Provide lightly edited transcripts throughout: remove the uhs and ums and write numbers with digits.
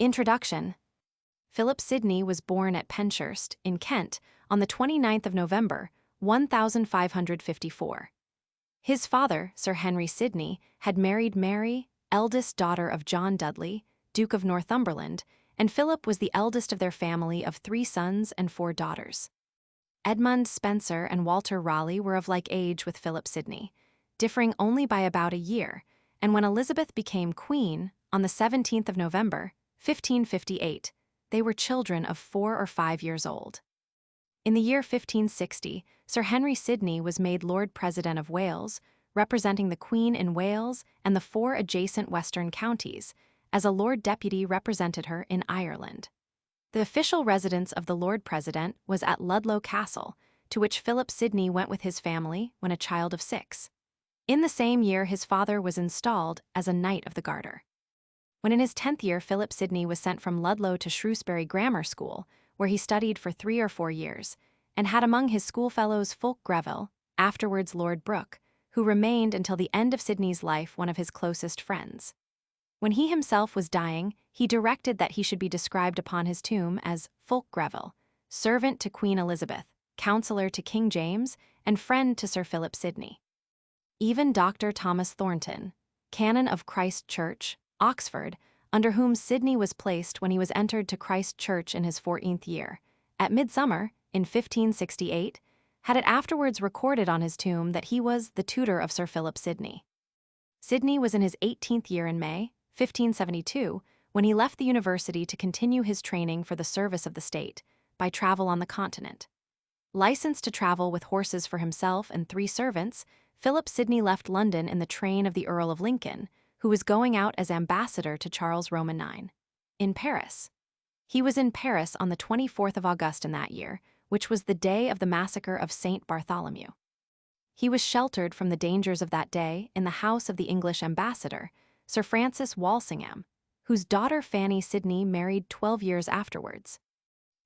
Introduction. Philip Sidney was born at Penshurst, in Kent, on the 29th of November, 1554. His father, Sir Henry Sidney, had married Mary, eldest daughter of John Dudley, Duke of Northumberland, and Philip was the eldest of their family of 3 sons and 4 daughters. Edmund Spenser and Walter Raleigh were of like age with Philip Sidney, differing only by about a year, and when Elizabeth became queen, on the 17th of November, 1558, they were children of 4 or 5 years old. In the year 1560, Sir Henry Sidney was made Lord President of Wales, representing the Queen in Wales and the 4 adjacent western counties, as a Lord Deputy represented her in Ireland. The official residence of the Lord President was at Ludlow Castle, to which Philip Sidney went with his family when a child of 6. In the same year, his father was installed as a Knight of the Garter. When in his 10th year, Philip Sidney was sent from Ludlow to Shrewsbury Grammar School, where he studied for 3 or 4 years, and had among his schoolfellows Fulk Greville, afterwards Lord Brooke, who remained until the end of Sidney's life one of his closest friends. When he himself was dying, he directed that he should be described upon his tomb as Fulk Greville, servant to Queen Elizabeth, counsellor to King James, and friend to Sir Philip Sidney. Even Dr. Thomas Thornton, canon of Christ Church, Oxford, under whom Sidney was placed when he was entered to Christ Church in his 14th year, at midsummer, in 1568, had it afterwards recorded on his tomb that he was the tutor of Sir Philip Sidney. Sidney was in his 18th year in May, 1572, when he left the university to continue his training for the service of the state, by travel on the continent. Licensed to travel with horses for himself and 3 servants, Philip Sidney left London in the train of the Earl of Lincoln, who was going out as ambassador to Charles Roman IX, in Paris. He was in Paris on the 24th of August in that year, which was the day of the massacre of St. Bartholomew. He was sheltered from the dangers of that day in the house of the English ambassador, Sir Francis Walsingham, whose daughter Fanny Sidney married 12 years afterwards.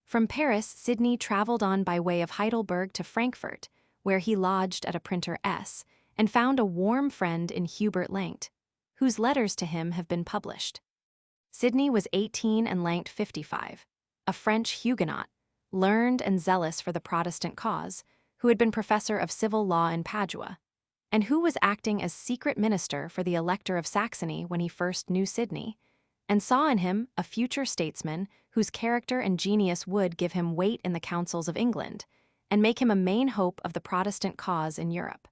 From Paris, Sidney traveled on by way of Heidelberg to Frankfurt, where he lodged at a printer S, and found a warm friend in Hubert Langt, whose letters to him have been published. Sidney was 18 and Langt 55, a French Huguenot, learned and zealous for the Protestant cause, who had been professor of civil law in Padua, and who was acting as secret minister for the Elector of Saxony when he first knew Sidney, and saw in him a future statesman whose character and genius would give him weight in the councils of England, and make him a main hope of the Protestant cause in Europe.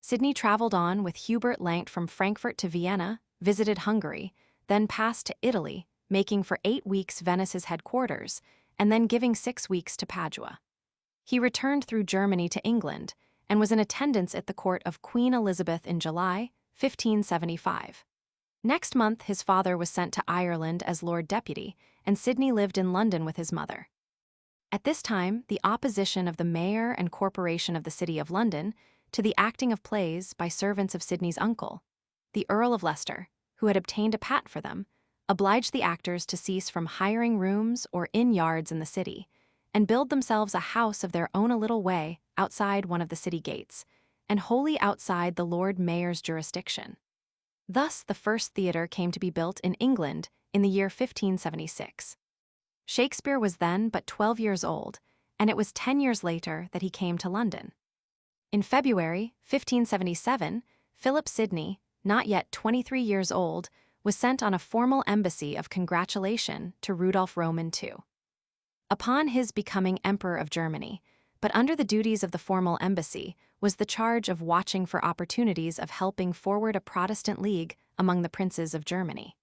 Sidney traveled on with Hubert Langt from Frankfurt to Vienna, visited Hungary, then passed to Italy, making for 8 weeks Venice his headquarters, and then giving 6 weeks to Padua. He returned through Germany to England, and was in attendance at the court of Queen Elizabeth in July, 1575. Next month, his father was sent to Ireland as Lord Deputy, and Sidney lived in London with his mother. At this time, the opposition of the mayor and corporation of the City of London to the acting of plays by servants of Sidney's uncle, the Earl of Leicester, who had obtained a patent for them, obliged the actors to cease from hiring rooms or inn yards in the city, and build themselves a house of their own a little way outside one of the city gates, and wholly outside the Lord Mayor's jurisdiction. Thus the first theatre came to be built in England in the year 1576. Shakespeare was then but 12 years old, and it was 10 years later that he came to London. In February 1577, Philip Sidney, not yet 23 years old, was sent on a formal embassy of congratulation to Rudolph Roman II. Upon his becoming Emperor of Germany, but under the duties of the formal embassy, was the charge of watching for opportunities of helping forward a Protestant league among the princes of Germany.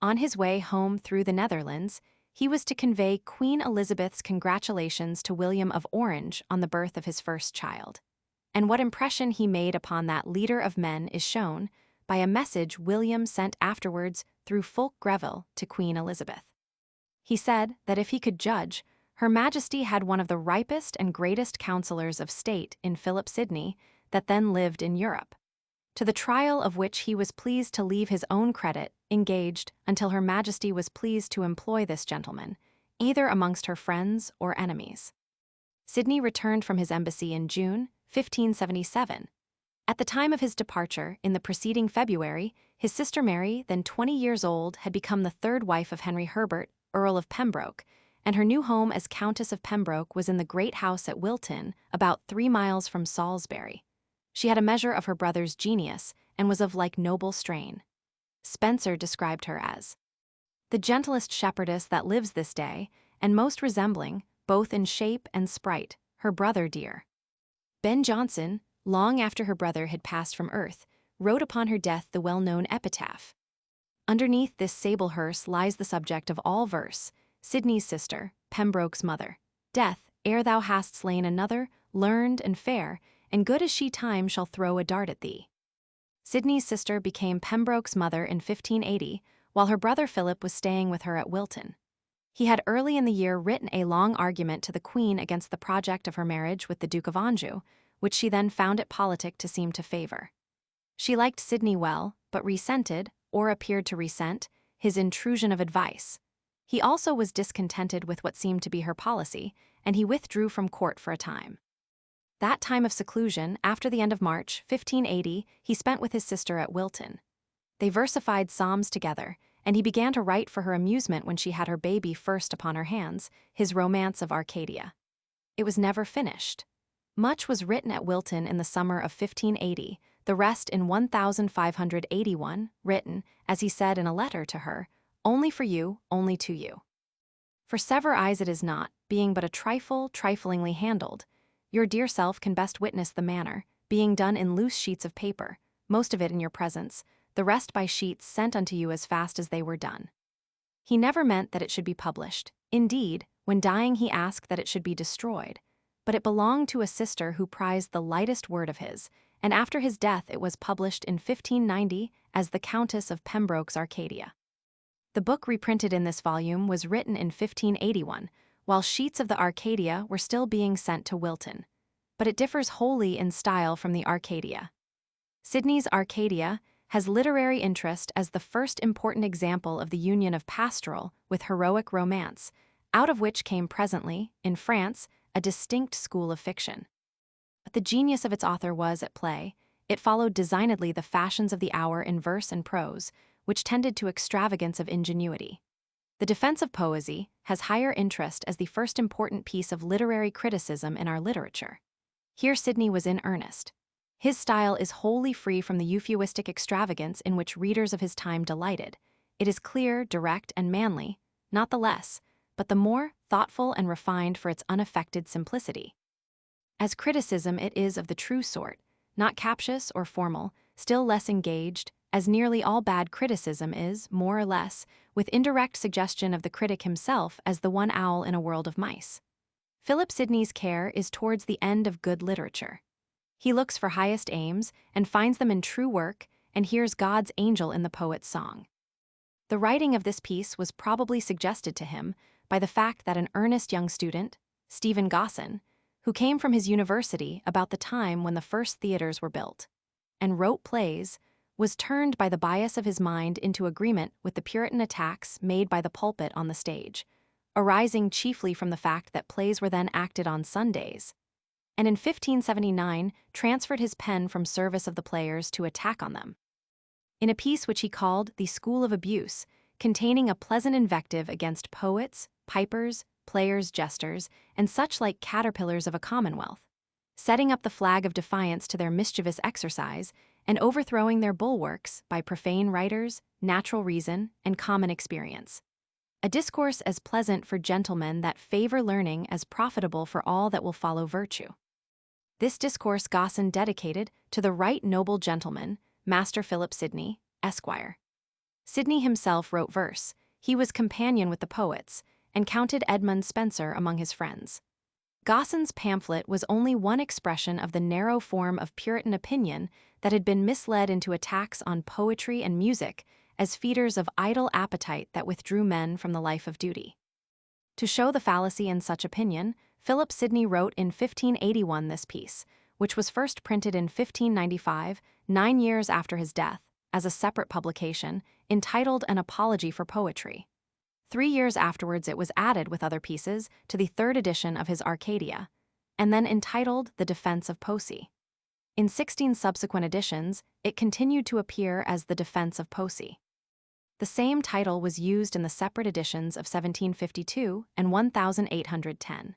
On his way home through the Netherlands, he was to convey Queen Elizabeth's congratulations to William of Orange on the birth of his first child. And what impression he made upon that leader of men is shown by a message William sent afterwards through Fulk Greville to Queen Elizabeth. He said that if he could judge, Her Majesty had one of the ripest and greatest counsellors of state in Philip Sidney that then lived in Europe, to the trial of which he was pleased to leave his own credit engaged until Her Majesty was pleased to employ this gentleman, either amongst her friends or enemies. Sidney returned from his embassy in June 1577, At the time of his departure, in the preceding February, his sister Mary, then 20 years old, had become the third wife of Henry Herbert, Earl of Pembroke, and her new home as Countess of Pembroke was in the great house at Wilton, about 3 miles from Salisbury. She had a measure of her brother's genius and was of like noble strain. Spenser described her as the gentlest shepherdess that lives this day, and most resembling, both in shape and sprite, her brother dear. Ben Jonson, long after her brother had passed from earth, wrote upon her death the well-known epitaph. Underneath this sable hearse lies the subject of all verse, Sidney's sister, Pembroke's mother. Death, ere thou hast slain another, learned and fair, and good as she time shall throw a dart at thee. Sidney's sister became Pembroke's mother in 1580, while her brother Philip was staying with her at Wilton. He had early in the year written a long argument to the Queen against the project of her marriage with the Duke of Anjou, which she then found it politic to seem to favor. She liked Sidney well, but resented, or appeared to resent, his intrusion of advice. He also was discontented with what seemed to be her policy, and he withdrew from court for a time. That time of seclusion, after the end of March, 1580, he spent with his sister at Wilton. They versified psalms together, and he began to write for her amusement when she had her baby first upon her hands, his Romance of Arcadia. It was never finished. Much was written at Wilton in the summer of 1580, the rest in 1581, written, as he said in a letter to her, only for you, only to you. For sever eyes it is not, being but a trifle, triflingly handled. Your dear self can best witness the manner, being done in loose sheets of paper, most of it in your presence, the rest by sheets sent unto you as fast as they were done. He never meant that it should be published. Indeed, when dying he asked that it should be destroyed. But it belonged to a sister who prized the lightest word of his, and after his death it was published in 1590 as the Countess of Pembroke's Arcadia. The book reprinted in this volume was written in 1581, while sheets of the Arcadia were still being sent to Wilton. But it differs wholly in style from the Arcadia. Sidney's Arcadia has literary interest as the first important example of the union of pastoral with heroic romance, out of which came presently, in France, a distinct school of fiction. But the genius of its author was at play. It followed designedly the fashions of the hour in verse and prose, which tended to extravagance of ingenuity. The Defense of Poesie has higher interest as the first important piece of literary criticism in our literature. Here Sidney was in earnest. His style is wholly free from the euphuistic extravagance in which readers of his time delighted. It is clear, direct, and manly, not the less, but the more thoughtful and refined for its unaffected simplicity. As criticism it is of the true sort, not captious or formal, still less engaged, as nearly all bad criticism is, more or less, with indirect suggestion of the critic himself as the one owl in a world of mice. Philip Sidney's care is towards the end of good literature. He looks for highest aims and finds them in true work and hears God's angel in the poet's song. The writing of this piece was probably suggested to him by the fact that an earnest young student, Stephen Gosson, who came from his university about the time when the first theaters were built, and wrote plays, was turned by the bias of his mind into agreement with the Puritan attacks made by the pulpit on the stage, arising chiefly from the fact that plays were then acted on Sundays, and in 1579 transferred his pen from service of the players to attack on them. In a piece which he called The School of Abuse, containing a pleasant invective against poets, pipers, players, jesters, and such like caterpillars of a commonwealth, setting up the flag of defiance to their mischievous exercise, and overthrowing their bulwarks by profane writers, natural reason, and common experience. A discourse as pleasant for gentlemen that favor learning as profitable for all that will follow virtue. This discourse Gosson dedicated to the right noble gentleman, Master Philip Sidney, Esquire. Sidney himself wrote verse. He was companion with the poets, and counted Edmund Spenser among his friends. Gosson's pamphlet was only one expression of the narrow form of Puritan opinion that had been misled into attacks on poetry and music as feeders of idle appetite that withdrew men from the life of duty. To show the fallacy in such opinion, Philip Sidney wrote in 1581 this piece, which was first printed in 1595, 9 years after his death, as a separate publication, entitled An Apologie for Poetry. 3 years afterwards it was added with other pieces to the third edition of his Arcadia, and then entitled The Defense of Poesie. In 16 subsequent editions, it continued to appear as The Defense of Poesie. The same title was used in the separate editions of 1752 and 1810.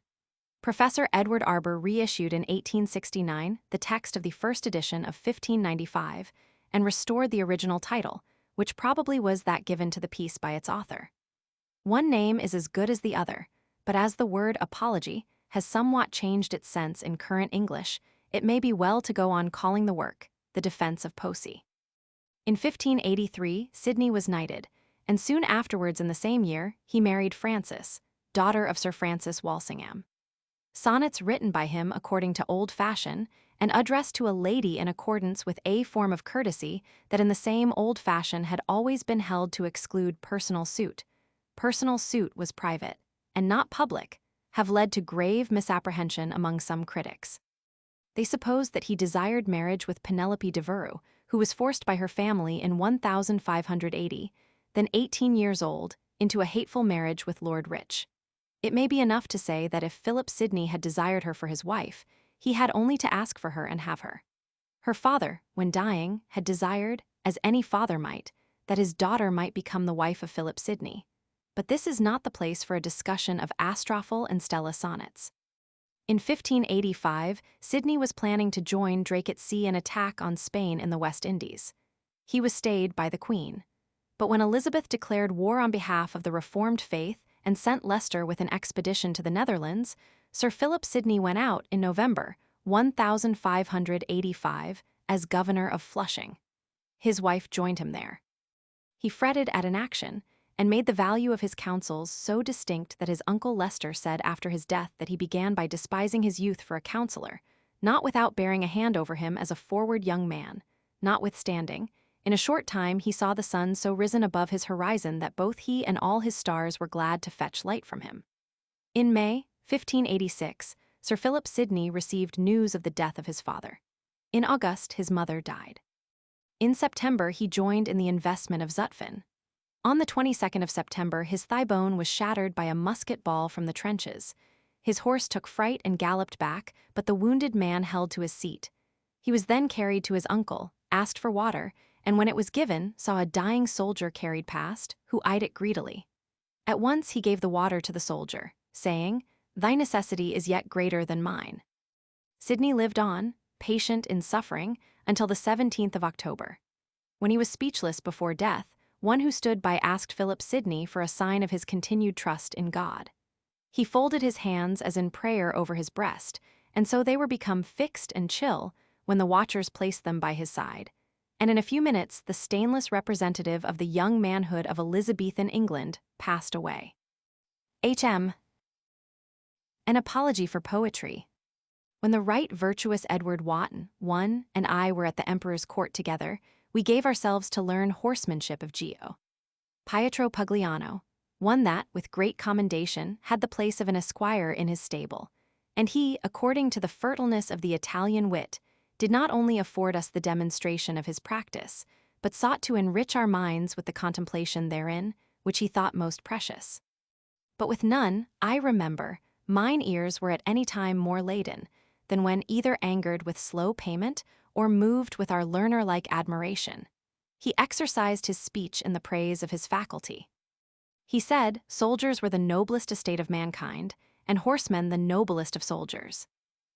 Professor Edward Arber reissued in 1869 the text of the first edition of 1595 and restored the original title, which probably was that given to the piece by its author. One name is as good as the other, but as the word apology has somewhat changed its sense in current English, it may be well to go on calling the work The Defense of Poesie. In 1583, Sidney was knighted, and soon afterwards in the same year, he married Frances, daughter of Sir Francis Walsingham. Sonnets written by him according to old fashion and addressed to a lady in accordance with a form of courtesy that in the same old fashion had always been held to exclude personal suit. Personal suit was private, and not public, have led to grave misapprehension among some critics. They supposed that he desired marriage with Penelope de Veru, who was forced by her family in 1580, then 18 years old, into a hateful marriage with Lord Rich. It may be enough to say that if Philip Sidney had desired her for his wife, he had only to ask for her and have her. Her father, when dying, had desired, as any father might, that his daughter might become the wife of Philip Sidney. But this is not the place for a discussion of Astrophel and Stella sonnets. In 1585, Sidney was planning to join Drake at sea in attack on Spain in the West Indies. He was stayed by the Queen. But when Elizabeth declared war on behalf of the Reformed faith and sent Leicester with an expedition to the Netherlands, Sir Philip Sidney went out in November 1585 as governor of Flushing. His wife joined him there. He fretted at inaction and made the value of his counsels so distinct that his uncle Leicester said after his death that he began by despising his youth for a counselor, not without bearing a hand over him as a forward young man. Notwithstanding, in a short time he saw the sun so risen above his horizon that both he and all his stars were glad to fetch light from him. In May 1586, Sir Philip Sidney received news of the death of his father. In August, his mother died. In September, he joined in the investment of Zutphen. On the 22nd of September, his thigh bone was shattered by a musket ball from the trenches. His horse took fright and galloped back, but the wounded man held to his seat. He was then carried to his uncle, asked for water, and when it was given, saw a dying soldier carried past, who eyed it greedily. At once he gave the water to the soldier, saying, "Thy necessity is yet greater than mine." Sidney lived on, patient in suffering, until the 17th of October. When he was speechless before death, one who stood by asked Philip Sidney for a sign of his continued trust in God. He folded his hands as in prayer over his breast, and so they were become fixed and chill when the watchers placed them by his side, and in a few minutes the stainless representative of the young manhood of Elizabethan England passed away. H.M. An Apology for Poetry. When the right virtuous Edward Wotton, one, and I were at the Emperor's court together, we gave ourselves to learn horsemanship of Gio. Pietro Pugliano, one that, with great commendation, had the place of an esquire in his stable, and he, according to the fertileness of the Italian wit, did not only afford us the demonstration of his practice, but sought to enrich our minds with the contemplation therein, which he thought most precious. But with none, I remember, mine ears were at any time more laden, than when either angered with slow payment or moved with our learner-like admiration. He exercised his speech in the praise of his faculty. He said soldiers were the noblest estate of mankind, and horsemen the noblest of soldiers.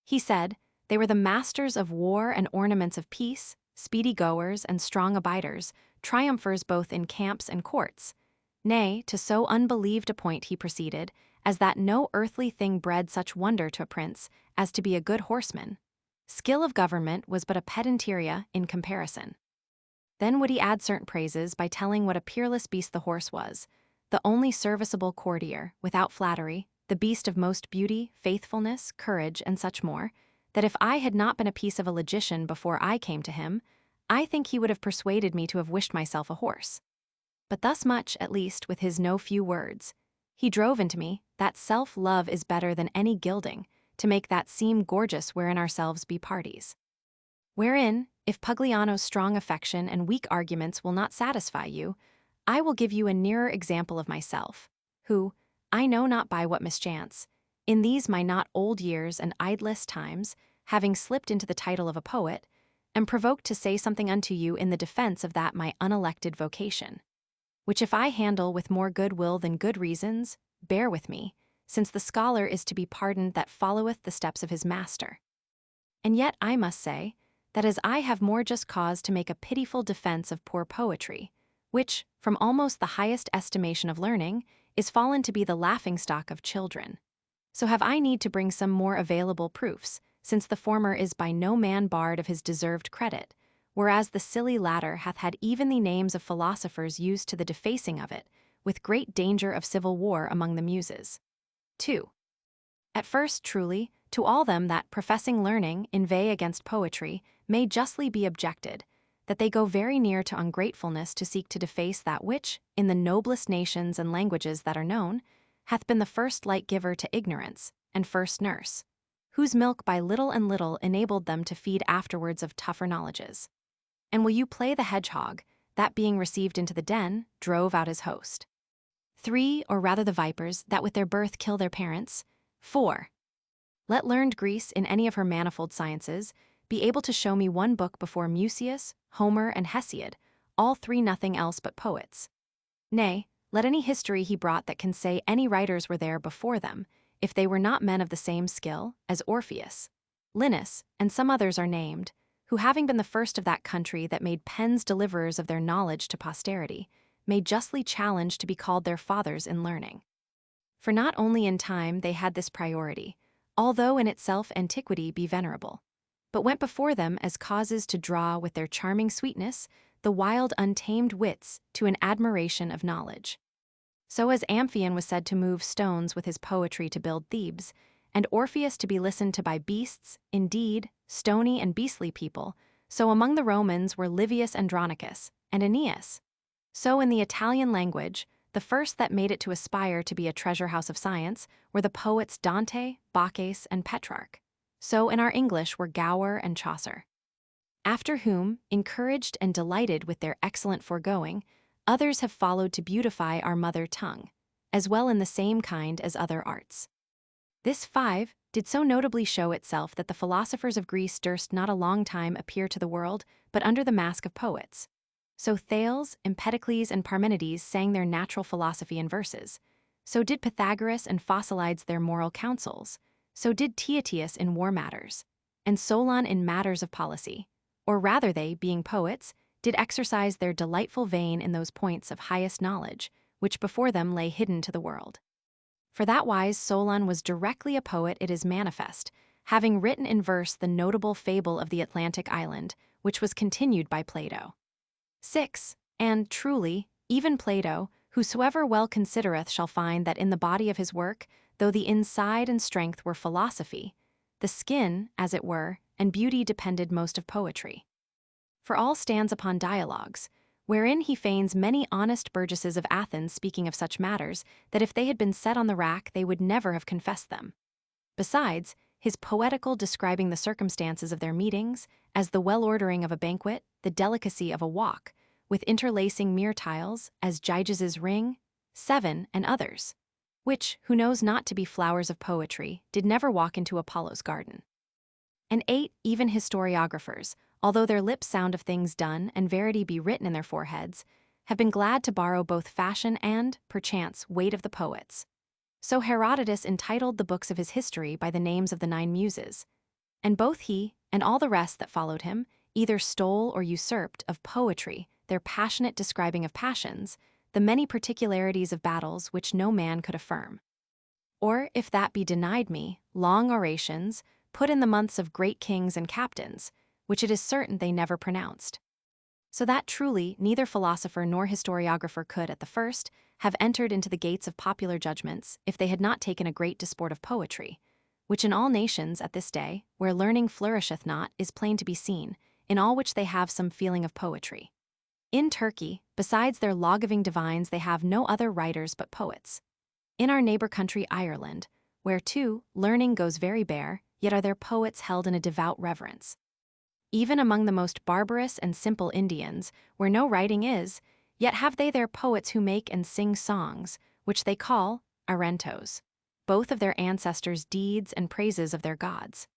He said they were the masters of war and ornaments of peace, speedy goers and strong abiders, triumphers both in camps and courts. Nay, to so unbelieved a point he proceeded, as that no earthly thing bred such wonder to a prince as to be a good horseman. Skill of government was but a pedanteria in comparison. Then would he add certain praises by telling what a peerless beast the horse was, the only serviceable courtier, without flattery, the beast of most beauty, faithfulness, courage, and such more, that if I had not been a piece of a logician before I came to him, I think he would have persuaded me to have wished myself a horse. But thus much, at least, with his no few words, he drove into me that self-love is better than any gilding, to make that seem gorgeous wherein ourselves be parties. Wherein, if Pugliano's strong affection and weak arguments will not satisfy you, I will give you a nearer example of myself, who, I know not by what mischance, in these my not old years and idlest times, having slipped into the title of a poet, am provoked to say something unto you in the defense of that my unelected vocation. Which if I handle with more good will than good reasons, bear with me, since the scholar is to be pardoned that followeth the steps of his master. And yet I must say, that as I have more just cause to make a pitiful defense of poor poetry, which, from almost the highest estimation of learning, is fallen to be the laughingstock of children, so have I need to bring some more available proofs, since the former is by no man barred of his deserved credit, whereas the silly latter hath had even the names of philosophers used to the defacing of it, with great danger of civil war among the muses. 2. At first, truly, to all them that, professing learning, inveigh against poetry, may justly be objected, that they go very near to ungratefulness to seek to deface that which, in the noblest nations and languages that are known, hath been the first light giver to ignorance, and first nurse, whose milk by little and little enabled them to feed afterwards of tougher knowledges. And will you play the hedgehog, that being received into the den, drove out his host? 3, or rather the vipers, that with their birth kill their parents. 4. Let learned Greece, in any of her manifold sciences, be able to show me one book before Musaeus, Homer, and Hesiod, all three nothing else but poets. Nay, let any history he brought that can say any writers were there before them, if they were not men of the same skill, as Orpheus, Linus, and some others are named, who having been the first of that country that made pens deliverers of their knowledge to posterity, may justly challenge to be called their fathers in learning. For not only in time they had this priority, although in itself antiquity be venerable, but went before them as causes to draw with their charming sweetness the wild untamed wits to an admiration of knowledge. So as Amphion was said to move stones with his poetry to build Thebes, and Orpheus to be listened to by beasts, indeed, stony and beastly people, so among the Romans were Livius Andronicus, and Aeneas. So in the Italian language, the first that made it to aspire to be a treasure house of science were the poets Dante, Bacchus, and Petrarch. So in our English were Gower and Chaucer. After whom, encouraged and delighted with their excellent foregoing, others have followed to beautify our mother tongue, as well in the same kind as other arts. This 5 did so notably show itself that the philosophers of Greece durst not a long time appear to the world, but under the mask of poets. So Thales, Empedocles, and Parmenides sang their natural philosophy in verses. So did Pythagoras and Phocylides their moral counsels. So did Tyrtaeus in war matters, and Solon in matters of policy. Or rather they, being poets, did exercise their delightful vein in those points of highest knowledge, which before them lay hidden to the world. For that wise Solon was directly a poet, it is manifest, having written in verse the notable fable of the Atlantic island, which was continued by Plato. 6. And, truly, even Plato, whosoever well considereth shall find that in the body of his work, though the inside and strength were philosophy, the skin, as it were, and beauty depended most of poetry. For all stands upon dialogues, wherein he feigns many honest burgesses of Athens speaking of such matters, that if they had been set on the rack they would never have confessed them. Besides, his poetical describing the circumstances of their meetings, as the well-ordering of a banquet, the delicacy of a walk, with interlacing myrtiles, as Gyges' ring, 7, and others, which, who knows not to be flowers of poetry, did never walk into Apollo's garden. And 8, even historiographers, although their lips sound of things done and verity be written in their foreheads, have been glad to borrow both fashion and, perchance, weight of the poets. So Herodotus entitled the books of his history by the names of the 9 muses, and both he and all the rest that followed him either stole or usurped of poetry their passionate describing of passions, the many particularities of battles which no man could affirm. Or, if that be denied me, long orations, put in the months of great kings and captains, which it is certain they never pronounced. So that truly neither philosopher nor historiographer could, at the first, have entered into the gates of popular judgments if they had not taken a great disport of poetry, which in all nations at this day, where learning flourisheth not, is plain to be seen, in all which they have some feeling of poetry. In Turkey, besides their lawgiving divines, they have no other writers but poets. In our neighbor country Ireland, where too learning goes very bare, yet are their poets held in a devout reverence. Even among the most barbarous and simple Indians, where no writing is, yet have they their poets who make and sing songs, which they call arentos, both of their ancestors' deeds and praises of their gods.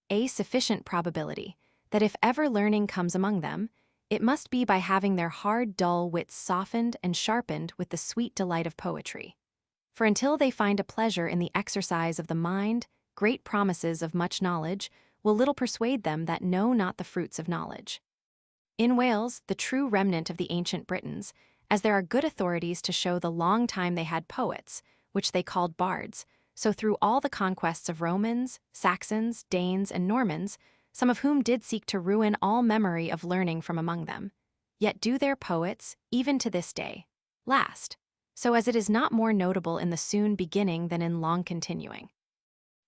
A sufficient probability that if ever learning comes among them, it must be by having their hard, dull wits softened and sharpened with the sweet delight of poetry. For until they find a pleasure in the exercise of the mind, great promises of much knowledge will little persuade them that know not the fruits of knowledge. In Wales, the true remnant of the ancient Britons, as there are good authorities to show the long time they had poets, which they called bards, so through all the conquests of Romans, Saxons, Danes, and Normans, some of whom did seek to ruin all memory of learning from among them, yet do their poets, even to this day, last, so as it is not more notable in the soon beginning than in long continuing.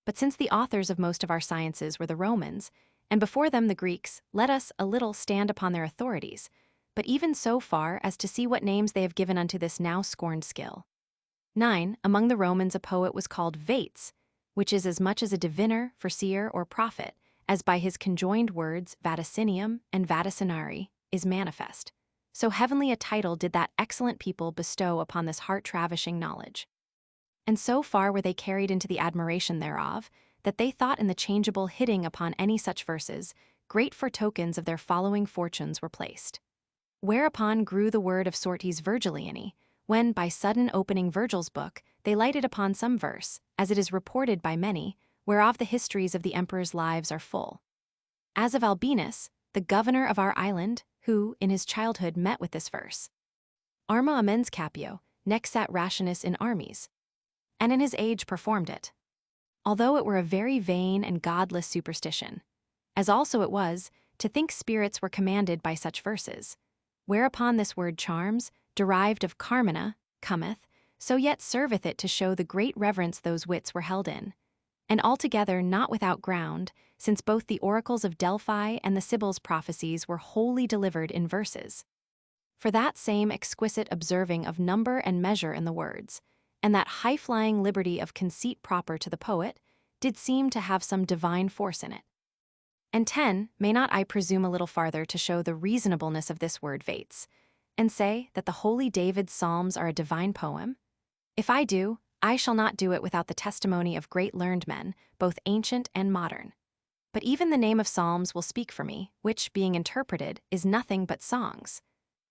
But since the authors of most of our sciences were the Romans, and before them the Greeks, let us a little stand upon their authorities, but even so far as to see what names they have given unto this now scorned skill. 9. Among the Romans a poet was called vates, which is as much as a diviner, foreseer, or prophet, as by his conjoined words vaticinium and vaticinari is manifest. So heavenly a title did that excellent people bestow upon this heart-ravishing knowledge. And so far were they carried into the admiration thereof, that they thought in the changeable hitting upon any such verses, great foretokens of their following fortunes were placed. Whereupon grew the word of sortes Virgiliani, when by sudden opening Virgil's book, they lighted upon some verse, as it is reported by many, whereof the histories of the emperors' lives are full. As of Albinus, the governor of our island, who, in his childhood, met with this verse. Arma amens capio, nexat rationis in armies, and in his age performed it. Although it were a very vain and godless superstition, as also it was, to think spirits were commanded by such verses, whereupon this word charms, derived of carmina, cometh, so yet serveth it to show the great reverence those wits were held in, and altogether not without ground, since both the oracles of Delphi and the Sibyl's prophecies were wholly delivered in verses. For that same exquisite observing of number and measure in the words, and that high-flying liberty of conceit proper to the poet, did seem to have some divine force in it. And 10, may not I presume a little farther to show the reasonableness of this word vates, and say that the holy David's psalms are a divine poem? If I do, I shall not do it without the testimony of great learned men, both ancient and modern. But even the name of psalms will speak for me, which, being interpreted, is nothing but songs.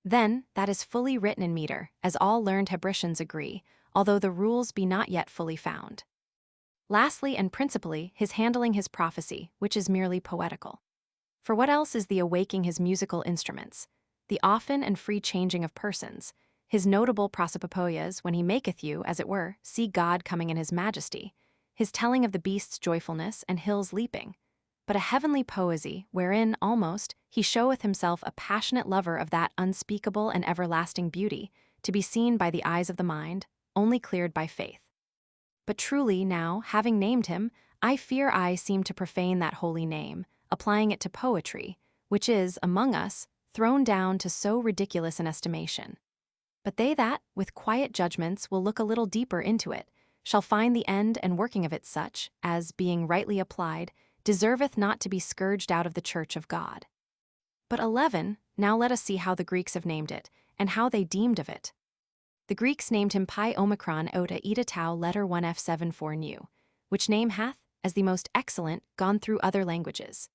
Then, that is fully written in meter, as all learned Hebricians agree, although the rules be not yet fully found. Lastly and principally, his handling his prophecy, which is merely poetical. For what else is the awaking his musical instruments, the often and free changing of persons, his notable prosopopoias when he maketh you, as it were, see God coming in his majesty, his telling of the beast's joyfulness and hills leaping, but a heavenly poesy, wherein, almost, he showeth himself a passionate lover of that unspeakable and everlasting beauty, to be seen by the eyes of the mind, only cleared by faith. But truly now, having named him, I fear I seem to profane that holy name, applying it to poetry, which is, among us, thrown down to so ridiculous an estimation. But they that, with quiet judgments, will look a little deeper into it, shall find the end and working of it such, as, being rightly applied, deserveth not to be scourged out of the church of God. But 11, now let us see how the Greeks have named it, and how they deemed of it. The Greeks named him Pi Omicron Ota Eta Tau letter 1F74 nu, which name hath, as the most excellent, gone through other languages.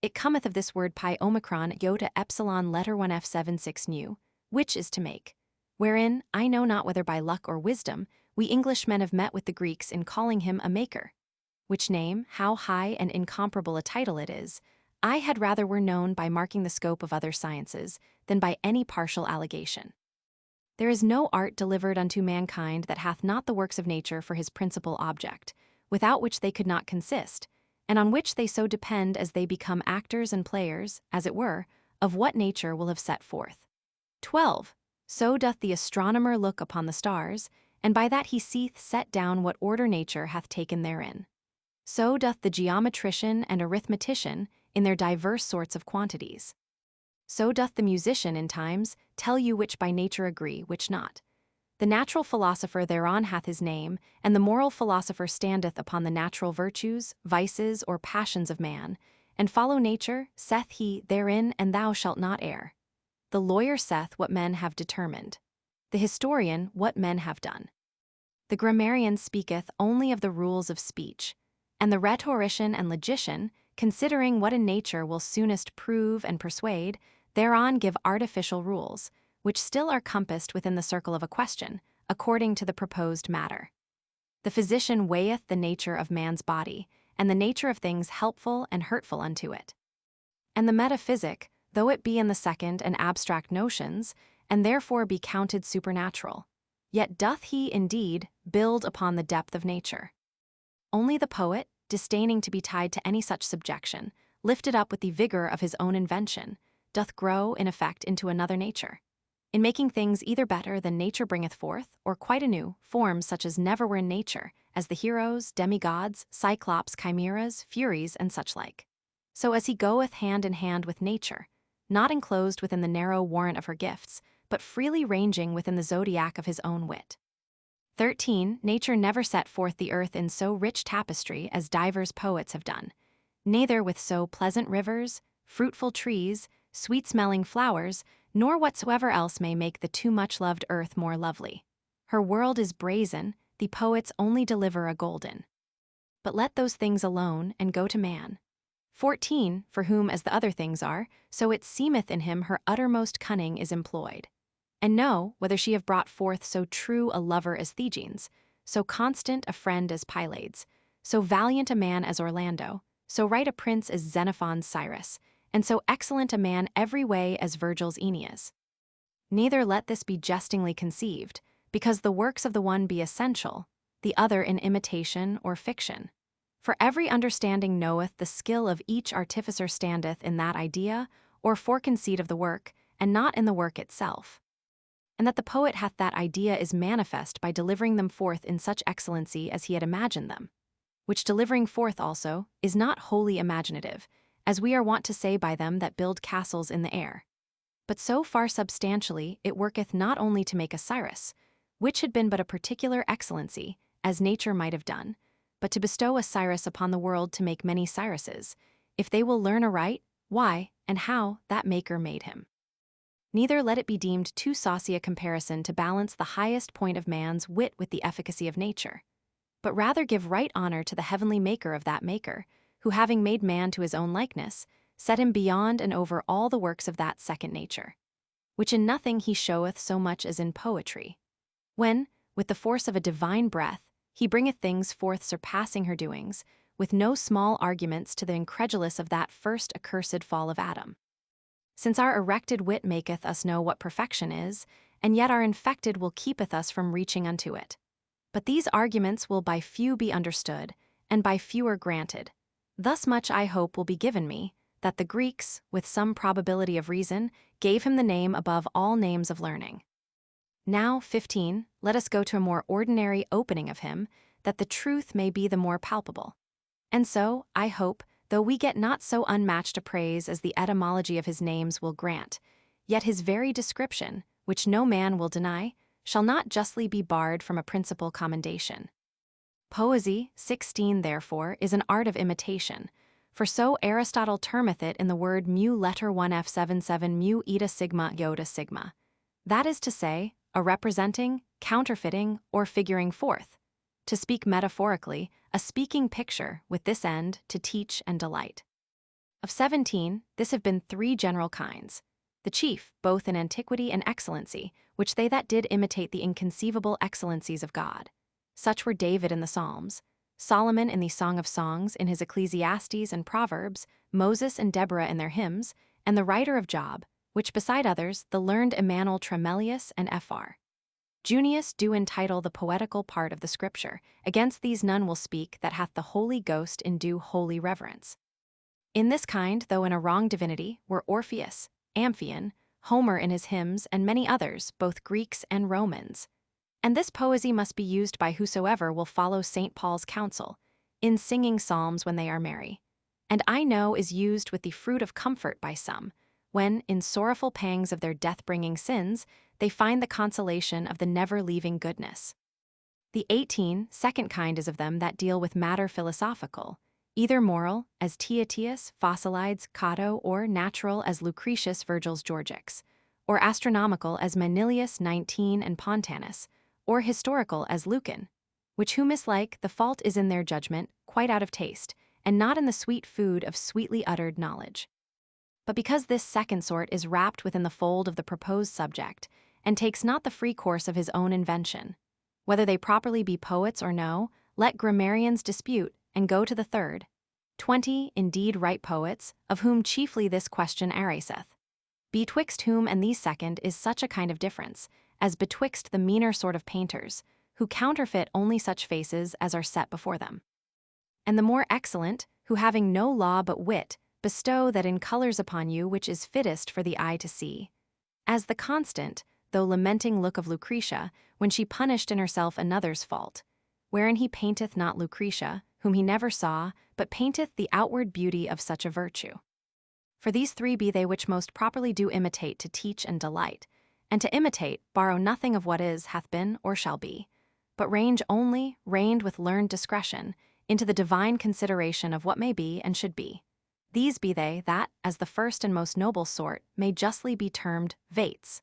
It cometh of this word Pi Omicron Iota Epsilon letter 1F76 nu, which is to make, wherein, I know not whether by luck or wisdom, we Englishmen have met with the Greeks in calling him a maker. Which name, how high and incomparable a title it is, I had rather were known by marking the scope of other sciences than by any partial allegation. There is no art delivered unto mankind that hath not the works of nature for his principal object, without which they could not consist, and on which they so depend as they become actors and players, as it were, of what nature will have set forth. 12. So doth the astronomer look upon the stars, and by that he seeth set down what order nature hath taken therein. So doth the geometrician and arithmetician in their diverse sorts of quantities. So doth the musician in times tell you which by nature agree, which not. The natural philosopher thereon hath his name, and the moral philosopher standeth upon the natural virtues, vices, or passions of man, and follow nature, saith he therein, and thou shalt not err. The lawyer saith what men have determined, the historian what men have done. The grammarian speaketh only of the rules of speech, and the rhetorician and logician considering what in nature will soonest prove and persuade, thereon give artificial rules, which still are compassed within the circle of a question, according to the proposed matter. The physician weigheth the nature of man's body, and the nature of things helpful and hurtful unto it. And the metaphysic, though it be in the second and abstract notions, and therefore be counted supernatural, yet doth he, indeed, build upon the depth of nature. Only the poet, disdaining to be tied to any such subjection, lifted up with the vigor of his own invention, doth grow, in effect, into another nature, in making things either better than nature bringeth forth, or quite anew, forms such as never were in nature, as the heroes, demigods, cyclops, chimeras, furies, and such like. So as he goeth hand in hand with nature, not enclosed within the narrow warrant of her gifts, but freely ranging within the zodiac of his own wit. 13. Nature never set forth the earth in so rich tapestry as divers poets have done, neither with so pleasant rivers, fruitful trees, sweet-smelling flowers, nor whatsoever else may make the too much loved earth more lovely. Her world is brazen, the poets only deliver a golden. But let those things alone, and go to man. 14. For whom as the other things are, so it seemeth in him her uttermost cunning is employed. And know, whether she have brought forth so true a lover as Thegenes, so constant a friend as Pylades, so valiant a man as Orlando, so right a prince as Xenophon's Cyrus, and so excellent a man every way as Virgil's Aeneas. Neither let this be jestingly conceived, because the works of the one be essential, the other in imitation or fiction. For every understanding knoweth the skill of each artificer standeth in that idea or foreconceit of the work, and not in the work itself. And that the poet hath that idea is manifest by delivering them forth in such excellency as he had imagined them, which delivering forth also is not wholly imaginative, as we are wont to say by them that build castles in the air. But so far substantially it worketh not only to make a Cyrus, which had been but a particular excellency, as nature might have done, but to bestow a Cyrus upon the world to make many Cyruses, if they will learn aright why and how that maker made him. Neither let it be deemed too saucy a comparison to balance the highest point of man's wit with the efficacy of nature, but rather give right honor to the heavenly maker of that maker, who having made man to his own likeness, set him beyond and over all the works of that second nature, which in nothing he showeth so much as in poetry, when, with the force of a divine breath, he bringeth things forth surpassing her doings, with no small arguments to the incredulous of that first accursed fall of Adam. Since our erected wit maketh us know what perfection is, and yet our infected will keepeth us from reaching unto it. But these arguments will by few be understood, and by fewer granted. Thus much I hope will be given me, that the Greeks, with some probability of reason, gave him the name above all names of learning. Now, 15, let us go to a more ordinary opening of him, that the truth may be the more palpable. And so, I hope, though we get not so unmatched a praise as the etymology of his names will grant, yet his very description, which no man will deny, shall not justly be barred from a principal commendation. Poesie, 16, therefore, is an art of imitation, for so Aristotle termeth it in the word mu letter 1f77 mu eta sigma iota sigma. That is to say, a representing, counterfeiting, or figuring forth. To speak metaphorically, a speaking picture with this end to teach and delight. Of 17, this have been 3 general kinds, the chief, both in antiquity and excellency, which they that did imitate the inconceivable excellencies of God. Such were David in the Psalms, Solomon in the Song of Songs in his Ecclesiastes and Proverbs, Moses and Deborah in their hymns, and the writer of Job, which beside others the learned Emmanuel Tremelius and Fr. Junius do entitle the poetical part of the Scripture. Against these none will speak that hath the Holy Ghost in due holy reverence. In this kind, though in a wrong divinity, were Orpheus, Amphion, Homer in his hymns, and many others, both Greeks and Romans. And this poesy must be used by whosoever will follow St. Paul's counsel, in singing psalms when they are merry. And I know is used with the fruit of comfort by some, when, in sorrowful pangs of their death-bringing sins, they find the consolation of the never-leaving goodness. The 18, second kind is of them that deal with matter philosophical, either moral, as Tatius, Phocylides, Cato, or natural, as Lucretius, Virgil's Georgics, or astronomical, as Manilius, 19, and Pontanus, or historical, as Lucan, which who mislike, the fault is in their judgment, quite out of taste, and not in the sweet food of sweetly uttered knowledge. But because this second sort is wrapped within the fold of the proposed subject, and takes not the free course of his own invention, whether they properly be poets or no, let grammarians dispute, and go to the third. 20 indeed write poets, of whom chiefly this question ariseth. Betwixt whom and these second is such a kind of difference, as betwixt the meaner sort of painters, who counterfeit only such faces as are set before them. And the more excellent, who having no law but wit, bestow that in colours upon you which is fittest for the eye to see. As the constant, though lamenting look of Lucretia, when she punished in herself another's fault, wherein he painteth not Lucretia, whom he never saw, but painteth the outward beauty of such a virtue. For these three be they which most properly do imitate to teach and delight, and to imitate borrow nothing of what is, hath been, or shall be, but range only, reined with learned discretion, into the divine consideration of what may be and should be. These be they that, as the first and most noble sort, may justly be termed vates.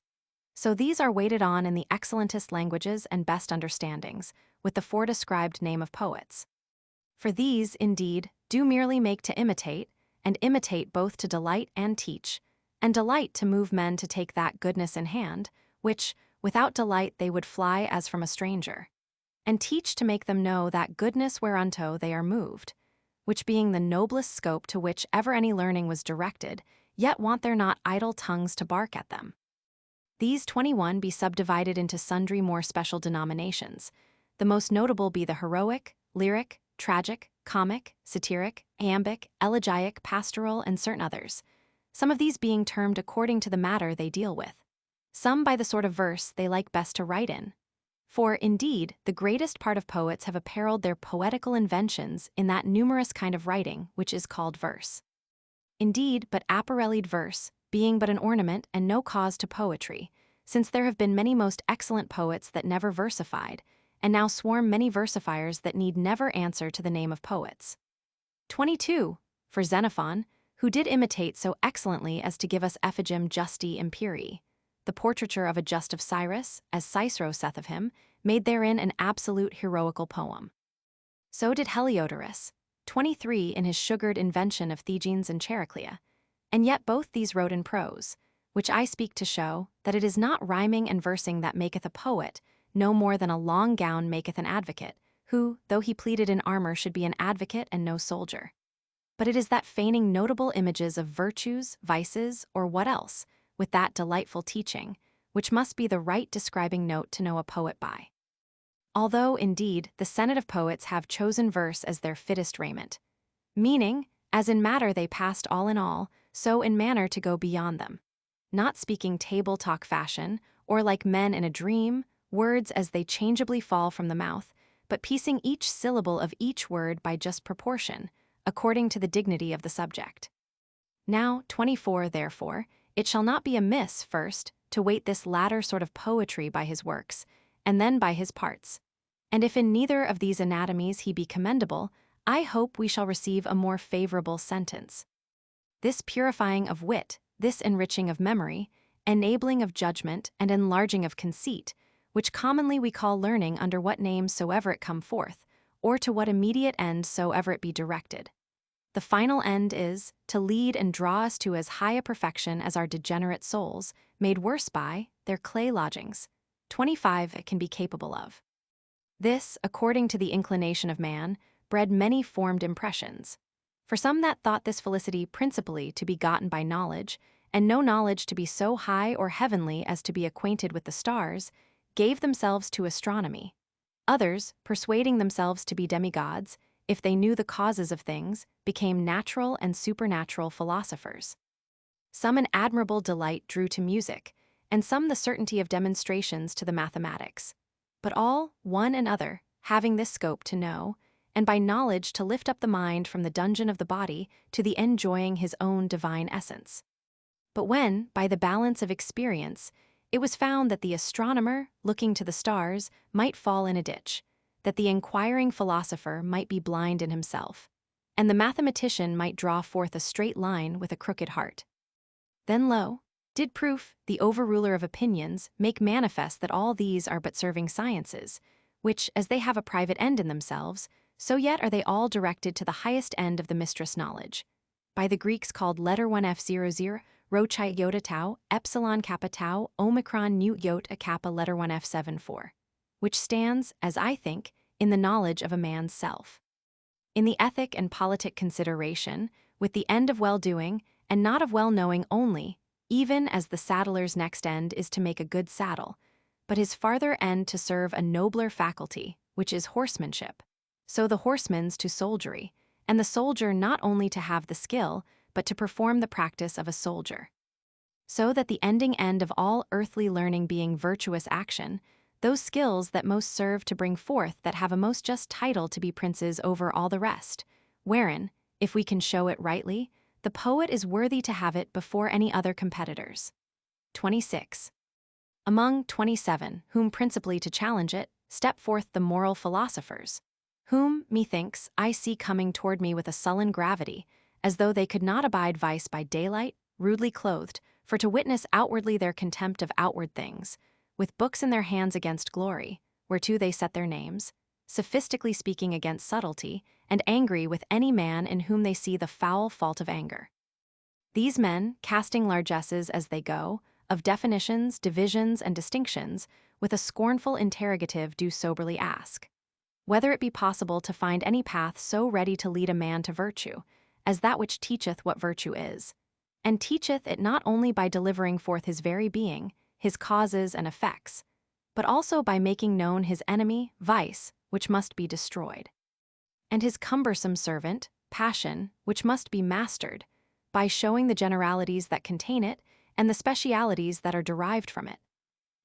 So these are waited on in the excellentest languages and best understandings, with the foredescribed name of poets. For these, indeed, do merely make to imitate, and imitate both to delight and teach, and delight to move men to take that goodness in hand, which, without delight they would fly as from a stranger, and teach to make them know that goodness whereunto they are moved, which being the noblest scope to which ever any learning was directed, yet want there not idle tongues to bark at them. These 21 be subdivided into sundry more special denominations. The most notable be the heroic, lyric, tragic, comic, satiric, iambic, elegiac, pastoral, and certain others, some of these being termed according to the matter they deal with, some by the sort of verse they like best to write in. For, indeed, the greatest part of poets have apparelled their poetical inventions in that numerous kind of writing which is called verse. Indeed, but apparellied verse, being but an ornament and no cause to poetry, since there have been many most excellent poets that never versified, and now swarm many versifiers that need never answer to the name of poets. 22. For Xenophon, who did imitate so excellently as to give us Ephigem Justi Imperii, the portraiture of a just of Cyrus, as Cicero saith of him, made therein an absolute heroical poem. So did Heliodorus, 23, in his sugared invention of Thegenes and Chariclea, and yet both these wrote in prose, which I speak to show that it is not rhyming and versing that maketh a poet, no more than a long gown maketh an advocate, who, though he pleaded in armor, should be an advocate and no soldier. But it is that feigning notable images of virtues, vices, or what else, with that delightful teaching, which must be the right describing note to know a poet by. Although, indeed, the senate of poets have chosen verse as their fittest raiment, meaning, as in matter they passed all in all, so in manner to go beyond them, not speaking table talk fashion, or like men in a dream, words as they changeably fall from the mouth, but piecing each syllable of each word by just proportion, according to the dignity of the subject. Now, 24, therefore, it shall not be amiss, first, to weight this latter sort of poetry by his works, and then by his parts. And if in neither of these anatomies he be commendable, I hope we shall receive a more favorable sentence. This purifying of wit, this enriching of memory, enabling of judgment, and enlarging of conceit, which commonly we call learning under what name soever it come forth, or to what immediate end soever it be directed. The final end is, to lead and draw us to as high a perfection as our degenerate souls, made worse by their clay lodgings, 25 it can be capable of. This, according to the inclination of man, bred many formed impressions. For some that thought this felicity principally to be gotten by knowledge, and no knowledge to be so high or heavenly as to be acquainted with the stars, gave themselves to astronomy. Others, persuading themselves to be demigods, if they knew the causes of things, became natural and supernatural philosophers. Some an admirable delight drew to music, and some the certainty of demonstrations to the mathematics. But all, one and other, having this scope to know, and by knowledge to lift up the mind from the dungeon of the body to the enjoying his own divine essence. But when, by the balance of experience, it was found that the astronomer, looking to the stars, might fall in a ditch, that the inquiring philosopher might be blind in himself, and the mathematician might draw forth a straight line with a crooked heart. Then lo, did proof, the overruler of opinions, make manifest that all these are but serving sciences, which, as they have a private end in themselves, so yet are they all directed to the highest end of the mistress knowledge. By the Greeks called letter 1F00, rho chi iota tau, epsilon kappa tau, omicron nu iota kappa letter 1F74, which stands, as I think, in the knowledge of a man's self. In the ethic and politic consideration, with the end of well-doing, and not of well-knowing only, even as the saddler's next end is to make a good saddle, but his farther end to serve a nobler faculty, which is horsemanship. So the horseman's to soldiery, and the soldier not only to have the skill, but to perform the practice of a soldier. So that the ending end of all earthly learning being virtuous action, those skills that most serve to bring forth that have a most just title to be princes over all the rest, wherein, if we can show it rightly, the poet is worthy to have it before any other competitors. 26. Among 27, whom principally to challenge it, step forth the moral philosophers, whom, methinks, I see coming toward me with a sullen gravity, as though they could not abide vice by daylight, rudely clothed, for to witness outwardly their contempt of outward things, with books in their hands against glory, whereto they set their names, sophistically speaking against subtlety, and angry with any man in whom they see the foul fault of anger. These men, casting largesses as they go, of definitions, divisions, and distinctions, with a scornful interrogative do soberly ask, whether it be possible to find any path so ready to lead a man to virtue, as that which teacheth what virtue is, and teacheth it not only by delivering forth his very being, his causes and effects, but also by making known his enemy, vice, which must be destroyed, and his cumbersome servant, passion, which must be mastered, by showing the generalities that contain it and the specialities that are derived from it.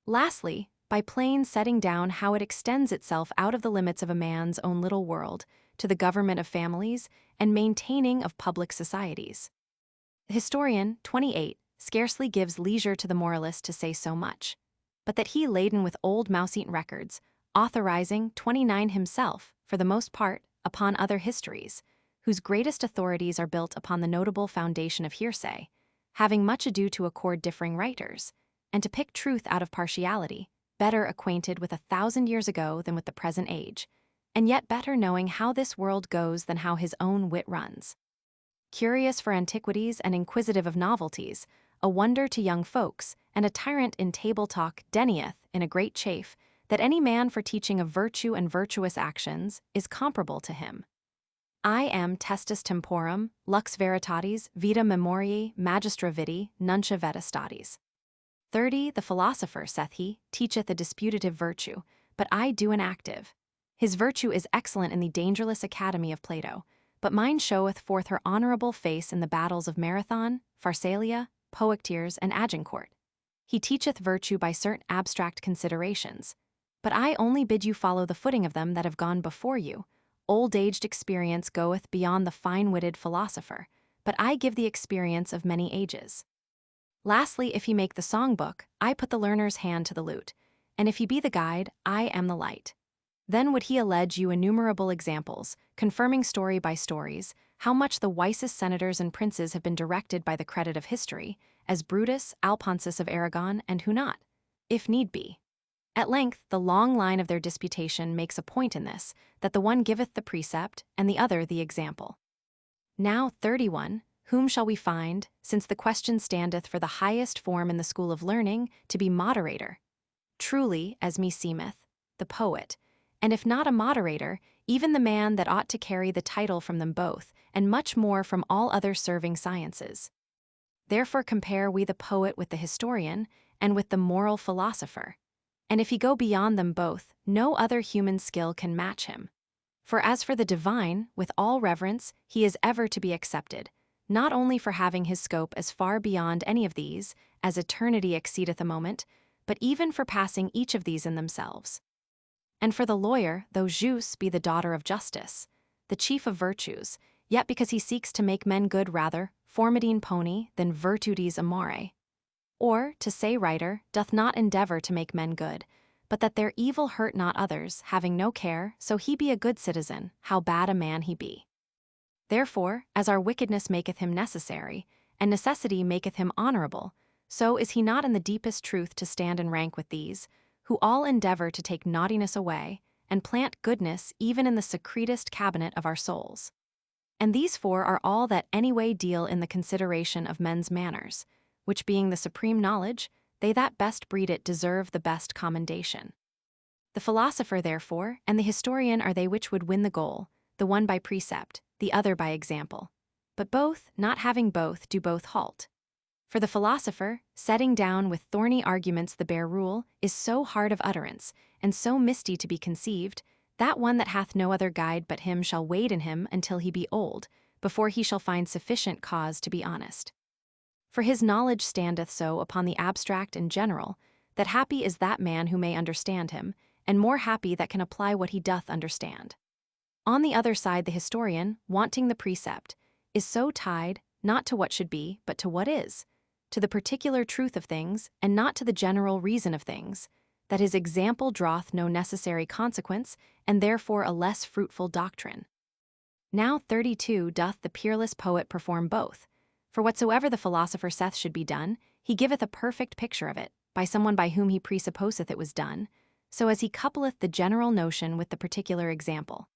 Lastly, by plain setting down how it extends itself out of the limits of a man's own little world to the government of families and maintaining of public societies. The historian, 28, scarcely gives leisure to the moralist to say so much, but that he, laden with old mouse-eaten records, authorizing 29 himself, for the most part, upon other histories, whose greatest authorities are built upon the notable foundation of hearsay, having much ado to accord differing writers, and to pick truth out of partiality, better acquainted with 1,000 years ago than with the present age, and yet better knowing how this world goes than how his own wit runs. Curious for antiquities and inquisitive of novelties, a wonder to young folks, and a tyrant in table talk, denieth, in a great chafe, that any man for teaching of virtue and virtuous actions is comparable to him. I am testis temporum, lux veritatis, vita memoriae, magistra viti, nuntia vetestatis. 30. The philosopher, saith he, teacheth a disputative virtue, but I do an active. His virtue is excellent in the dangerous academy of Plato, but mine showeth forth her honorable face in the battles of Marathon, Pharsalia, Poictiers, and Agincourt. He teacheth virtue by certain abstract considerations, but I only bid you follow the footing of them that have gone before you. Old-aged experience goeth beyond the fine-witted philosopher, but I give the experience of many ages. Lastly, if he make the song-book, I put the learner's hand to the lute, and if he be the guide, I am the light. Then would he allege you innumerable examples, confirming story by stories, how much the wisest senators and princes have been directed by the credit of history, as Brutus, Alphonsus of Aragon, and who not, if need be. At length, the long line of their disputation makes a point in this, that the one giveth the precept, and the other the example. Now 31, whom shall we find, since the question standeth for the highest form in the school of learning, to be moderator? Truly, as me seemeth, the poet, and if not a moderator, even the man that ought to carry the title from them both, and much more from all other serving sciences. Therefore compare we the poet with the historian, and with the moral philosopher. And if he go beyond them both, no other human skill can match him. For as for the divine, with all reverence, he is ever to be accepted, not only for having his scope as far beyond any of these, as eternity exceedeth a moment, but even for passing each of these in themselves. And for the lawyer, though jus be the daughter of justice, the chief of virtues, yet because he seeks to make men good rather, formidine pony, than virtudes amore. Or, to say righter, doth not endeavor to make men good, but that their evil hurt not others, having no care, so he be a good citizen, how bad a man he be. Therefore, as our wickedness maketh him necessary, and necessity maketh him honorable, so is he not in the deepest truth to stand in rank with these, who all endeavor to take naughtiness away, and plant goodness even in the secretest cabinet of our souls. And these four are all that anyway deal in the consideration of men's manners, which being the supreme knowledge, they that best breed it deserve the best commendation. The philosopher, therefore, and the historian are they which would win the goal, the one by precept, the other by example. But both, not having both, do both halt. For the philosopher, setting down with thorny arguments the bare rule, is so hard of utterance, and so misty to be conceived, that one that hath no other guide but him shall wade in him until he be old, before he shall find sufficient cause to be honest. For his knowledge standeth so upon the abstract and general, that happy is that man who may understand him, and more happy that can apply what he doth understand. On the other side the historian, wanting the precept, is so tied, not to what should be, but to what is, to the particular truth of things, and not to the general reason of things, that his example draweth no necessary consequence, and therefore a less fruitful doctrine. Now 32 doth the peerless poet perform both, for whatsoever the philosopher saith should be done, he giveth a perfect picture of it, by someone by whom he presupposeth it was done, so as he coupleth the general notion with the particular example.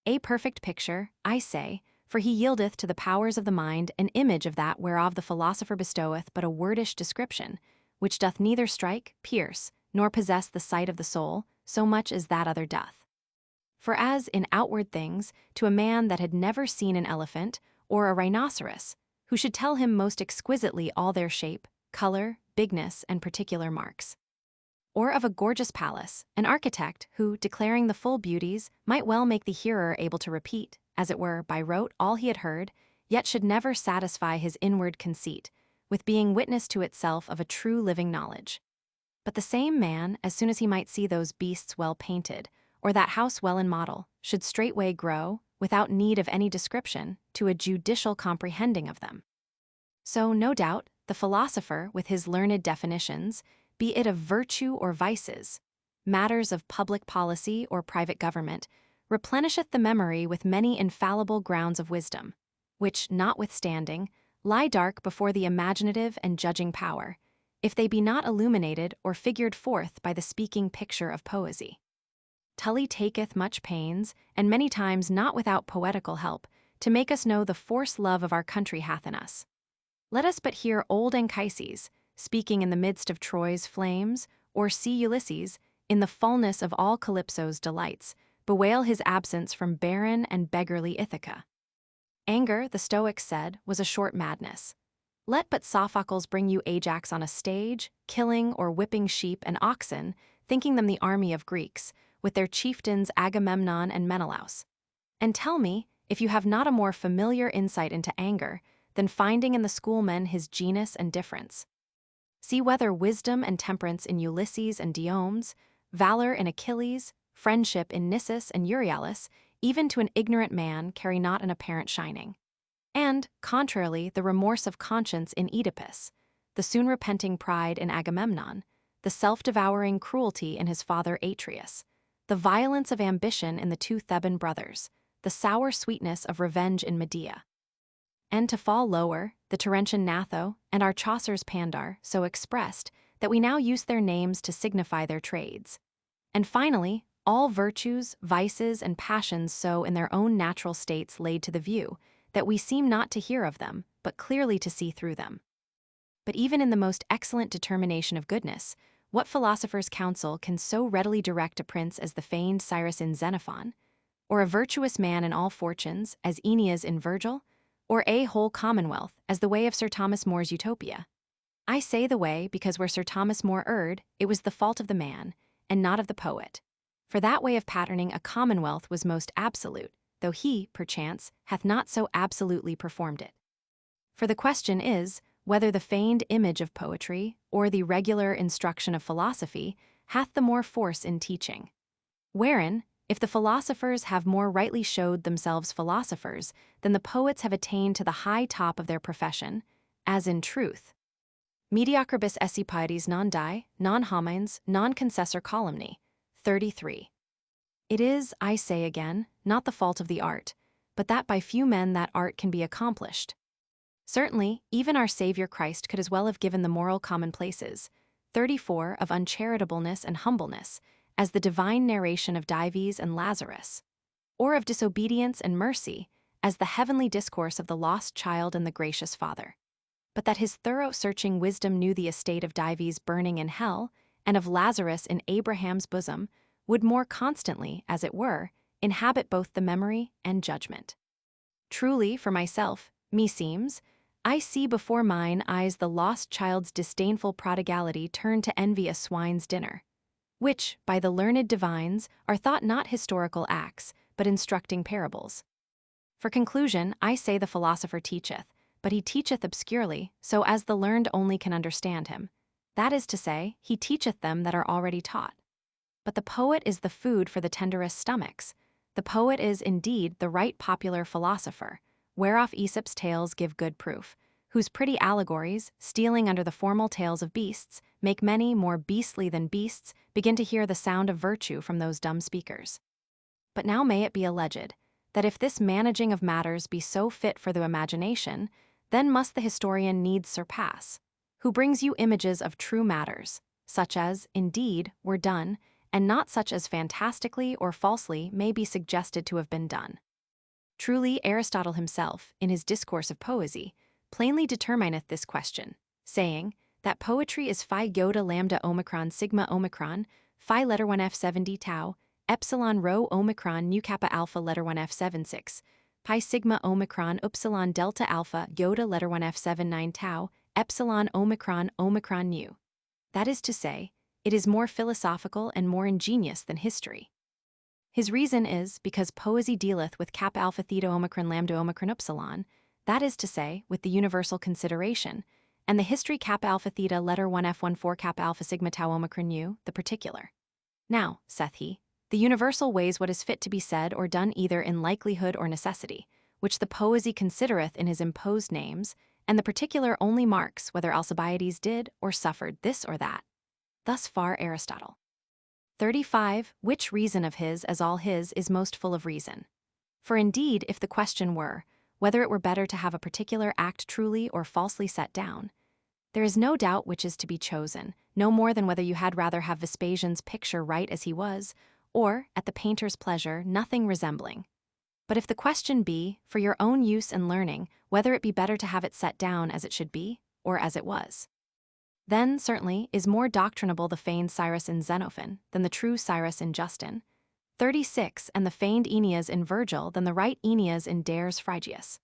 A perfect picture, I say, for he yieldeth to the powers of the mind an image of that whereof the philosopher bestoweth but a wordish description, which doth neither strike, pierce, nor possess the sight of the soul, so much as that other doth. For as, in outward things, to a man that had never seen an elephant, or a rhinoceros, who should tell him most exquisitely all their shape, color, bigness, and particular marks. Or of a gorgeous palace, an architect who, declaring the full beauties, might well make the hearer able to repeat, as it were, by rote all he had heard, yet should never satisfy his inward conceit, with being witness to itself of a true living knowledge. But the same man, as soon as he might see those beasts well painted, or that house well in model, should straightway grow, without need of any description, to a judicial comprehending of them. So, no doubt, the philosopher, with his learned definitions, be it of virtue or vices, matters of public policy or private government, replenisheth the memory with many infallible grounds of wisdom, which, notwithstanding, lie dark before the imaginative and judging power, if they be not illuminated or figured forth by the speaking picture of poesy. Tully taketh much pains, and many times not without poetical help, to make us know the force love of our country hath in us. Let us but hear old Anchises, speaking in the midst of Troy's flames, or see Ulysses, in the fullness of all Calypso's delights, bewail his absence from barren and beggarly Ithaca. Anger, the Stoics said, was a short madness. Let but Sophocles bring you Ajax on a stage, killing or whipping sheep and oxen, thinking them the army of Greeks, with their chieftains Agamemnon and Menelaus. And tell me, if you have not a more familiar insight into anger, than finding in the schoolmen his genus and difference. See whether wisdom and temperance in Ulysses and Diomedes, valor in Achilles, friendship in Nissus and Euryalus, even to an ignorant man carry not an apparent shining. And, contrarily, the remorse of conscience in Oedipus, the soon-repenting pride in Agamemnon, the self-devouring cruelty in his father Atreus, the violence of ambition in the two Theban brothers, the sour sweetness of revenge in Medea. And to fall lower, the Terentian Gnatho, and our Chaucer's Pandar, so expressed, that we now use their names to signify their trades. And finally, all virtues, vices, and passions so in their own natural states laid to the view, that we seem not to hear of them, but clearly to see through them. But even in the most excellent determination of goodness, what philosopher's counsel can so readily direct a prince as the feigned Cyrus in Xenophon, or a virtuous man in all fortunes, as Aeneas in Virgil, or a whole commonwealth, as the way of Sir Thomas More's Utopia? I say the way because where Sir Thomas More erred, it was the fault of the man, and not of the poet. For that way of patterning a commonwealth was most absolute, though he, perchance, hath not so absolutely performed it. For the question is, whether the feigned image of poetry, or the regular instruction of philosophy, hath the more force in teaching. Wherein, if the philosophers have more rightly showed themselves philosophers, then the poets have attained to the high top of their profession, as in truth. Mediocribus esse pietis non die, non homines, non concessor calumni. 33. It is, I say again, not the fault of the art, but that by few men that art can be accomplished. Certainly, even our Savior Christ could as well have given the moral commonplaces, 34, of uncharitableness and humbleness, as the divine narration of Dives and Lazarus, or of disobedience and mercy, as the heavenly discourse of the lost child and the gracious Father. But that his thorough-searching wisdom knew the estate of Dives burning in hell, and of Lazarus in Abraham's bosom, would more constantly, as it were, inhabit both the memory and judgment. Truly, for myself, meseems, I see before mine eyes the lost child's disdainful prodigality turn to envy a swine's dinner, which, by the learned divines, are thought not historical acts, but instructing parables. For conclusion, I say the philosopher teacheth, but he teacheth obscurely, so as the learned only can understand him. That is to say, he teacheth them that are already taught. But the poet is the food for the tenderest stomachs. The poet is, indeed, the right popular philosopher, whereof Aesop's tales give good proof, whose pretty allegories, stealing under the formal tales of beasts, make many, more beastly than beasts, begin to hear the sound of virtue from those dumb speakers. But now may it be alleged, that if this managing of matters be so fit for the imagination, then must the historian needs surpass, who brings you images of true matters, such as, indeed, were done, and not such as fantastically or falsely may be suggested to have been done. Truly, Aristotle himself, in his Discourse of Poesie, plainly determineth this question, saying, that poetry is phi iota lambda omicron sigma omicron, phi letter 1 f70 tau, epsilon rho omicron nu kappa alpha letter 1 f76, pi sigma omicron upsilon delta alpha iota letter 1 f79 tau, epsilon omicron omicron nu. That is to say, it is more philosophical and more ingenious than history. His reason is because poesy dealeth with kappa alpha theta omicron lambda omicron upsilon, that is to say, with the universal consideration, and the history kappa alpha theta letter 1 f14 kappa alpha sigma tau omicron u, the particular. Now, saith he, the universal weighs what is fit to be said or done either in likelihood or necessity, which the poesy considereth in his imposed names, and the particular only marks whether Alcibiades did or suffered this or that. Thus far Aristotle. 35. Which reason of his, as all his, is most full of reason? For indeed, if the question were, whether it were better to have a particular act truly or falsely set down, there is no doubt which is to be chosen, no more than whether you had rather have Vespasian's picture right as he was, or, at the painter's pleasure, nothing resembling. But if the question be, for your own use and learning, whether it be better to have it set down as it should be, or as it was, then, certainly, is more doctrinable the feigned Cyrus in Xenophon than the true Cyrus in Justin, 36, and the feigned Aeneas in Virgil than the right Aeneas in Dares Phrygius.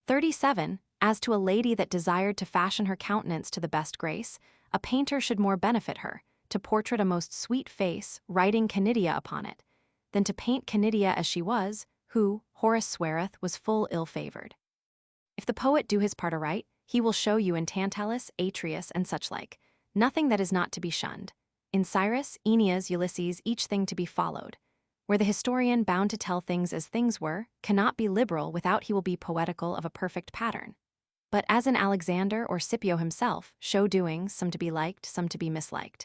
37. As to a lady that desired to fashion her countenance to the best grace, a painter should more benefit her, to portrait a most sweet face, writing Canidia upon it, than to paint Canidia as she was, who, Horace sweareth, was full ill-favored. If the poet do his part aright, he will show you in Tantalus, Atreus, and such like, nothing that is not to be shunned. In Cyrus, Aeneas, Ulysses, each thing to be followed, where the historian bound to tell things as things were, cannot be liberal without he will be poetical of a perfect pattern. But as in Alexander or Scipio himself, show doings, some to be liked, some to be misliked.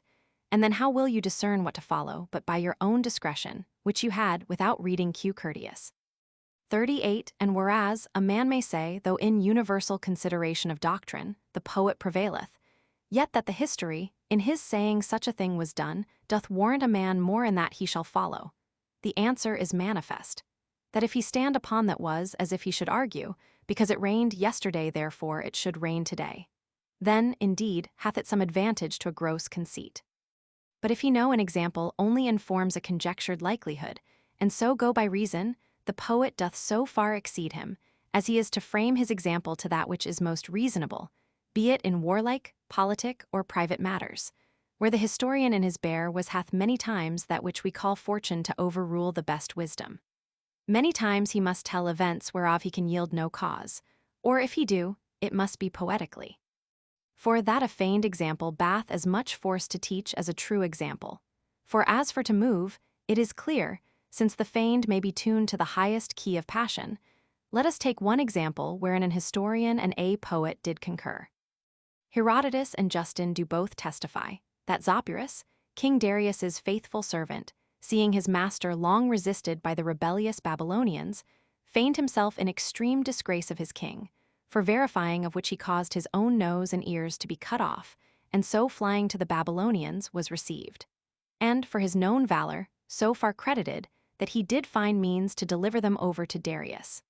And then how will you discern what to follow, but by your own discretion, which you had without reading Q. Curtius. 38. And whereas, a man may say, though in universal consideration of doctrine, the poet prevaileth, yet that the history, in his saying such a thing was done, doth warrant a man more in that he shall follow. The answer is manifest, that if he stand upon that was, as if he should argue, because it rained yesterday therefore it should rain today. Then, indeed, hath it some advantage to a gross conceit. But if he know an example only informs a conjectured likelihood, and so go by reason, the poet doth so far exceed him, as he is to frame his example to that which is most reasonable, be it in warlike, politic, or private matters, where the historian in his bear was hath many times that which we call fortune to overrule the best wisdom. Many times he must tell events whereof he can yield no cause, or if he do, it must be poetically. For that a feigned example bath as much force to teach as a true example. For as for to move, it is clear, since the feigned may be tuned to the highest key of passion, let us take one example wherein an historian and a poet did concur. Herodotus and Justin do both testify that Zopyrus, King Darius's faithful servant, seeing his master long resisted by the rebellious Babylonians, feigned himself in extreme disgrace of his king, for verifying of which he caused his own nose and ears to be cut off, and so flying to the Babylonians was received. and for his known valor, so far credited, that he did find means to deliver them over to Darius.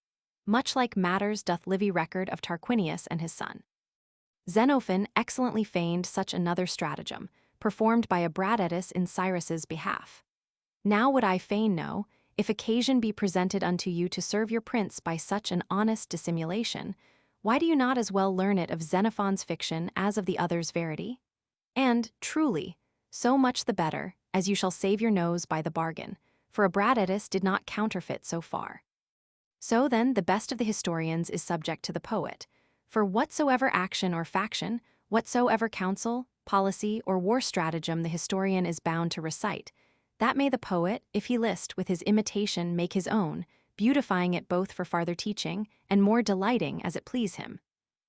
Much like matters doth livy record of Tarquinius and his son. Xenophon excellently feigned such another stratagem, performed by a Bradatus in Cyrus's behalf. Now would I fain know, if occasion be presented unto you to serve your prince by such an honest dissimulation, why do you not as well learn it of Xenophon's fiction as of the other's verity? And, truly, so much the better, as you shall save your nose by the bargain, for a Bradatus did not counterfeit so far. So then the best of the historians is subject to the poet, for whatsoever action or faction, whatsoever counsel, policy, or war stratagem the historian is bound to recite, that may the poet, if he list, with his imitation make his own, beautifying it both for farther teaching, and more delighting as it please him,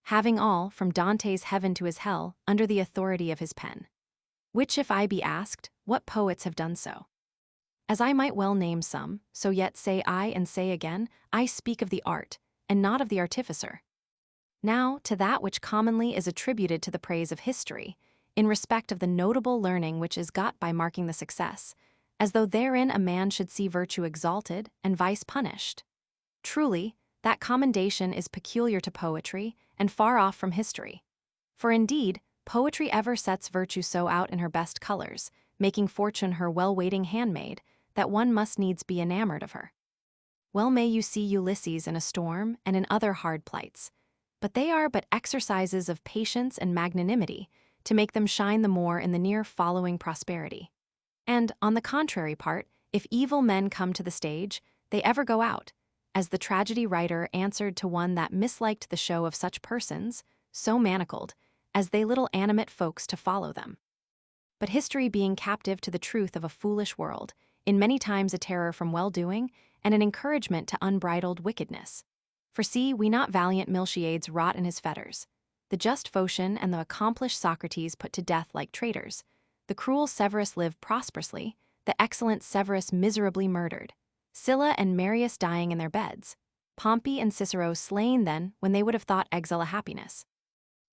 having all, from Dante's heaven to his hell, under the authority of his pen. Which if I be asked, what poets have done so? As I might well name some, so yet say I and say again, I speak of the art, and not of the artificer. Now, to that which commonly is attributed to the praise of history, in respect of the notable learning which is got by marking the success, as though therein a man should see virtue exalted and vice punished. Truly, that commendation is peculiar to poetry, and far off from history. For indeed, poetry ever sets virtue so out in her best colors, making fortune her well-waiting handmaid, that one must needs be enamored of her. Well may you see Ulysses in a storm and in other hard plights, but they are but exercises of patience and magnanimity to make them shine the more in the near following prosperity. And, on the contrary part, if evil men come to the stage, they ever go out, as the tragedy writer answered to one that misliked the show of such persons, so manacled, as they little animate folks to follow them. But history being captive to the truth of a foolish world, in many times a terror from well-doing, and an encouragement to unbridled wickedness. For see we not valiant Miltiades rot in his fetters, the just Phocion and the accomplished Socrates put to death like traitors, the cruel Severus live prosperously, the excellent Severus miserably murdered, Sylla and Marius dying in their beds, Pompey and Cicero slain then when they would have thought exile a happiness.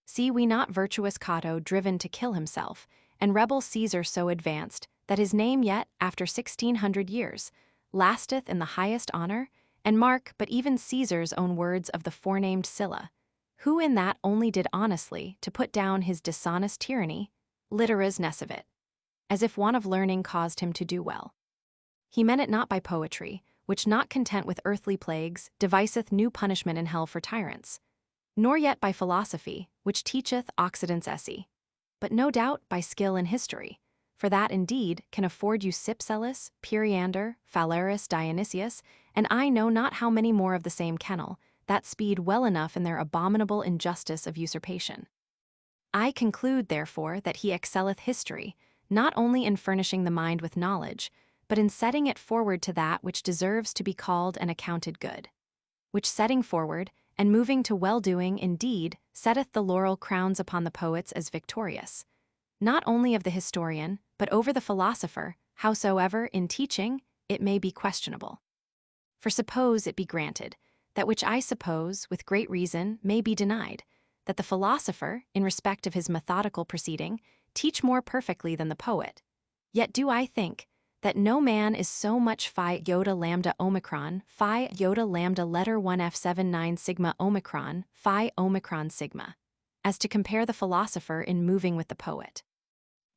See we not virtuous Cato driven to kill himself, and rebel Caesar so advanced, that his name yet, after 1600 years, lasteth in the highest honor, and mark but even Caesar's own words of the forenamed Sylla, who in that only did honestly to put down his dishonest tyranny, literas nescivit, as if want of learning caused him to do well. He meant it not by poetry, which not content with earthly plagues, deviseth new punishment in hell for tyrants, nor yet by philosophy, which teacheth occidents esse, but no doubt by skill in history, for that indeed can afford you Cypselus, Periander, Phalaris, Dionysius, and I know not how many more of the same kennel, that speed well enough in their abominable injustice of usurpation. I conclude, therefore, that he excelleth history, not only in furnishing the mind with knowledge, but in setting it forward to that which deserves to be called and accounted good, which setting forward, and moving to well-doing indeed, setteth the laurel crowns upon the poets as victorious, not only of the historian, but over the philosopher, howsoever, in teaching, it may be questionable. For suppose it be granted, that which I suppose, with great reason, may be denied, that the philosopher, in respect of his methodical proceeding, teach more perfectly than the poet, yet do I think, that no man is so much phi iota lambda omicron, phi iota lambda letter 1f79 sigma omicron, phi omicron sigma, as to compare the philosopher in moving with the poet.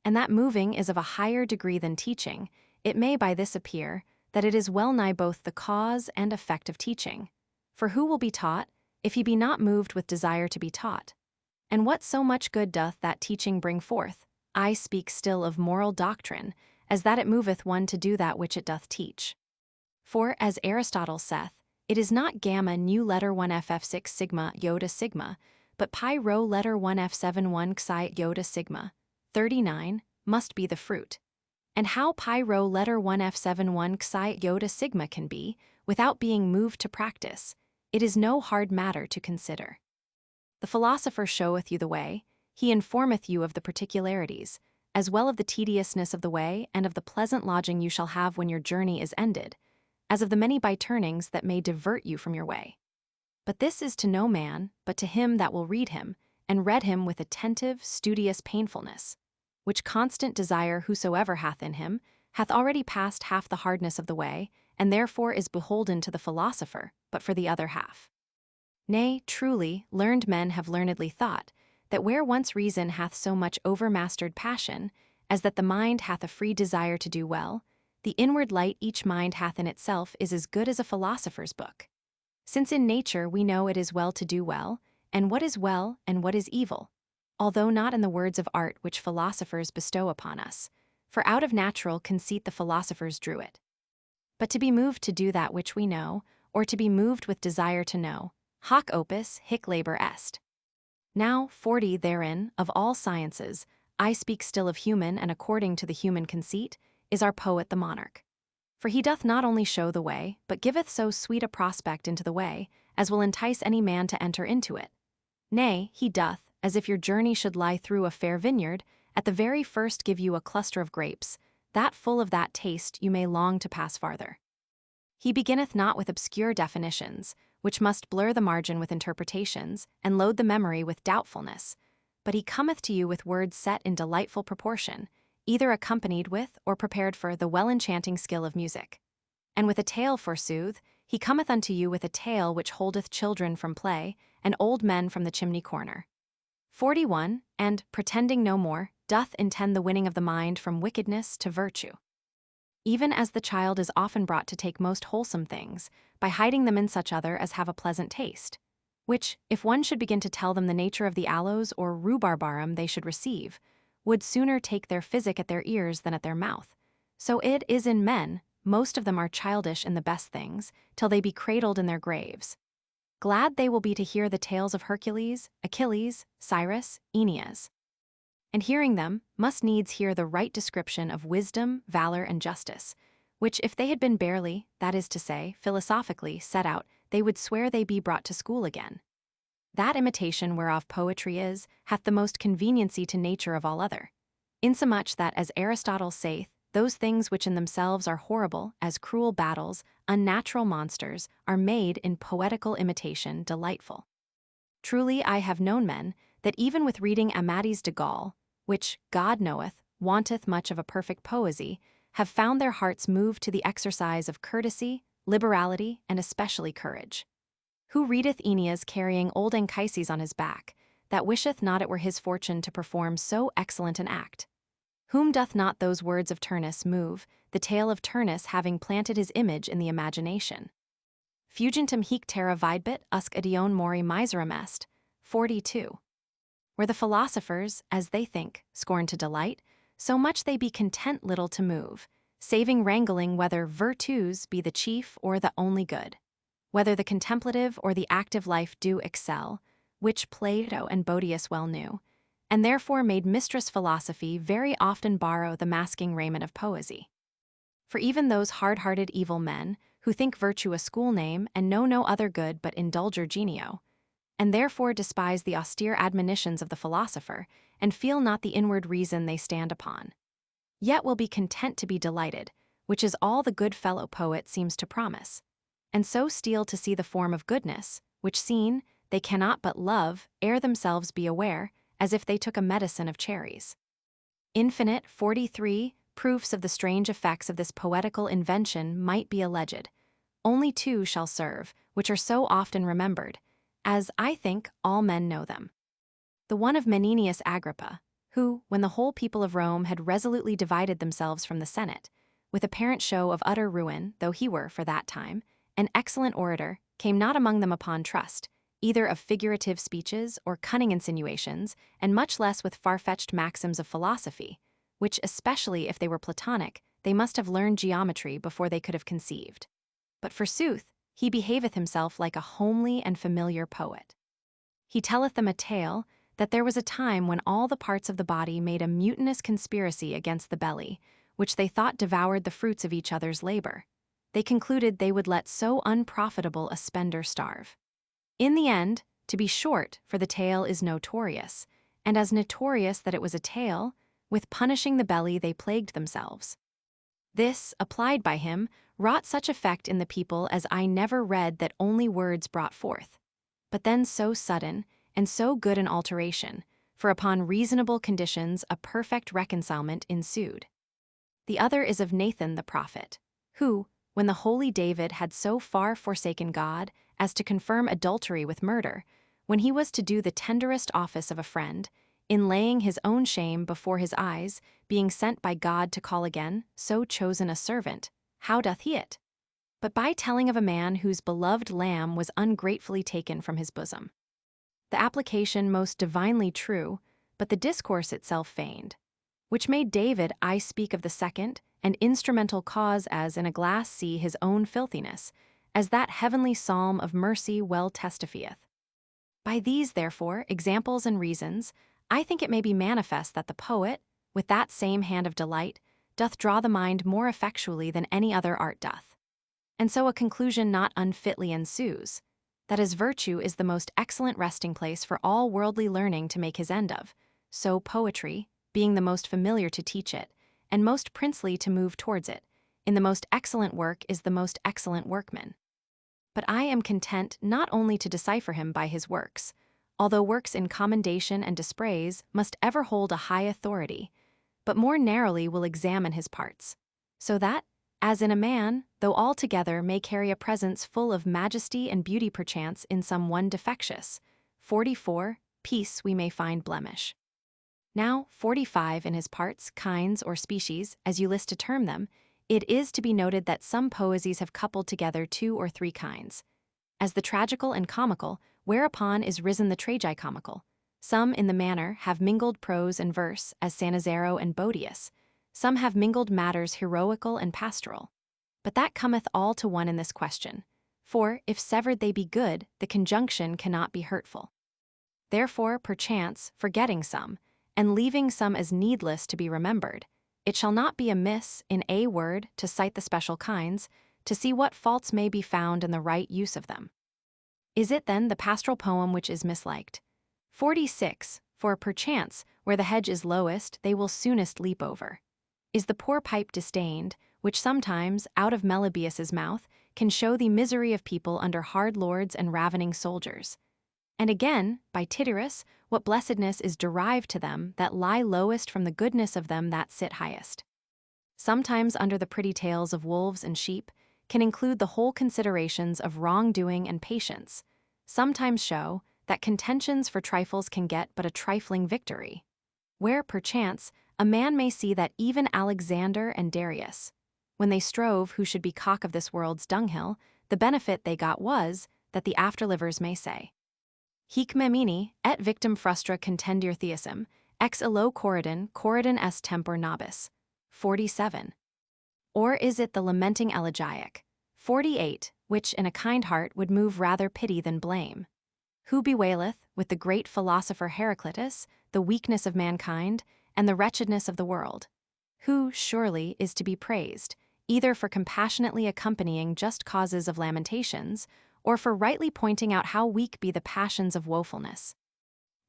And that moving is of a higher degree than teaching, it may by this appear, that it is well nigh both the cause and effect of teaching. For who will be taught, if he be not moved with desire to be taught? And what so much good doth that teaching bring forth? I speak still of moral doctrine, as that it moveth one to do that which it doth teach. For, as Aristotle saith, it is not gamma nu letter 1ff6 sigma iota sigma, but pi rho letter 1f71 xi iota sigma, 39, must be the fruit. And how pi rho letter 1f71 xi iota sigma can be, without being moved to practice, it is no hard matter to consider. The philosopher showeth you the way, he informeth you of the particularities, as well of the tediousness of the way and of the pleasant lodging you shall have when your journey is ended, as of the many by-turnings that may divert you from your way. But this is to no man, but to him that will read him, and read him with attentive, studious painfulness, which constant desire whosoever hath in him, hath already passed half the hardness of the way, and therefore is beholden to the philosopher, but for the other half. Nay, truly, learned men have learnedly thought, that where once reason hath so much overmastered passion, as that the mind hath a free desire to do well, the inward light each mind hath in itself is as good as a philosopher's book. Since in nature we know it is well to do well, and what is well and what is evil, although not in the words of art which philosophers bestow upon us, for out of natural conceit the philosophers drew it. But to be moved to do that which we know, or to be moved with desire to know, hoc opus hic labor est. Now 40 therein, of all sciences, I speak still of human and according to the human conceit, is our poet the monarch. For he doth not only show the way, but giveth so sweet a prospect into the way, as will entice any man to enter into it. Nay, he doth, as if your journey should lie through a fair vineyard, at the very first give you a cluster of grapes, that full of that taste you may long to pass farther. He beginneth not with obscure definitions, which must blur the margin with interpretations, and load the memory with doubtfulness, but he cometh to you with words set in delightful proportion, either accompanied with or prepared for the well-enchanting skill of music. And with a tale, forsooth, he cometh unto you with a tale which holdeth children from play, and old men from the chimney corner. 41, and, pretending no more, doth intend the winning of the mind from wickedness to virtue. Even as the child is often brought to take most wholesome things, by hiding them in such other as have a pleasant taste, which, if one should begin to tell them the nature of the aloes or rhubarbarum they should receive, would sooner take their physic at their ears than at their mouth. So it is in men, most of them are childish in the best things, till they be cradled in their graves. Glad they will be to hear the tales of Hercules, Achilles, Cyrus, Aeneas. And hearing them, must needs hear the right description of wisdom, valor, and justice, which if they had been barely, that is to say, philosophically, set out, they would swear they be brought to school again. That imitation whereof poetry is, hath the most conveniency to nature of all other. Insomuch that, as Aristotle saith, those things which in themselves are horrible, as cruel battles, unnatural monsters, are made in poetical imitation delightful. Truly I have known men, that even with reading Amadis de Gaul, which, God knoweth, wanteth much of a perfect poesy, have found their hearts moved to the exercise of courtesy, liberality, and especially courage. Who readeth Aeneas carrying old Anchises on his back, that wisheth not it were his fortune to perform so excellent an act? Whom doth not those words of Turnus move, the tale of Turnus having planted his image in the imagination? Fugintem hic terra videbit usque idion mori miserum est, 42. Where the philosophers, as they think, scorn to delight, so much they be content little to move, saving wrangling whether virtues be the chief or the only good, whether the contemplative or the active life do excel, which Plato and Boetius well knew, and therefore made mistress philosophy very often borrow the masking raiment of poesy. For even those hard-hearted evil men, who think virtue a school name and know no other good but indulger genio, and therefore despise the austere admonitions of the philosopher, and feel not the inward reason they stand upon, yet will be content to be delighted, which is all the good fellow poet seems to promise, and so steal to see the form of goodness, which seen, they cannot but love, ere themselves be aware, as if they took a medicine of cherries. Infinite 43 proofs of the strange effects of this poetical invention might be alleged. Only 2 shall serve, which are so often remembered, as, I think, all men know them. The one of Menenius Agrippa, who, when the whole people of Rome had resolutely divided themselves from the Senate, with apparent show of utter ruin, though he were, for that time, an excellent orator, came not among them upon trust, either of figurative speeches or cunning insinuations, and much less with far-fetched maxims of philosophy, which, especially if they were Platonic, they must have learned geometry before they could have conceived. But forsooth, he behaveth himself like a homely and familiar poet. He telleth them a tale, that there was a time when all the parts of the body made a mutinous conspiracy against the belly, which they thought devoured the fruits of each other's labor. They concluded they would let so unprofitable a spender starve. In the end, to be short, for the tale is notorious, and as notorious that it was a tale, with punishing the belly they plagued themselves. This, applied by him, wrought such effect in the people as I never read that only words brought forth. But then so sudden, and so good an alteration, for upon reasonable conditions a perfect reconcilement ensued. The other is of Nathan the prophet, who, when the holy David had so far forsaken God as to confirm adultery with murder, when he was to do the tenderest office of a friend, in laying his own shame before his eyes, being sent by God to call again so chosen a servant, how doth he it? But by telling of a man whose beloved lamb was ungratefully taken from his bosom. The application most divinely true, but the discourse itself feigned. Which made David I speak of the second and instrumental cause as in a glass see his own filthiness, as that heavenly psalm of mercy well testifieth. By these, therefore, examples and reasons, I think it may be manifest that the poet, with that same hand of delight, doth draw the mind more effectually than any other art doth. And so a conclusion not unfitly ensues, that as virtue is the most excellent resting place for all worldly learning to make his end of, so poetry, being the most familiar to teach it, and most princely to move towards it, in the most excellent work is the most excellent workman. But I am content not only to decipher him by his works, although works in commendation and dispraise must ever hold a high authority, but more narrowly will examine his parts, so that, as in a man, though altogether may carry a presence full of majesty and beauty perchance in some one defectious, 44, piece we may find blemish. Now, 45 in his parts, kinds, or species, as you list to term them, it is to be noted that some poesies have coupled together 2 or 3 kinds, as the tragical and comical, whereupon is risen the tragicomical. Some in the manner have mingled prose and verse, as Sannazaro and Boetius. Some have mingled matters heroical and pastoral. But that cometh all to one in this question, for, if severed they be good, the conjunction cannot be hurtful. Therefore, perchance, forgetting some, and leaving some as needless to be remembered, it shall not be amiss, in a word, to cite the special kinds, to see what faults may be found in the right use of them. Is it then the pastoral poem which is misliked? 46, for perchance, where the hedge is lowest, they will soonest leap over. Is the poor pipe disdained, which sometimes, out of Meliboeus's mouth, can show the misery of people under hard lords and ravening soldiers? And again, by Tityrus, what blessedness is derived to them that lie lowest from the goodness of them that sit highest. Sometimes under the pretty tales of wolves and sheep, can include the whole considerations of wrongdoing and patience, sometimes show that contentions for trifles can get but a trifling victory, where, perchance, a man may see that even Alexander and Darius, when they strove who should be cock of this world's dunghill, the benefit they got was, that the afterlivers may say, Hic memini, et victim frustra contendir theism, ex illo corridon est tempor nobis. 47. Or is it the lamenting elegiac, 48, which in a kind heart would move rather pity than blame? Who bewaileth, with the great philosopher Heraclitus, the weakness of mankind, and the wretchedness of the world? Who, surely, is to be praised, either for compassionately accompanying just causes of lamentations, or for rightly pointing out how weak be the passions of woefulness?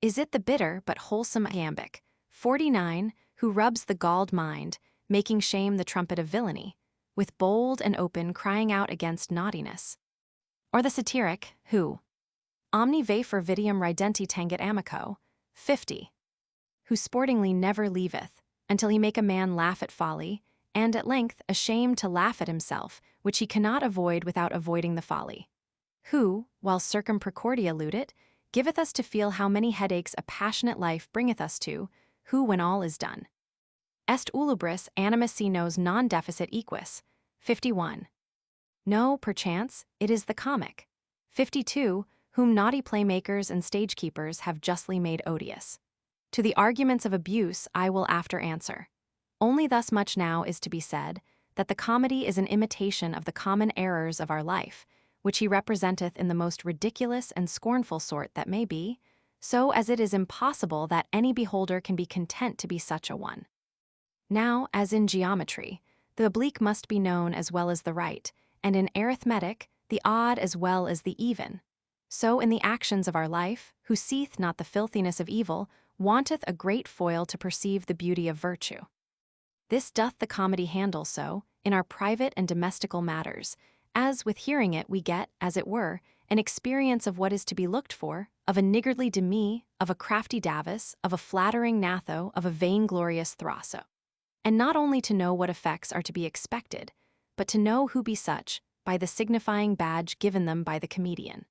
Is it the bitter but wholesome iambic, 49, who rubs the galled mind, making shame the trumpet of villainy, with bold and open crying out against naughtiness? Or the satiric, who, omni vefer vitium ridenti tangit amico, 50, who sportingly never leaveth, until he make a man laugh at folly, and at length ashamed to laugh at himself, which he cannot avoid without avoiding the folly? Who, while circum precordia ludit, giveth us to feel how many headaches a passionate life bringeth us to, who, when all is done, est ulubris animus si nos non deficit equus, 51. No, perchance, it is the comic, 52, whom naughty playmakers and stage-keepers have justly made odious. To the arguments of abuse I will after answer. Only thus much now is to be said, that the comedy is an imitation of the common errors of our life, which he representeth in the most ridiculous and scornful sort that may be, so as it is impossible that any beholder can be content to be such a one. Now, as in geometry, the oblique must be known as well as the right, and in arithmetic, the odd as well as the even. So in the actions of our life, who seeth not the filthiness of evil, wanteth a great foil to perceive the beauty of virtue. This doth the comedy handle so, in our private and domestical matters, as with hearing it we get, as it were, an experience of what is to be looked for, of a niggardly demi, of a crafty Davus, of a flattering Gnatho, of a vainglorious Thraso. And not only to know what effects are to be expected, but to know who be such, by the signifying badge given them by the comedian.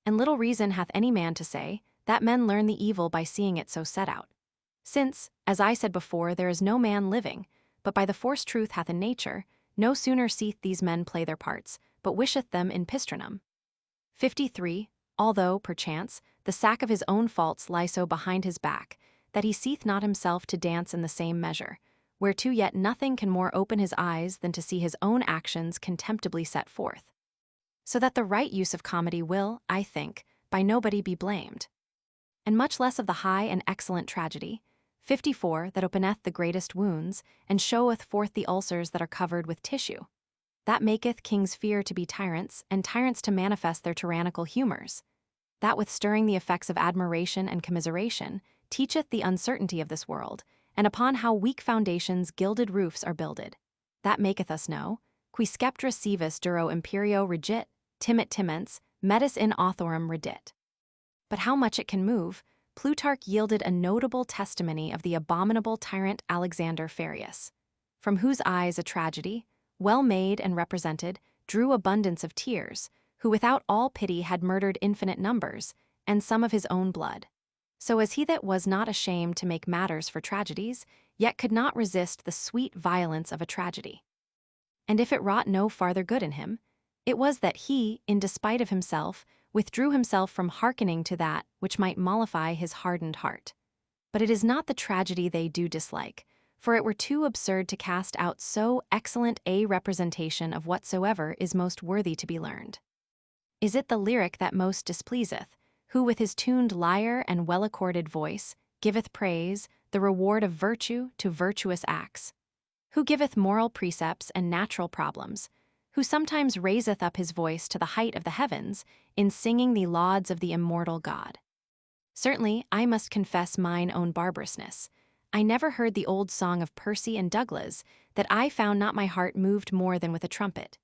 And little reason hath any man to say, that men learn the evil by seeing it so set out. Since, as I said before, there is no man living, but by the force truth hath in nature, no sooner seeth these men play their parts, but wisheth them in pistrinum. 53. Although, perchance, the sack of his own faults lie so behind his back, that he seeth not himself to dance in the same measure, whereto yet nothing can more open his eyes than to see his own actions contemptibly set forth. So that the right use of comedy will, I think, by nobody be blamed. And much less of the high and excellent tragedy, 54, that openeth the greatest wounds, and showeth forth the ulcers that are covered with tissue. That maketh kings fear to be tyrants, and tyrants to manifest their tyrannical humours. That with stirring the effects of admiration and commiseration, teacheth the uncertainty of this world, and upon how weak foundations gilded roofs are builded. That maketh us know, qui sceptra civis duro imperio regit, timit timens, metis in authorem redit. But how much it can move, Plutarch yielded a notable testimony of the abominable tyrant Alexander Farius, from whose eyes a tragedy, well made and represented, drew abundance of tears, who without all pity had murdered infinite numbers, and some of his own blood. So as he that was not ashamed to make matters for tragedies, yet could not resist the sweet violence of a tragedy. And if it wrought no farther good in him, it was that he, in despite of himself, withdrew himself from hearkening to that which might mollify his hardened heart. But it is not the tragedy they do dislike, for it were too absurd to cast out so excellent a representation of whatsoever is most worthy to be learned. Is it the lyric that most displeaseth, who with his tuned lyre and well-accorded voice giveth praise, the reward of virtue to virtuous acts? Who giveth moral precepts and natural problems, who sometimes raiseth up his voice to the height of the heavens in singing the lauds of the immortal God? Certainly, I must confess mine own barbarousness. I never heard the old song of Percy and Douglas, that I found not my heart moved more than with a trumpet.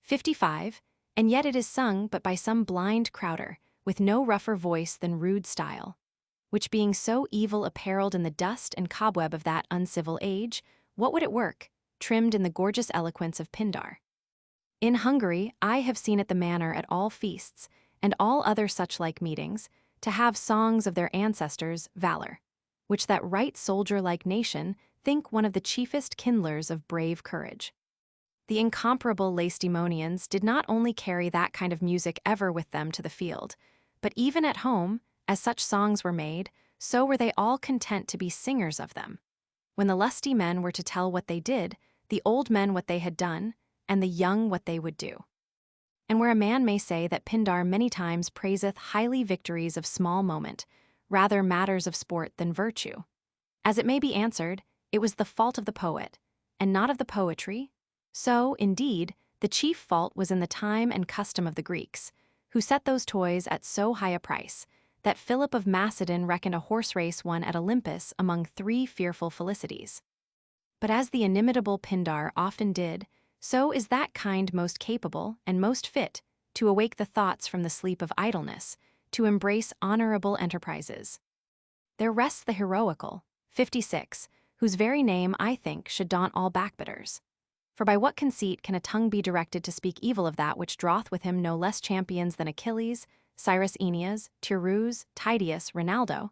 55. And yet it is sung but by some blind crowder, with no rougher voice than rude style, which being so evil apparelled in the dust and cobweb of that uncivil age, what would it work, trimmed in the gorgeous eloquence of Pindar? In Hungary, I have seen it the manner at all feasts, and all other such like meetings, to have songs of their ancestors' valor, which that right soldier-like nation think one of the chiefest kindlers of brave courage. The incomparable Lacedaemonians did not only carry that kind of music ever with them to the field, but even at home, as such songs were made, so were they all content to be singers of them. When the lusty men were to tell what they did, the old men what they had done, and the young what they would do. And where a man may say that Pindar many times praiseth highly victories of small moment, rather matters of sport than virtue, as it may be answered, it was the fault of the poet, and not of the poetry. So, indeed, the chief fault was in the time and custom of the Greeks, who set those toys at so high a price, that Philip of Macedon reckoned a horse race won at Olympus among 3 fearful felicities. But as the inimitable Pindar often did, so is that kind most capable and most fit to awake the thoughts from the sleep of idleness, to embrace honorable enterprises. There rests the heroical, 56, whose very name, I think, should daunt all backbitters. For by what conceit can a tongue be directed to speak evil of that which draweth with him no less champions than Achilles, Cyrus Aeneas, Tyrrheus, Tydeus, Rinaldo,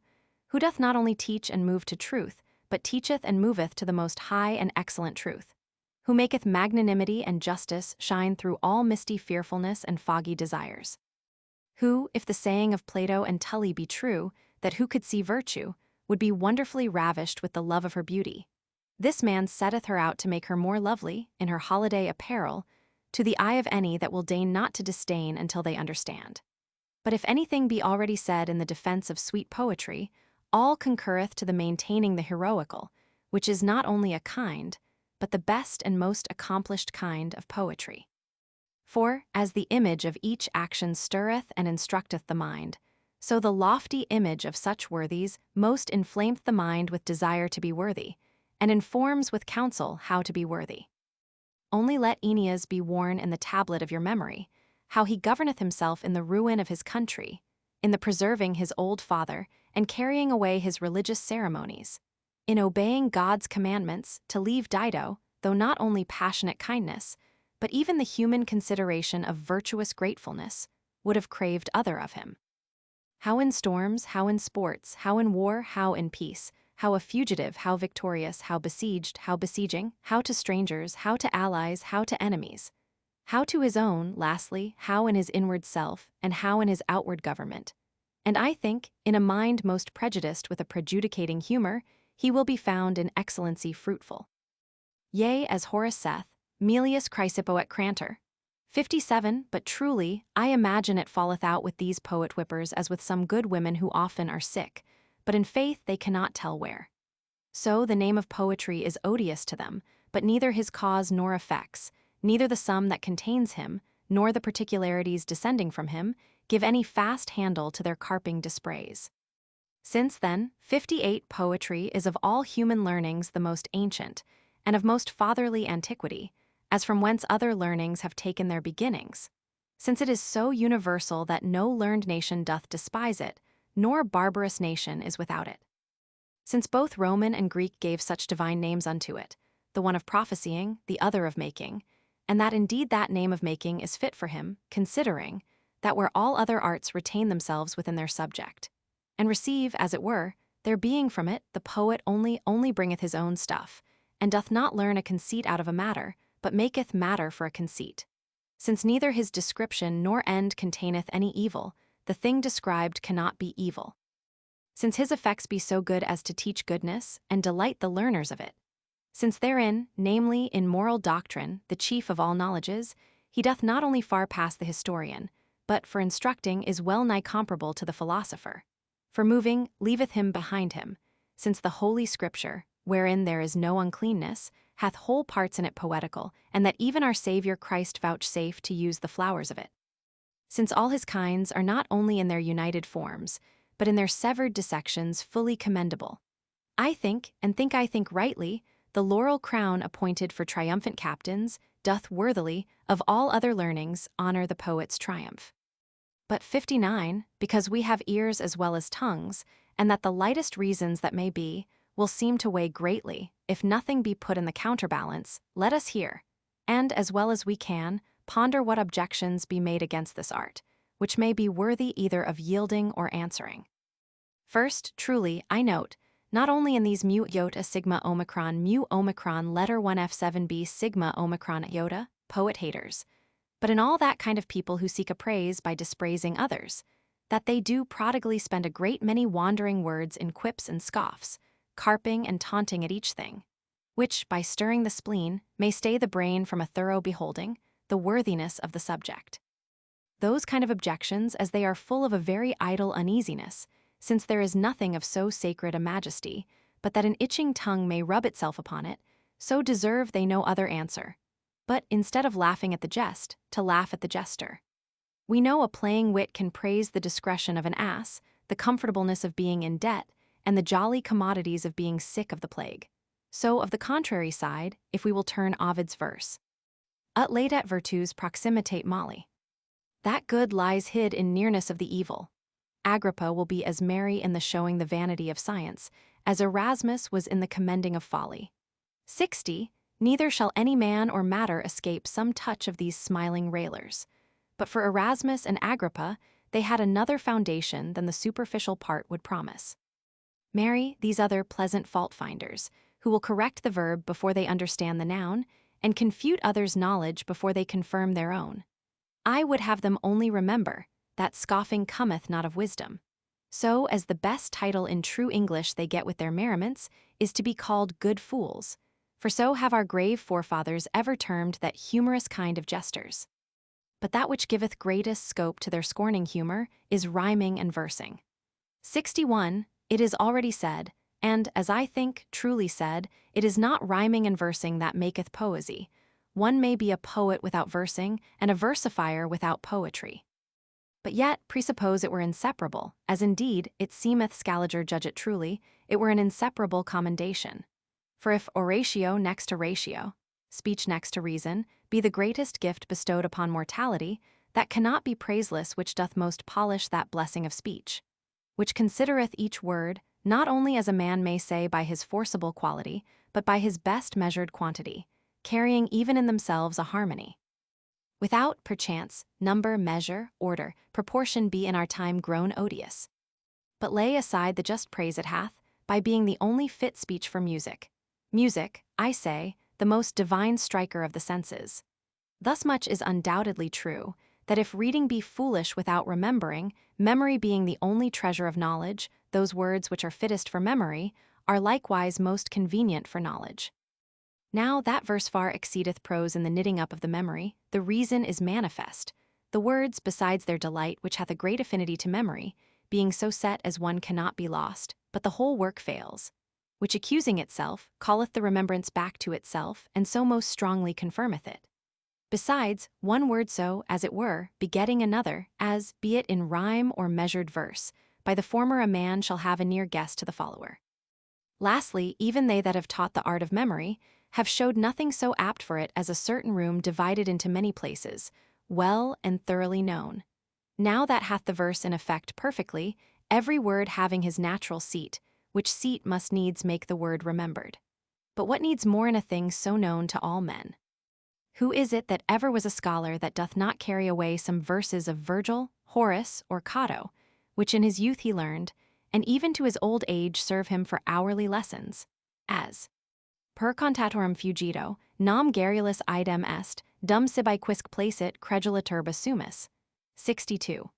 who doth not only teach and move to truth, but teacheth and moveth to the most high and excellent truth, who maketh magnanimity and justice shine through all misty fearfulness and foggy desires, who, if the saying of Plato and Tully be true, that who could see virtue, would be wonderfully ravished with the love of her beauty, this man setteth her out to make her more lovely, in her holiday apparel, to the eye of any that will deign not to disdain until they understand. But if anything be already said in the defense of sweet poetry, all concurreth to the maintaining the heroical, which is not only a kind, but the best and most accomplished kind of poetry. For, as the image of each action stirreth and instructeth the mind, so the lofty image of such worthies most inflameth the mind with desire to be worthy, and informs with counsel how to be worthy. Only let Aeneas be worn in the tablet of your memory, how he governeth himself in the ruin of his country, in the preserving his old father, and carrying away his religious ceremonies, in obeying God's commandments to leave Dido, though not only passionate kindness, but even the human consideration of virtuous gratefulness, would have craved other of him. How in storms, how in sports, how in war, how in peace, how a fugitive, how victorious, how besieged, how besieging, how to strangers, how to allies, how to enemies, how to his own, lastly, how in his inward self, and how in his outward government. And I think, in a mind most prejudiced with a prejudicating humor, he will be found in excellency fruitful. Yea, as Horace saith, Melius Chrysippus et Crantor. 57. But truly, I imagine it falleth out with these poet whippers as with some good women who often are sick, but in faith they cannot tell where. So the name of poetry is odious to them, but neither his cause nor effects, neither the sum that contains him, nor the particularities descending from him, give any fast handle to their carping dispraise. Since then, 58. Poetry is of all human learnings the most ancient, and of most fatherly antiquity, as from whence other learnings have taken their beginnings, since it is so universal that no learned nation doth despise it, nor barbarous nation is without it. Since both Roman and Greek gave such divine names unto it, the one of prophesying, the other of making, and that indeed that name of making is fit for him, considering that where all other arts retain themselves within their subject, and receive, as it were, their being from it, the poet only bringeth his own stuff, and doth not learn a conceit out of a matter, but maketh matter for a conceit. Since neither his description nor end containeth any evil, the thing described cannot be evil. Since his effects be so good as to teach goodness, and delight the learners of it. Since therein, namely in moral doctrine, the chief of all knowledges, he doth not only far pass the historian, but for instructing is well nigh comparable to the philosopher. For moving, leaveth him behind him, since the Holy Scripture, wherein there is no uncleanness, hath whole parts in it poetical, and that even our Saviour Christ vouchsafed to use the flowers of it. Since all his kinds are not only in their united forms, but in their severed dissections fully commendable. I think, and think I think rightly, the laurel crown appointed for triumphant captains doth worthily, of all other learnings, honor the poet's triumph. But 59, because we have ears as well as tongues, and that the lightest reasons that may be, will seem to weigh greatly, if nothing be put in the counterbalance, let us hear, and as well as we can, ponder what objections be made against this art, which may be worthy either of yielding or answering. First, truly, I note, not only in these mu iota sigma omicron letter 1 F7b sigma omicron iota, poet haters, but in all that kind of people who seek a praise by dispraising others, that they do prodigally spend a great many wandering words in quips and scoffs, carping and taunting at each thing, which, by stirring the spleen, may stay the brain from a thorough beholding the worthiness of the subject. Those kind of objections, as they are full of a very idle uneasiness, since there is nothing of so sacred a majesty, but that an itching tongue may rub itself upon it, so deserve they no other answer, but, instead of laughing at the jest, to laugh at the jester. We know a playing wit can praise the discretion of an ass, the comfortableness of being in debt, and the jolly commodities of being sick of the plague. So of the contrary side, if we will turn Ovid's verse. Ut laedat virtus proximitate mali. That good lies hid in nearness of the evil. Agrippa will be as merry in the showing the vanity of science, as Erasmus was in the commending of folly. 60. Neither shall any man or matter escape some touch of these smiling railers. But for Erasmus and Agrippa, they had another foundation than the superficial part would promise. Marry these other pleasant fault-finders, who will correct the verb before they understand the noun, and confute others' knowledge before they confirm their own. I would have them only remember that scoffing cometh not of wisdom. So, as the best title in true English they get with their merriments is to be called good fools, for so have our grave forefathers ever termed that humorous kind of jesters. But that which giveth greatest scope to their scorning humor is rhyming and versing. 61. It is already said, and, as I think, truly said, it is not rhyming and versing that maketh poesy. One may be a poet without versing, and a versifier without poetry. But yet, presuppose it were inseparable, as indeed, it seemeth Scaliger judge it truly, it were an inseparable commendation. For if oratio next to ratio, speech next to reason, be the greatest gift bestowed upon mortality, that cannot be praiseless which doth most polish that blessing of speech, which considereth each word, not only as a man may say by his forcible quality, but by his best measured quantity, carrying even in themselves a harmony. Without, perchance, number, measure, order, proportion be in our time grown odious. But lay aside the just praise it hath, by being the only fit speech for music. Music, I say, the most divine striker of the senses. Thus much is undoubtedly true, that if reading be foolish without remembering, memory being the only treasure of knowledge, those words which are fittest for memory are likewise most convenient for knowledge. Now that verse far exceedeth prose in the knitting up of the memory, the reason is manifest. The words, besides their delight, which hath a great affinity to memory, being so set as one cannot be lost, but the whole work fails, which accusing itself, calleth the remembrance back to itself, and so most strongly confirmeth it. Besides, one word so, as it were, begetting another, as, be it in rhyme or measured verse, by the former a man shall have a near guess to the follower. Lastly, even they that have taught the art of memory have showed nothing so apt for it as a certain room divided into many places, well and thoroughly known. Now that hath the verse in effect perfectly, every word having his natural seat, which seat must needs make the word remembered. But what needs more in a thing so known to all men? Who is it that ever was a scholar that doth not carry away some verses of Virgil, Horace, or Cato, which in his youth he learned, and even to his old age serve him for hourly lessons, as per contatorum fugito, nam garrulus idem est, dum sibi quisque placet credulaturba sumus. 62.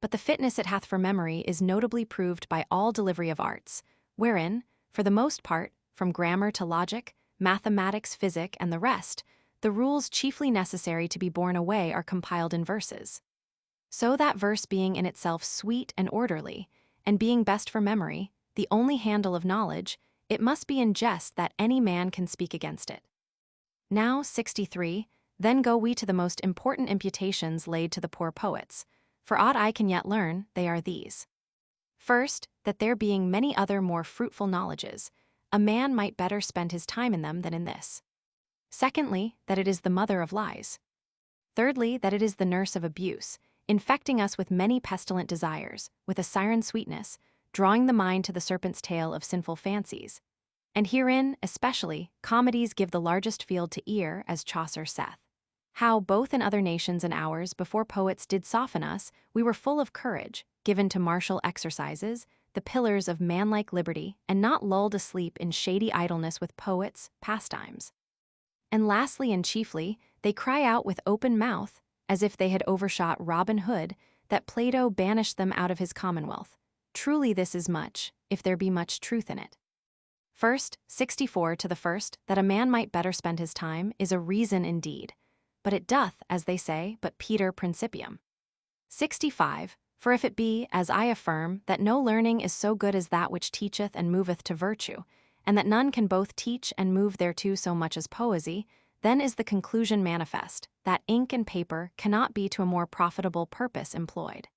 But the fitness it hath for memory is notably proved by all delivery of arts, wherein, for the most part, from grammar to logic, mathematics, physic, and the rest, the rules chiefly necessary to be borne away are compiled in verses. So that verse being in itself sweet and orderly, and being best for memory, the only handle of knowledge, it must be in jest that any man can speak against it. Now, 63, then go we to the most important imputations laid to the poor poets. For aught I can yet learn, they are these. First, that there being many other more fruitful knowledges, a man might better spend his time in them than in this. Secondly, that it is the mother of lies. Thirdly, that it is the nurse of abuse, infecting us with many pestilent desires, with a siren sweetness, drawing the mind to the serpent's tail of sinful fancies. And herein, especially, comedies give the largest field to ear, as Chaucer saith. How, both in other nations and ours, before poets did soften us, we were full of courage, given to martial exercises, the pillars of manlike liberty, and not lulled asleep in shady idleness with poets' pastimes. And lastly and chiefly, they cry out with open mouth, as if they had overshot Robin Hood, that Plato banished them out of his commonwealth. Truly this is much, if there be much truth in it. First, 64 to the first, that a man might better spend his time, is a reason indeed, but it doth, as they say, but Peter principium. 65, for if it be, as I affirm, that no learning is so good as that which teacheth and moveth to virtue, and that none can both teach and move thereto so much as poesy, then is the conclusion manifest, that ink and paper cannot be to a more profitable purpose employed.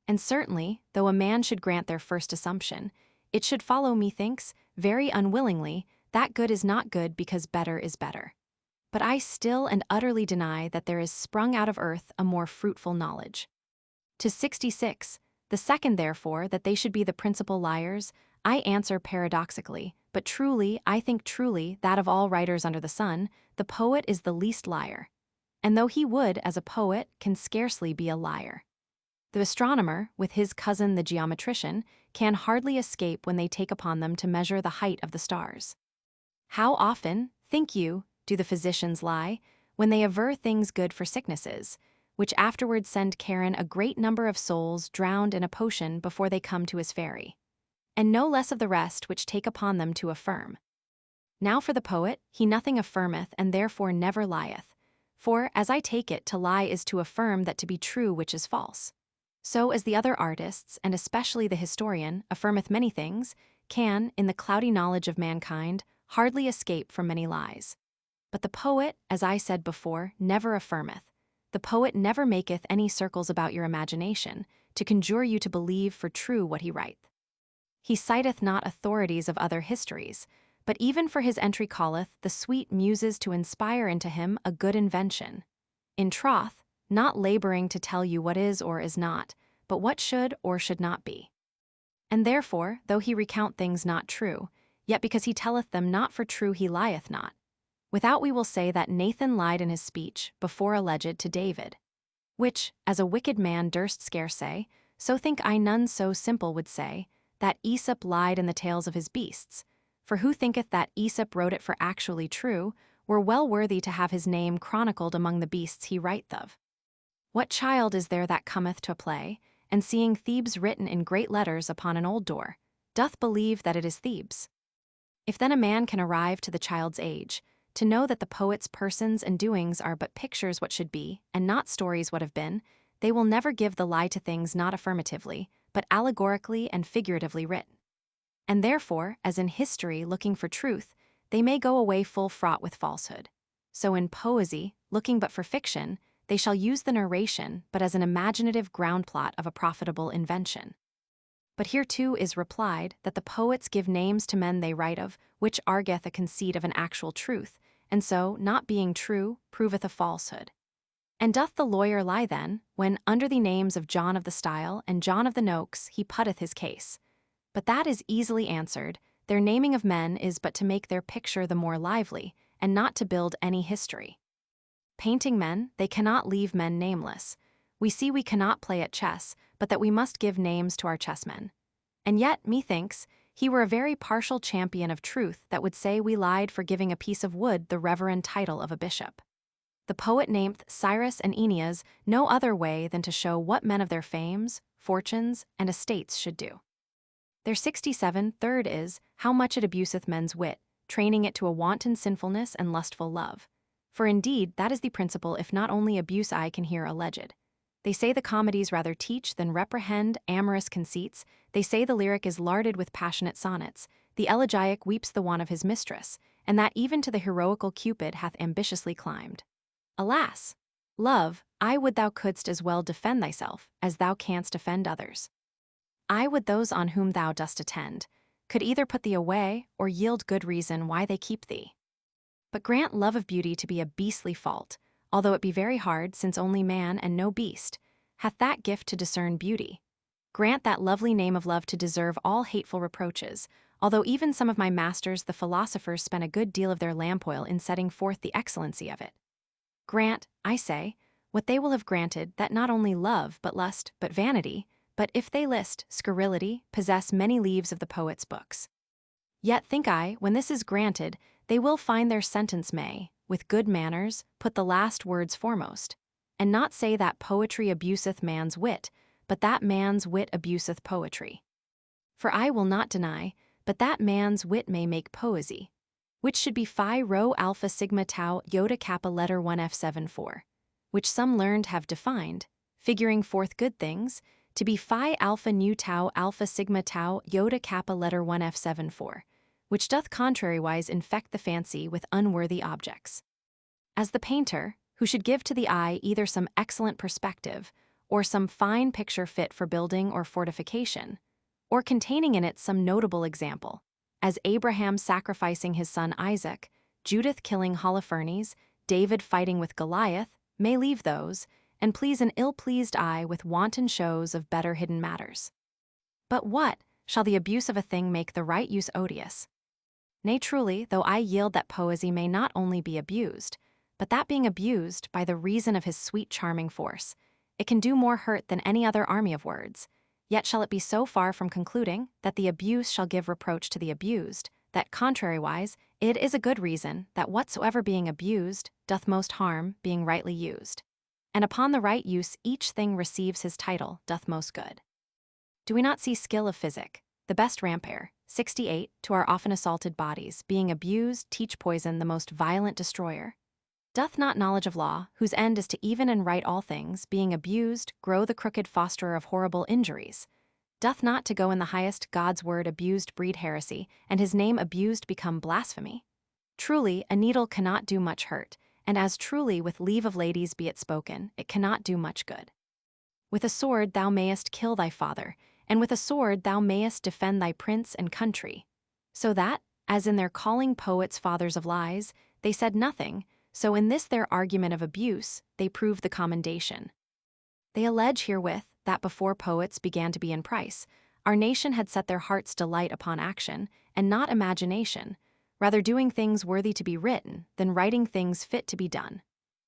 And certainly, though a man should grant their first assumption, it should follow, methinks, very unwillingly, that good is not good because better is better. But I still and utterly deny that there is sprung out of earth a more fruitful knowledge. To 66, the second therefore that they should be the principal liars, I answer paradoxically, but truly, I think truly, that of all writers under the sun, the poet is the least liar. And though he would, as a poet, can scarcely be a liar. The astronomer, with his cousin the geometrician, can hardly escape when they take upon them to measure the height of the stars. How often, think you, do the physicians lie, when they aver things good for sicknesses, which afterwards send Charon a great number of souls drowned in a potion before they come to his fairy? And no less of the rest which take upon them to affirm. Now for the poet, he nothing affirmeth and therefore never lieth, for, as I take it, to lie is to affirm that to be true which is false. So as the other artists, and especially the historian, affirmeth many things, can, in the cloudy knowledge of mankind, hardly escape from many lies. But the poet, as I said before, never affirmeth. The poet never maketh any circles about your imagination, to conjure you to believe for true what he writeth. He citeth not authorities of other histories, but even for his entry calleth the sweet muses to inspire into him a good invention. In troth, not laboring to tell you what is or is not, but what should or should not be. And therefore, though he recount things not true, yet because he telleth them not for true he lieth not. Without we will say that Nathan lied in his speech, before alleged to David. Which, as a wicked man durst scarce say, so think I none so simple would say, that Aesop lied in the tales of his beasts. For who thinketh that Aesop wrote it for actually true, were well worthy to have his name chronicled among the beasts he writeth of. What child is there that cometh to a play, and seeing Thebes written in great letters upon an old door, doth believe that it is Thebes? If then a man can arrive to the child's age, to know that the poet's persons and doings are but pictures what should be, and not stories what have been, they will never give the lie to things not affirmatively, but allegorically and figuratively written. And therefore, as in history looking for truth, they may go away full fraught with falsehood. So in poesy, looking but for fiction, they shall use the narration but as an imaginative ground plot of a profitable invention. But here too is replied that the poets give names to men they write of, which argueth a conceit of an actual truth, and so, not being true, proveth a falsehood. And doth the lawyer lie then, when, under the names of John of the Style and John of the Nokes, he putteth his case? But that is easily answered. Their naming of men is but to make their picture the more lively, and not to build any history. Painting men, they cannot leave men nameless. We see we cannot play at chess, but that we must give names to our chessmen. And yet, methinks, he were a very partial champion of truth that would say we lied for giving a piece of wood the reverend title of a bishop. The poet nameth Cyrus and Aeneas no other way than to show what men of their fames, fortunes, and estates should do. Their 67 third is, how much it abuseth men's wit, training it to a wanton sinfulness and lustful love. For indeed that is the principle if not only abuse I can hear alleged. They say the comedies rather teach than reprehend amorous conceits, they say the lyric is larded with passionate sonnets, the elegiac weeps the want of his mistress, and that even to the heroical Cupid hath ambitiously climbed. Alas! Love, I would thou couldst as well defend thyself, as thou canst offend others. I would those on whom thou dost attend, could either put thee away, or yield good reason why they keep thee. But grant love of beauty to be a beastly fault, although it be very hard, since only man and no beast hath that gift to discern beauty. Grant that lovely name of love to deserve all hateful reproaches, although even some of my masters the philosophers spent a good deal of their lamp oil in setting forth the excellency of it. Grant, I say, what they will have granted, that not only love but lust but vanity, but if they list scurrility, possess many leaves of the poet's books. Yet think I, when this is granted, they will find their sentence may, with good manners, put the last words foremost, and not say that poetry abuseth man's wit, but that man's wit abuseth poetry. For I will not deny, but that man's wit may make poesy, which should be phi rho alpha sigma tau iota kappa letter 1 f7 which some learned have defined, figuring forth good things, to be phi alpha nu tau alpha sigma tau iota kappa letter 1 f7 which doth contrariwise infect the fancy with unworthy objects. As the painter, who should give to the eye either some excellent perspective, or some fine picture fit for building or fortification, or containing in it some notable example, as Abraham sacrificing his son Isaac, Judith killing Holofernes, David fighting with Goliath, may leave those, and please an ill-pleased eye with wanton shows of better hidden matters. But what, shall the abuse of a thing make the right use odious? Nay truly, though I yield that poesy may not only be abused, but that being abused by the reason of his sweet charming force, it can do more hurt than any other army of words, yet shall it be so far from concluding that the abuse shall give reproach to the abused, that contrariwise, it is a good reason that whatsoever being abused doth most harm being rightly used. And upon the right use each thing receives his title doth most good. Do we not see skill of physic, the best rampare, 68, to our often assaulted bodies, being abused, teach poison the most violent destroyer? Doth not knowledge of law, whose end is to even and right all things, being abused, grow the crooked fosterer of horrible injuries? Doth not to go in the highest God's word abused breed heresy, and his name abused become blasphemy? Truly, a needle cannot do much hurt, and as truly with leave of ladies be it spoken, it cannot do much good. With a sword thou mayest kill thy father, and with a sword thou mayest defend thy prince and country. So that, as in their calling poets fathers of lies, they said nothing, so in this their argument of abuse, they prove the commendation. They allege herewith that before poets began to be in price, our nation had set their heart's delight upon action, and not imagination, rather doing things worthy to be written than writing things fit to be done.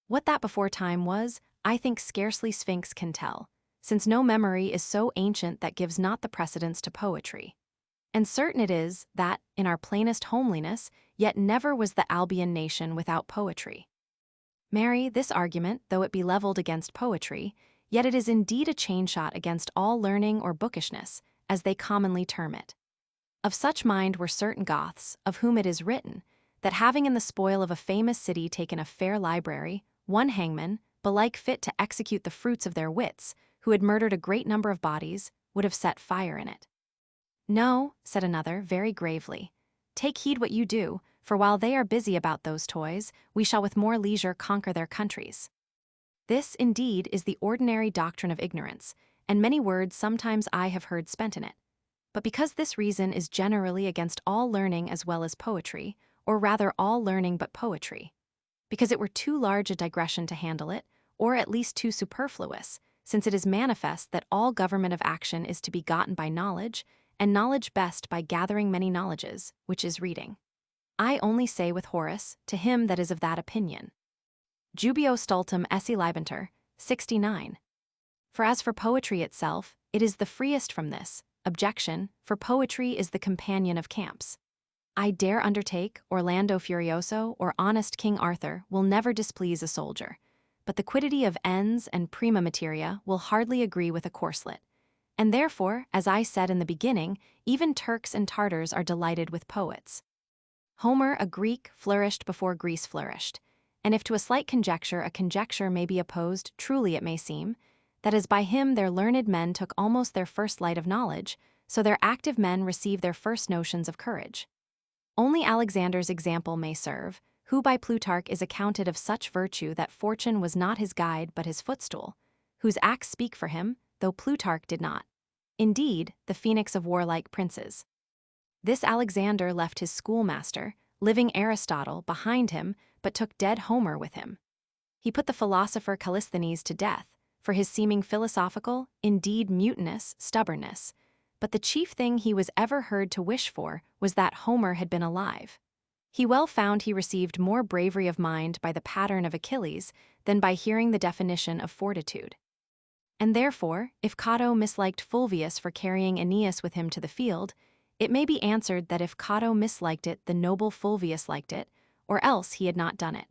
What that before time was, I think scarcely Sphinx can tell, since no memory is so ancient that gives not the precedence to poetry. And certain it is that, in our plainest homeliness, yet never was the Albion nation without poetry. Marry, this argument, though it be levelled against poetry, yet it is indeed a chain-shot against all learning or bookishness, as they commonly term it. Of such mind were certain Goths, of whom it is written, that having in the spoil of a famous city taken a fair library, one hangman, belike fit to execute the fruits of their wits, who had murdered a great number of bodies, would have set fire in it. No, said another, very gravely. Take heed what you do, for while they are busy about those toys, we shall with more leisure conquer their countries. This, indeed, is the ordinary doctrine of ignorance, and many words sometimes I have heard spent in it. But because this reason is generally against all learning as well as poetry, or rather all learning but poetry, because it were too large a digression to handle it, or at least too superfluous, since it is manifest that all government of action is to be gotten by knowledge, and knowledge best by gathering many knowledges, which is reading. I only say with Horace, to him that is of that opinion. Jubeo stultum esse libenter, 69. For as for poetry itself, it is the freest from this objection, for poetry is the companion of camps. I dare undertake, Orlando Furioso or honest King Arthur will never displease a soldier, but the quiddity of ens and prima materia will hardly agree with a corslet. And therefore, as I said in the beginning, even Turks and Tartars are delighted with poets. Homer, a Greek, flourished before Greece flourished, and if to a slight conjecture a conjecture may be opposed, truly it may seem, that as by him their learned men took almost their first light of knowledge, so their active men receive their first notions of courage. Only Alexander's example may serve, who by Plutarch is accounted of such virtue that fortune was not his guide but his footstool, whose acts speak for him, though Plutarch did not. Indeed, the phoenix of warlike princes. This Alexander left his schoolmaster, living Aristotle, behind him, but took dead Homer with him. He put the philosopher Callisthenes to death, for his seeming philosophical, indeed mutinous, stubbornness, but the chief thing he was ever heard to wish for was that Homer had been alive. He well found he received more bravery of mind by the pattern of Achilles than by hearing the definition of fortitude. And therefore, if Cato misliked Fulvius for carrying Aeneas with him to the field, it may be answered that if Cato misliked it, the noble Fulvius liked it, or else he had not done it.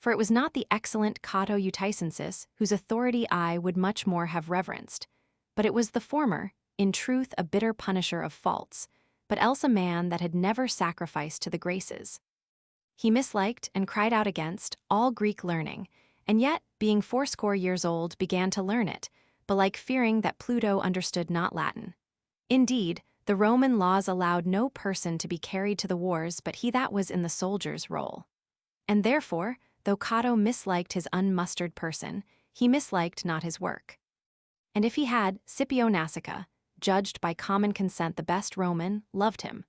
For it was not the excellent Cato Uticensis whose authority I would much more have reverenced, but it was the former, in truth a bitter punisher of faults, but else a man that had never sacrificed to the graces. He misliked and cried out against all Greek learning, and yet, being 80 years old, began to learn it, belike fearing that Pluto understood not Latin. Indeed, the Roman laws allowed no person to be carried to the wars but he that was in the soldier's roll. And therefore, though Cato misliked his unmustered person, he misliked not his work. And if he had, Scipio Nasica, judged by common consent the best Roman, loved him.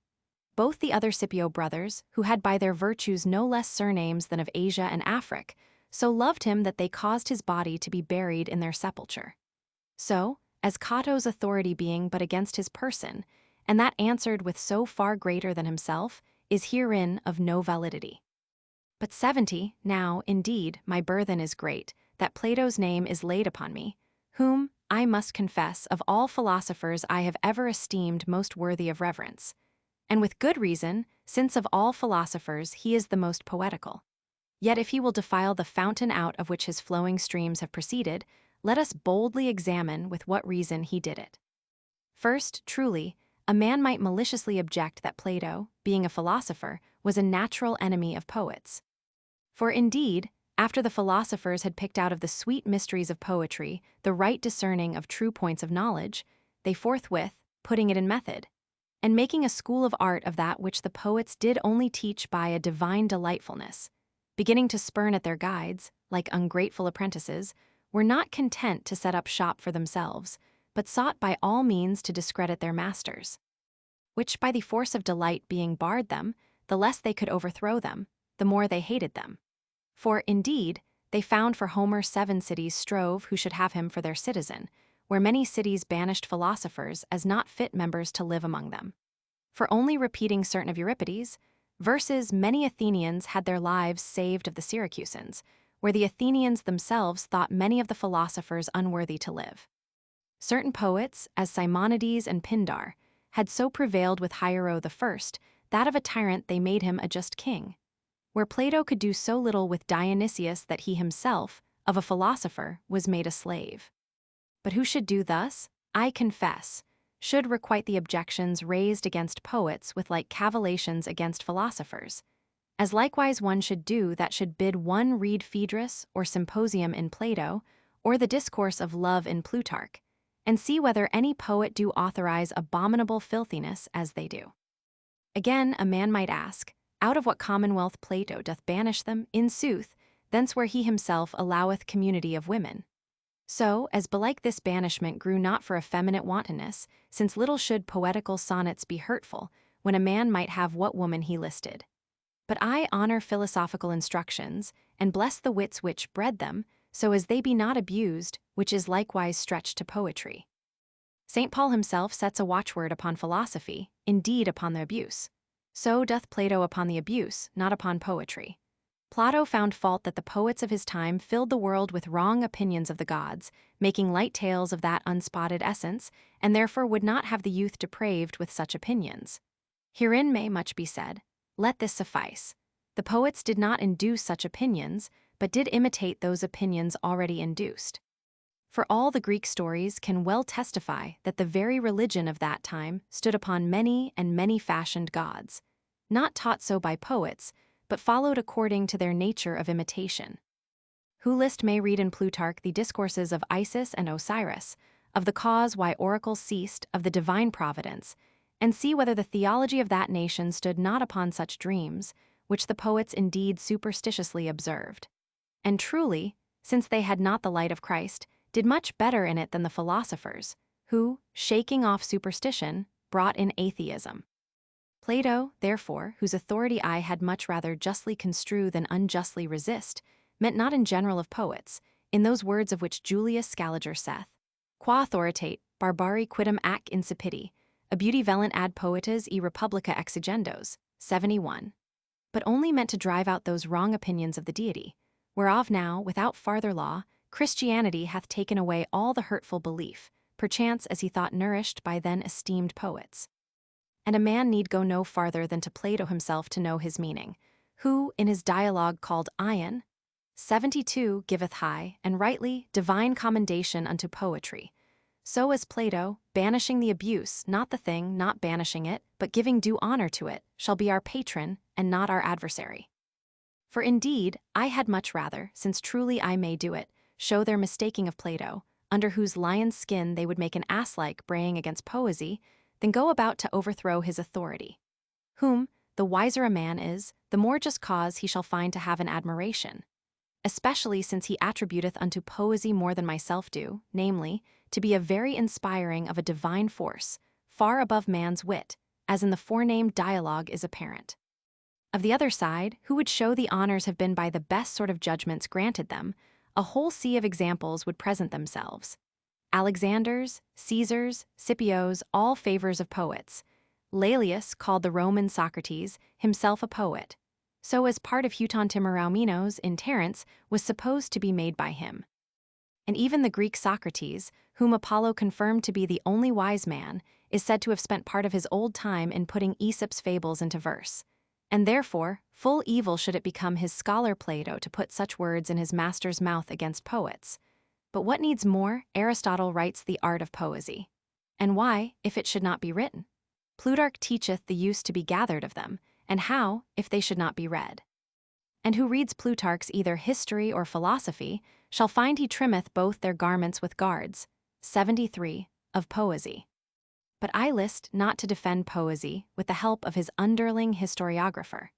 Both the other Scipio brothers, who had by their virtues no less surnames than of Asia and Afric, so loved him that they caused his body to be buried in their sepulchre. So, as Cato's authority being but against his person, and that answered with so far greater than himself, is herein of no validity. But 70, now, indeed, my burthen is great, that Plato's name is laid upon me, whom, I must confess, of all philosophers I have ever esteemed most worthy of reverence. And with good reason, since of all philosophers he is the most poetical. Yet if he will defile the fountain out of which his flowing streams have proceeded, let us boldly examine with what reason he did it. First, truly, a man might maliciously object that Plato, being a philosopher, was a natural enemy of poets. For indeed, after the philosophers had picked out of the sweet mysteries of poetry the right discerning of true points of knowledge, they forthwith, putting it in method, and making a school of art of that which the poets did only teach by a divine delightfulness, beginning to spurn at their guides, like ungrateful apprentices, were not content to set up shop for themselves, but sought by all means to discredit their masters. Which by the force of delight being barred them, the less they could overthrow them, the more they hated them. For, indeed, they found for Homer 7 cities strove who should have him for their citizen, where many cities banished philosophers as not fit members to live among them. For only repeating certain of Euripides' verses, many Athenians had their lives saved of the Syracusans, where the Athenians themselves thought many of the philosophers unworthy to live. Certain poets, as Simonides and Pindar, had so prevailed with Hiero I, that of a tyrant they made him a just king. Where Plato could do so little with Dionysius that he himself, of a philosopher, was made a slave. But who should do thus, I confess, should requite the objections raised against poets with like cavalations against philosophers, as likewise one should do that should bid one read Phaedrus or Symposium in Plato, or the Discourse of Love in Plutarch, and see whether any poet do authorize abominable filthiness as they do. Again, a man might ask, out of what commonwealth Plato doth banish them, in sooth, thence where he himself alloweth community of women. So, as belike this banishment grew not for effeminate wantonness, since little should poetical sonnets be hurtful, when a man might have what woman he listed. But I honor philosophical instructions, and bless the wits which bred them, so as they be not abused, which is likewise stretched to poetry. St. Paul himself sets a watchword upon philosophy, indeed upon the abuse. So doth Plato upon the abuse, not upon poetry. Plato found fault that the poets of his time filled the world with wrong opinions of the gods, making light tales of that unspotted essence, and therefore would not have the youth depraved with such opinions. Herein may much be said. Let this suffice. The poets did not induce such opinions, but did imitate those opinions already induced. For all the Greek stories can well testify that the very religion of that time stood upon many and many-fashioned gods, not taught so by poets, but followed according to their nature of imitation. Who list may read in Plutarch the discourses of Isis and Osiris, of the cause why oracles ceased, of the divine providence, and see whether the theology of that nation stood not upon such dreams, which the poets indeed superstitiously observed. And truly, since they had not the light of Christ, did much better in it than the philosophers, who, shaking off superstition, brought in atheism. Plato, therefore, whose authority I had much rather justly construe than unjustly resist, meant not in general of poets, in those words of which Julius Scaliger saith, Qua authoritate, barbari quidem ac insipidi, a beauty velent ad poetas e republica exigendos, 71. But only meant to drive out those wrong opinions of the deity, whereof now, without farther law, Christianity hath taken away all the hurtful belief, perchance as he thought nourished by then esteemed poets. And a man need go no farther than to Plato himself to know his meaning, who, in his dialogue called Ion, 72, giveth high, and rightly, divine commendation unto poetry. So as Plato, banishing the abuse, not the thing, not banishing it, but giving due honor to it, shall be our patron, and not our adversary. For indeed, I had much rather, since truly I may do it, show their mistaking of Plato, under whose lion's skin they would make an ass-like braying against Poesie, than go about to overthrow his authority. Whom, the wiser a man is, the more just cause he shall find to have an admiration. Especially since he attributeth unto Poesie more than myself do, namely, to be a very inspiring of a divine force, far above man's wit, as in the forenamed dialogue is apparent. Of the other side, who would show the honors have been by the best sort of judgments granted them, a whole sea of examples would present themselves. Alexanders, Caesars, Scipios, all favors of poets. Laelius, called the Roman Socrates, himself a poet. So as part of Houton Timaraumenos in Terence was supposed to be made by him. And even the Greek Socrates, whom Apollo confirmed to be the only wise man, is said to have spent part of his old time in putting Aesop's fables into verse. And therefore, full evil should it become his scholar Plato to put such words in his master's mouth against poets. But what needs more, Aristotle writes the art of poesy. And why, if it should not be written? Plutarch teacheth the use to be gathered of them, and how, if they should not be read. And who reads Plutarch's either history or philosophy, shall find he trimmeth both their garments with guards, 73, of Poesie. But I list not to defend Poesie with the help of his underling historiographer.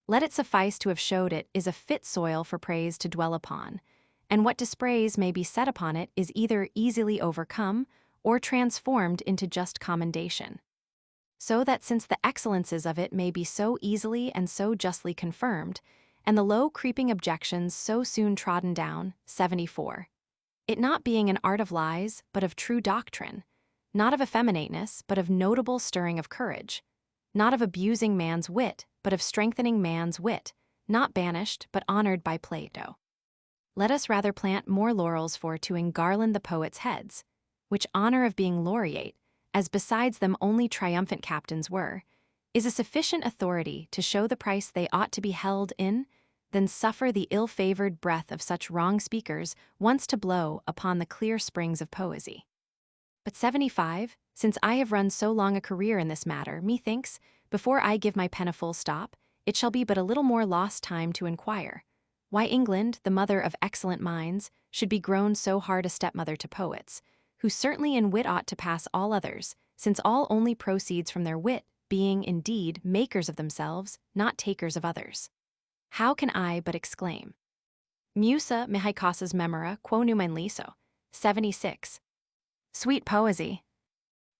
Let it suffice to have showed it is a fit soil for praise to dwell upon, and what dispraise may be set upon it is either easily overcome or transformed into just commendation. So that since the excellences of it may be so easily and so justly confirmed, and the low creeping objections so soon trodden down, 74. It not being an art of lies, but of true doctrine, not of effeminateness, but of notable stirring of courage, not of abusing man's wit, but of strengthening man's wit, not banished, but honored by Plato. Let us rather plant more laurels for to engarland the poets' heads, which honor of being laureate, as besides them only triumphant captains were, is a sufficient authority to show the price they ought to be held in, than suffer the ill-favored breath of such wrong speakers once to blow upon the clear springs of poesy. But 75, since I have run so long a career in this matter, methinks, before I give my pen a full stop, it shall be but a little more lost time to inquire, why England, the mother of excellent minds, should be grown so hard a stepmother to poets, who certainly in wit ought to pass all others, since all only proceeds from their wit, being, indeed, makers of themselves, not takers of others. How can I but exclaim? Musa mihi causas memora quo numen liso, 76. Sweet poesy!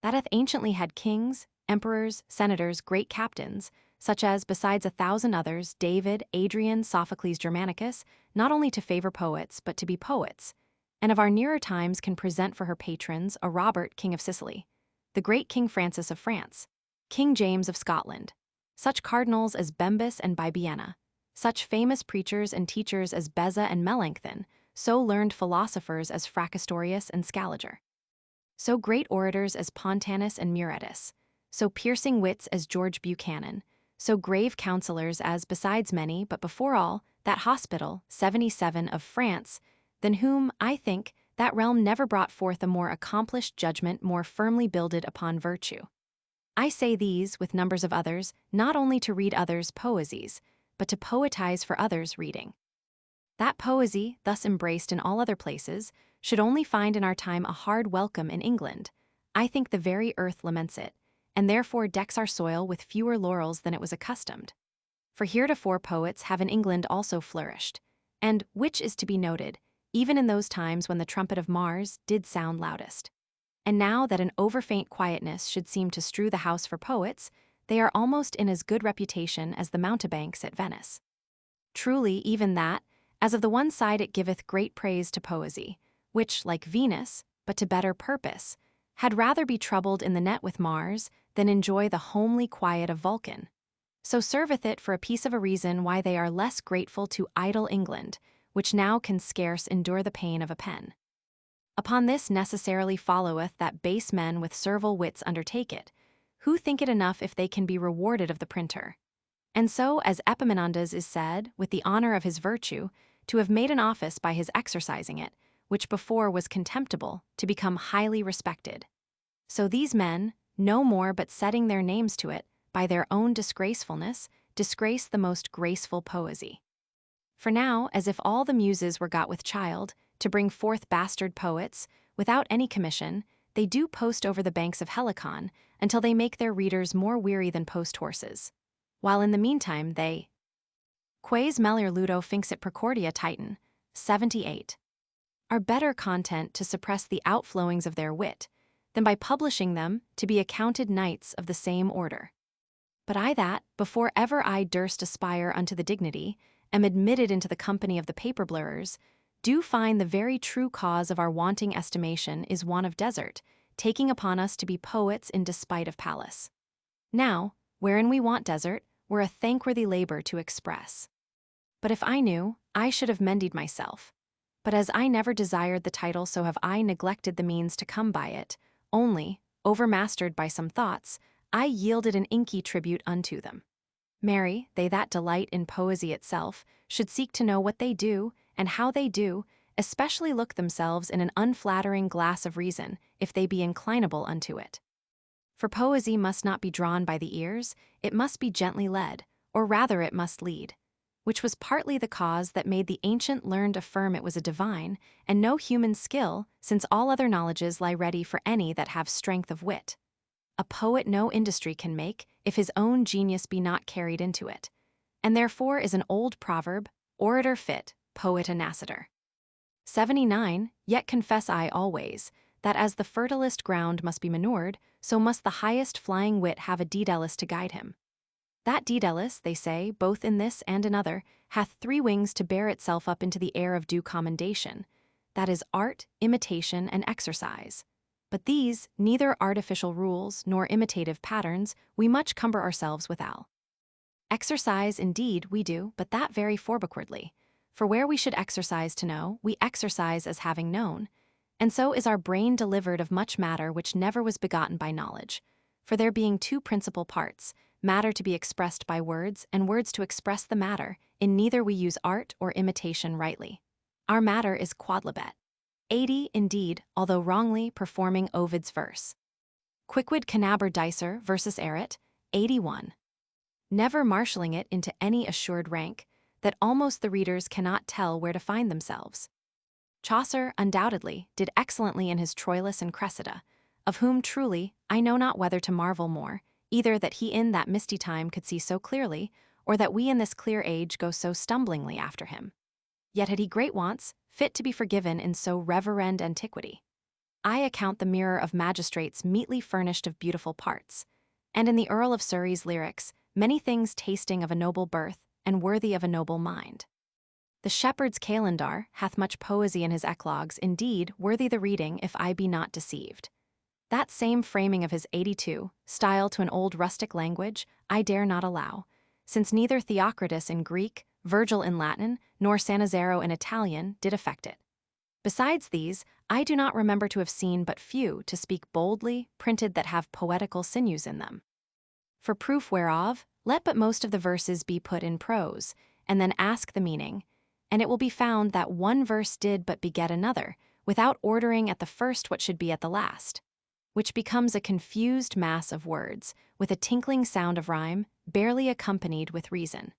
That hath anciently had kings, emperors, senators, great captains, such as, besides 1,000 others, David, Adrian, Sophocles, Germanicus, not only to favor poets, but to be poets, and of our nearer times can present for her patrons a Robert, King of Sicily, the great King Francis of France, King James of Scotland, such cardinals as Bembus and Bibiena, such famous preachers and teachers as Beza and Melanchthon, so learned philosophers as Fracastorius and Scaliger, so great orators as Pontanus and Muretus, so piercing wits as George Buchanan, so grave counselors as, besides many, but before all, that hospital, 77 of France, than whom, I think, that realm never brought forth a more accomplished judgment more firmly builded upon virtue. I say these, with numbers of others, not only to read others' poesies, but to poetize for others' reading. That poesy, thus embraced in all other places, should only find in our time a hard welcome in England. I think the very earth laments it, and therefore decks our soil with fewer laurels than it was accustomed. For heretofore poets have in England also flourished, and, which is to be noted, even in those times when the trumpet of Mars did sound loudest. And now that an overfaint quietness should seem to strew the house for poets, they are almost in as good reputation as the mountebanks at Venice. Truly, even that, as of the one side it giveth great praise to poesy, which, like Venus, but to better purpose, had rather be troubled in the net with Mars than enjoy the homely quiet of Vulcan. So serveth it for a piece of a reason why they are less grateful to idle England, which now can scarce endure the pain of a pen. Upon this necessarily followeth that base men with servile wits undertake it, who think it enough if they can be rewarded of the printer. And so, as Epaminondas is said, with the honor of his virtue, to have made an office by his exercising it, which before was contemptible, to become highly respected. So these men, no more but setting their names to it, by their own disgracefulness, disgrace the most graceful poesy. For now, as if all the muses were got with child, to bring forth bastard poets, without any commission, they do post over the banks of Helicon, until they make their readers more weary than post horses. While in the meantime they quaes melior ludo finxit precordia titan, 78. Are better content to suppress the outflowings of their wit, than by publishing them to be accounted knights of the same order. But I that, before ever I durst aspire unto the dignity, am admitted into the company of the paper blurrers, do find the very true cause of our wanting estimation is one of desert, taking upon us to be poets in despite of palace. Now, wherein we want desert, were a thankworthy labor to express. But if I knew, I should have mended myself. But as I never desired the title, so have I neglected the means to come by it, only, overmastered by some thoughts, I yielded an inky tribute unto them. Marry, they that delight in poesy itself, should seek to know what they do, and how they do, especially look themselves in an unflattering glass of reason, if they be inclinable unto it. For poesy must not be drawn by the ears, it must be gently led, or rather it must lead, which was partly the cause that made the ancient learned affirm it was a divine, and no human skill, since all other knowledges lie ready for any that have strength of wit. A poet no industry can make, if his own genius be not carried into it. And therefore is an old proverb, orator fit, poet a nascitur. 79. Yet confess I always, that as the fertilest ground must be manured, so must the highest flying wit have a daedalus to guide him. That Daedalus, they say, both in this and another, hath 3 wings to bear itself up into the air of due commendation. That is art, imitation, and exercise. But these, neither artificial rules nor imitative patterns, we much cumber ourselves withal. Exercise, indeed, we do, but that very forbackwardly. For where we should exercise to know, we exercise as having known. And so is our brain delivered of much matter which never was begotten by knowledge. For there being 2 principal parts, matter to be expressed by words, and words to express the matter, in neither we use art or imitation rightly. Our matter is quodlibet. 80, indeed, although wrongly performing Ovid's verse. Quicquid canaber dicer versus erit, 81. Never marshalling it into any assured rank, that almost the readers cannot tell where to find themselves. Chaucer, undoubtedly, did excellently in his Troilus and Cressida, of whom truly I know not whether to marvel more, either that he in that misty time could see so clearly, or that we in this clear age go so stumblingly after him. Yet had he great wants, fit to be forgiven in so reverend antiquity. I account the mirror of magistrates meetly furnished of beautiful parts, and in the Earl of Surrey's lyrics, many things tasting of a noble birth, and worthy of a noble mind. The shepherd's calendar hath much poesy in his eclogues, indeed, worthy the reading if I be not deceived. That same framing of his 82, style to an old rustic language, I dare not allow, since neither Theocritus in Greek, Virgil in Latin, nor Sannazaro in Italian did affect it. Besides these, I do not remember to have seen but few to speak boldly, printed that have poetical sinews in them. For proof whereof, let but most of the verses be put in prose, and then ask the meaning, and it will be found that one verse did but beget another, without ordering at the first what should be at the last, which becomes a confused mass of words, with a tinkling sound of rhyme, barely accompanied with reason.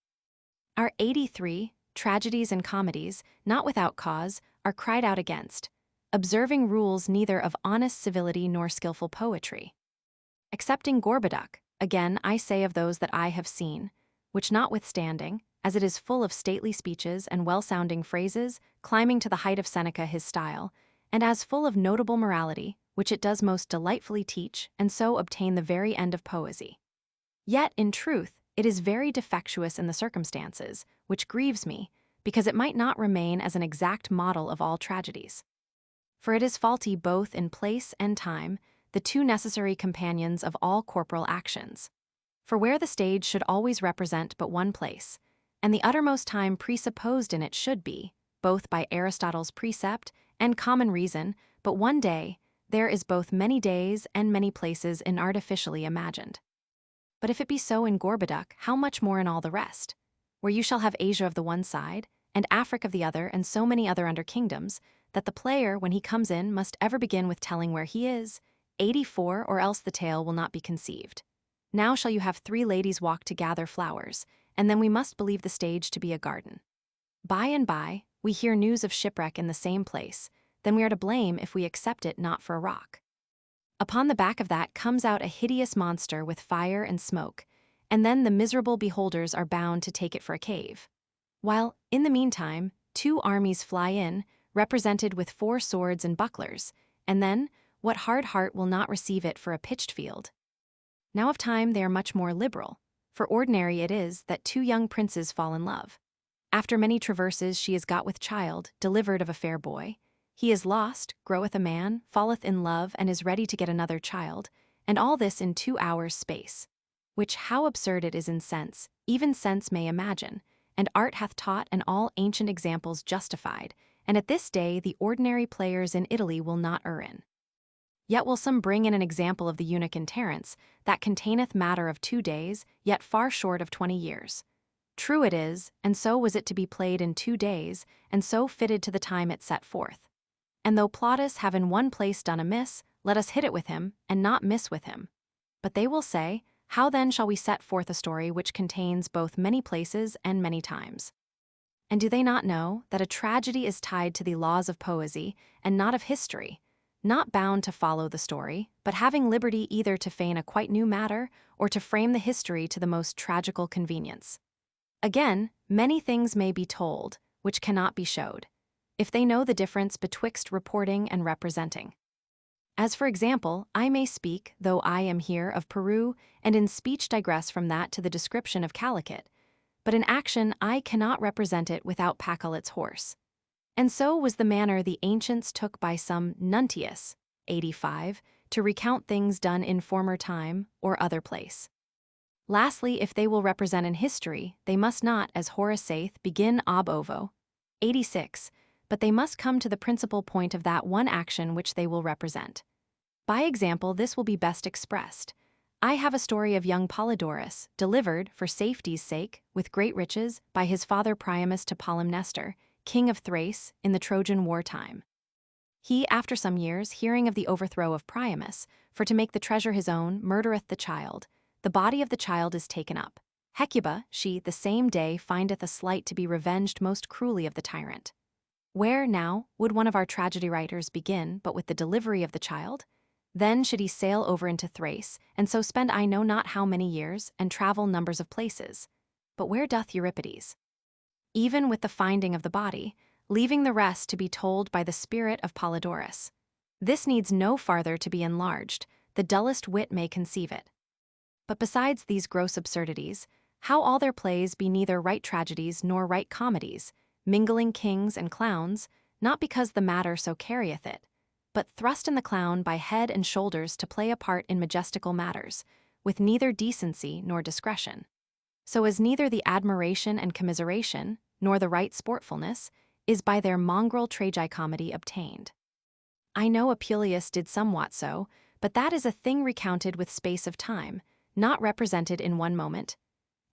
Our 83, tragedies and comedies, not without cause, are cried out against, observing rules neither of honest civility nor skillful poetry. Excepting Gorboduc, again I say of those that I have seen, which notwithstanding, as it is full of stately speeches and well-sounding phrases, climbing to the height of Seneca his style, and as full of notable morality, which it does most delightfully teach, and so obtain the very end of poesy. Yet, in truth, it is very defectuous in the circumstances, which grieves me, because it might not remain as an exact model of all tragedies. For it is faulty both in place and time, the 2 necessary companions of all corporal actions. For where the stage should always represent but one place, and the uttermost time presupposed in it should be, both by Aristotle's precept and common reason, but one day, there is both many days and many places inartificially imagined. But if it be so in Gorboduc, how much more in all the rest, where you shall have Asia of the one side, and Afric of the other, and so many other under kingdoms, that the player, when he comes in, must ever begin with telling where he is, 84, or else the tale will not be conceived. Now shall you have 3 ladies walk to gather flowers, and then we must believe the stage to be a garden. By and by, we hear news of shipwreck in the same place, then we are to blame if we accept it not for a rock. Upon the back of that comes out a hideous monster with fire and smoke, and then the miserable beholders are bound to take it for a cave. While, in the meantime, 2 armies fly in, represented with 4 swords and bucklers, and then, what hard heart will not receive it for a pitched field? Now of time they are much more liberal, for ordinary it is that 2 young princes fall in love. After many traverses she is got with child, delivered of a fair boy. He is lost, groweth a man, falleth in love, and is ready to get another child, and all this in 2 hours' space. Which how absurd it is in sense, even sense may imagine, and art hath taught and all ancient examples justified, and at this day the ordinary players in Italy will not err in. Yet will some bring in an example of the eunuch in Terence, that containeth matter of 2 days, yet far short of 20 years. True it is, and so was it to be played in 2 days, and so fitted to the time it set forth. And though Plautus have in one place done amiss, let us hit it with him, and not miss with him. But they will say, how then shall we set forth a story which contains both many places and many times? And do they not know that a tragedy is tied to the laws of poesy, and not of history, not bound to follow the story, but having liberty either to feign a quite new matter, or to frame the history to the most tragical convenience? Again, many things may be told, which cannot be showed, if they know the difference betwixt reporting and representing. As for example, I may speak, though I am here, of Peru, and in speech digress from that to the description of Calicut, but in action I cannot represent it without Pacolet's horse. And so was the manner the ancients took by some Nuntius, 85, to recount things done in former time or other place. Lastly, if they will represent in history, they must not, as Horace saith, begin ab ovo, 86, but they must come to the principal point of that one action which they will represent. By example, this will be best expressed. I have a story of young Polydorus, delivered, for safety's sake, with great riches, by his father Priamus to Polymnestor, king of Thrace, in the Trojan war time. He, after some years, hearing of the overthrow of Priamus, for to make the treasure his own, murdereth the child. The body of the child is taken up. Hecuba, she, the same day findeth a slight to be revenged most cruelly of the tyrant. Where, now, would one of our tragedy writers begin but with the delivery of the child? Then should he sail over into Thrace, and so spend I know not how many years, and travel numbers of places. But where doth Euripides? Even with the finding of the body, leaving the rest to be told by the spirit of Polydorus. This needs no farther to be enlarged, the dullest wit may conceive it. But besides these gross absurdities, how all their plays be neither right tragedies nor right comedies, mingling kings and clowns, not because the matter so carrieth it, but thrust in the clown by head and shoulders to play a part in majestical matters, with neither decency nor discretion. So as neither the admiration and commiseration, nor the right sportfulness, is by their mongrel tragicomedy obtained. I know Apuleius did somewhat so, but that is a thing recounted with space of time, not represented in one moment.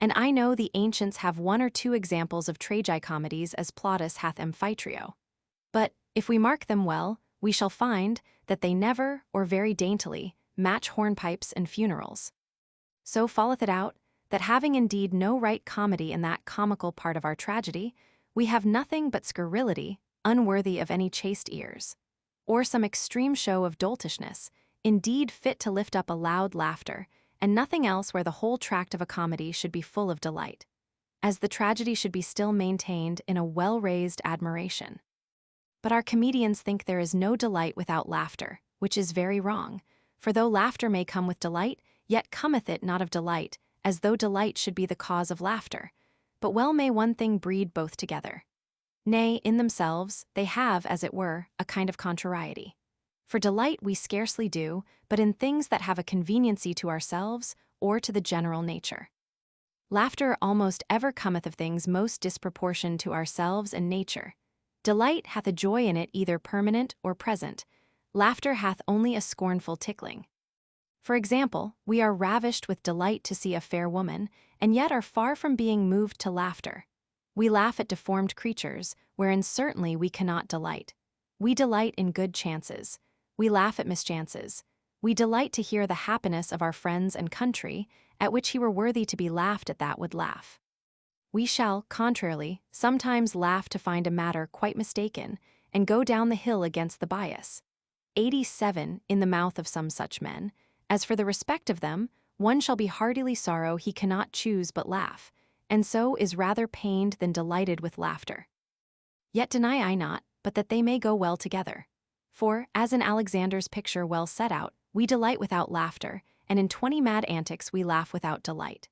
And I know the ancients have one or two examples of tragicomedies as Plautus hath Amphitryo. But, if we mark them well, we shall find that they never, or very daintily, match hornpipes and funerals. So falleth it out, that having indeed no right comedy in that comical part of our tragedy, we have nothing but scurrility, unworthy of any chaste ears, or some extreme show of doltishness, indeed fit to lift up a loud laughter, and nothing else where the whole tract of a comedy should be full of delight, as the tragedy should be still maintained in a well-raised admiration. But our comedians think there is no delight without laughter, which is very wrong, for though laughter may come with delight, yet cometh it not of delight, as though delight should be the cause of laughter, but well may one thing breed both together. Nay, in themselves, they have, as it were, a kind of contrariety. For delight we scarcely do, but in things that have a conveniency to ourselves or to the general nature. Laughter almost ever cometh of things most disproportioned to ourselves and nature. Delight hath a joy in it either permanent or present. Laughter hath only a scornful tickling. For example, we are ravished with delight to see a fair woman, and yet are far from being moved to laughter. We laugh at deformed creatures, wherein certainly we cannot delight. We delight in good chances. We laugh at mischances. We delight to hear the happiness of our friends and country, at which he were worthy to be laughed at that would laugh. We shall, contrarily, sometimes laugh to find a matter quite mistaken, and go down the hill against the bias. 87 in the mouth of some such men. As for the respect of them, one shall be heartily sorrow he cannot choose but laugh, and so is rather pained than delighted with laughter. Yet deny I not, but that they may go well together. For, as in Alexander's picture well set out, we delight without laughter, and in 20 mad antics we laugh without delight.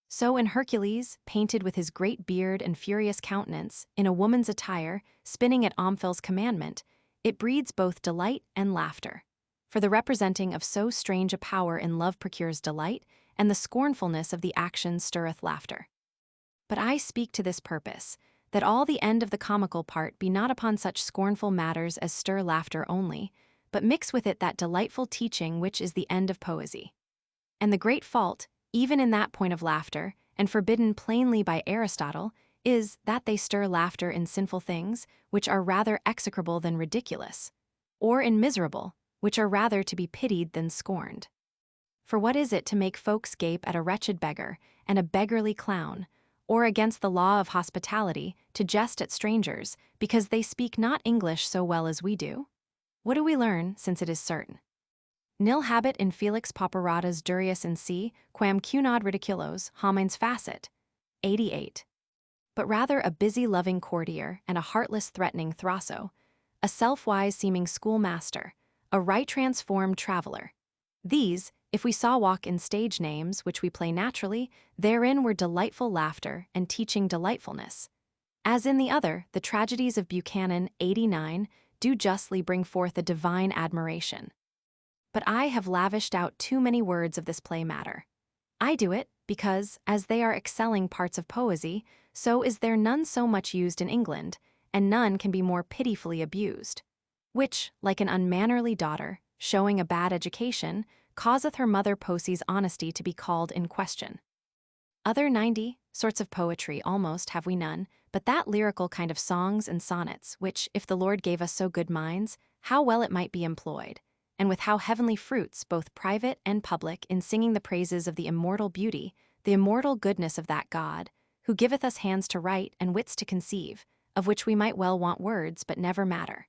So in Hercules, painted with his great beard and furious countenance, in a woman's attire, spinning at Omphale's commandment, it breeds both delight and laughter. For the representing of so strange a power in love procures delight, and the scornfulness of the action stirreth laughter. But I speak to this purpose, that all the end of the comical part be not upon such scornful matters as stir laughter only, but mix with it that delightful teaching which is the end of poesy. And the great fault, even in that point of laughter, and forbidden plainly by Aristotle, is that they stir laughter in sinful things, which are rather execrable than ridiculous, or in miserable, which are rather to be pitied than scorned. For what is it to make folks gape at a wretched beggar, and a beggarly clown, or against the law of hospitality, to jest at strangers, because they speak not English so well as we do? What do we learn, since it is certain? Nil habet in Felix Poperatas durius in si, quam cunod ridiculos, homines facit. 88. But rather a busy loving courtier, and a heartless threatening thrasso, a self-wise seeming schoolmaster, a right transformed traveler. These, if we saw walk in stage names which we play naturally, therein were delightful laughter and teaching delightfulness. As in the other, the tragedies of Buchanan 89 do justly bring forth a divine admiration. But I have lavished out too many words of this play matter. I do it because, as they are excelling parts of poesy, so is there none so much used in England, and none can be more pitifully abused. Which, like an unmannerly daughter, showing a bad education, causeth her mother Posie's honesty to be called in question. Other 90 sorts of poetry almost have we none, but that lyrical kind of songs and sonnets, which, if the Lord gave us so good minds, how well it might be employed, and with how heavenly fruits, both private and public, in singing the praises of the immortal beauty, the immortal goodness of that God, who giveth us hands to write and wits to conceive, of which we might well want words, but never matter.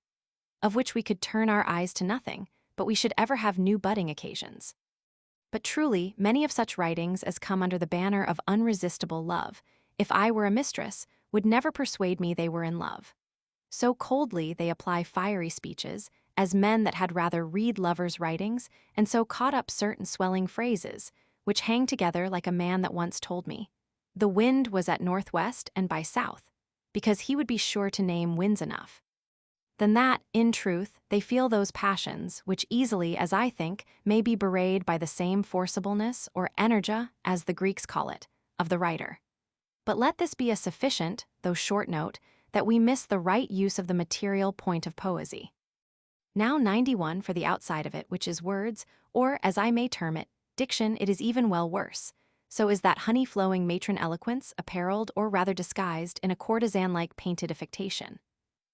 Of which we could turn our eyes to nothing, but we should ever have new budding occasions. But truly, many of such writings as come under the banner of unresistible love, if I were a mistress, would never persuade me they were in love. So coldly they apply fiery speeches, as men that had rather read lovers' writings, and so caught up certain swelling phrases, which hang together like a man that once told me, the wind was at northwest and by south, because he would be sure to name winds enough. Than that, in truth, they feel those passions, which easily, as I think, may be bewrayed by the same forcibleness or energia, as the Greeks call it, of the writer. But let this be a sufficient, though short note, that we miss the right use of the material point of poesy. Now 91 for the outside of it, which is words, or, as I may term it, diction, it is even well worse. So is that honey-flowing matron eloquence, apparelled or rather disguised in a courtesan-like painted affectation.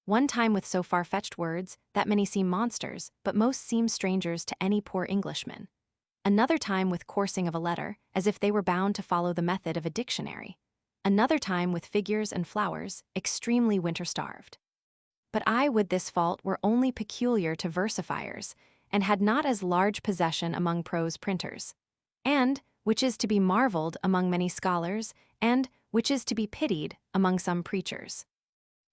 One time with so far-fetched words that many seem monsters, but most seem strangers to any poor Englishman. Another time with coursing of a letter, as if they were bound to follow the method of a dictionary. Another time with figures and flowers, extremely winter-starved. But I would this fault were only peculiar to versifiers, and had not as large possession among prose printers. And, which is to be marveled among many scholars, and, which is to be pitied among some preachers.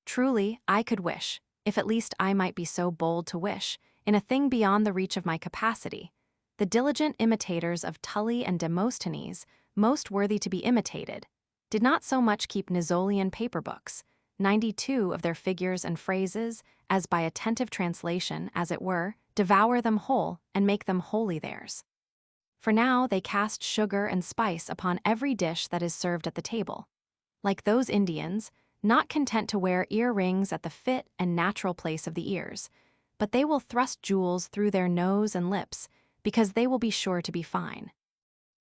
Truly, I could wish, if at least I might be so bold to wish, in a thing beyond the reach of my capacity, the diligent imitators of Tully and Demosthenes, most worthy to be imitated, did not so much keep Nizolian paper books, 92 of their figures and phrases, as by attentive translation, as it were, devour them whole and make them wholly theirs. For now they cast sugar and spice upon every dish that is served at the table. Like those Indians, not content to wear ear-rings at the fit and natural place of the ears, but they will thrust jewels through their nose and lips, because they will be sure to be fine.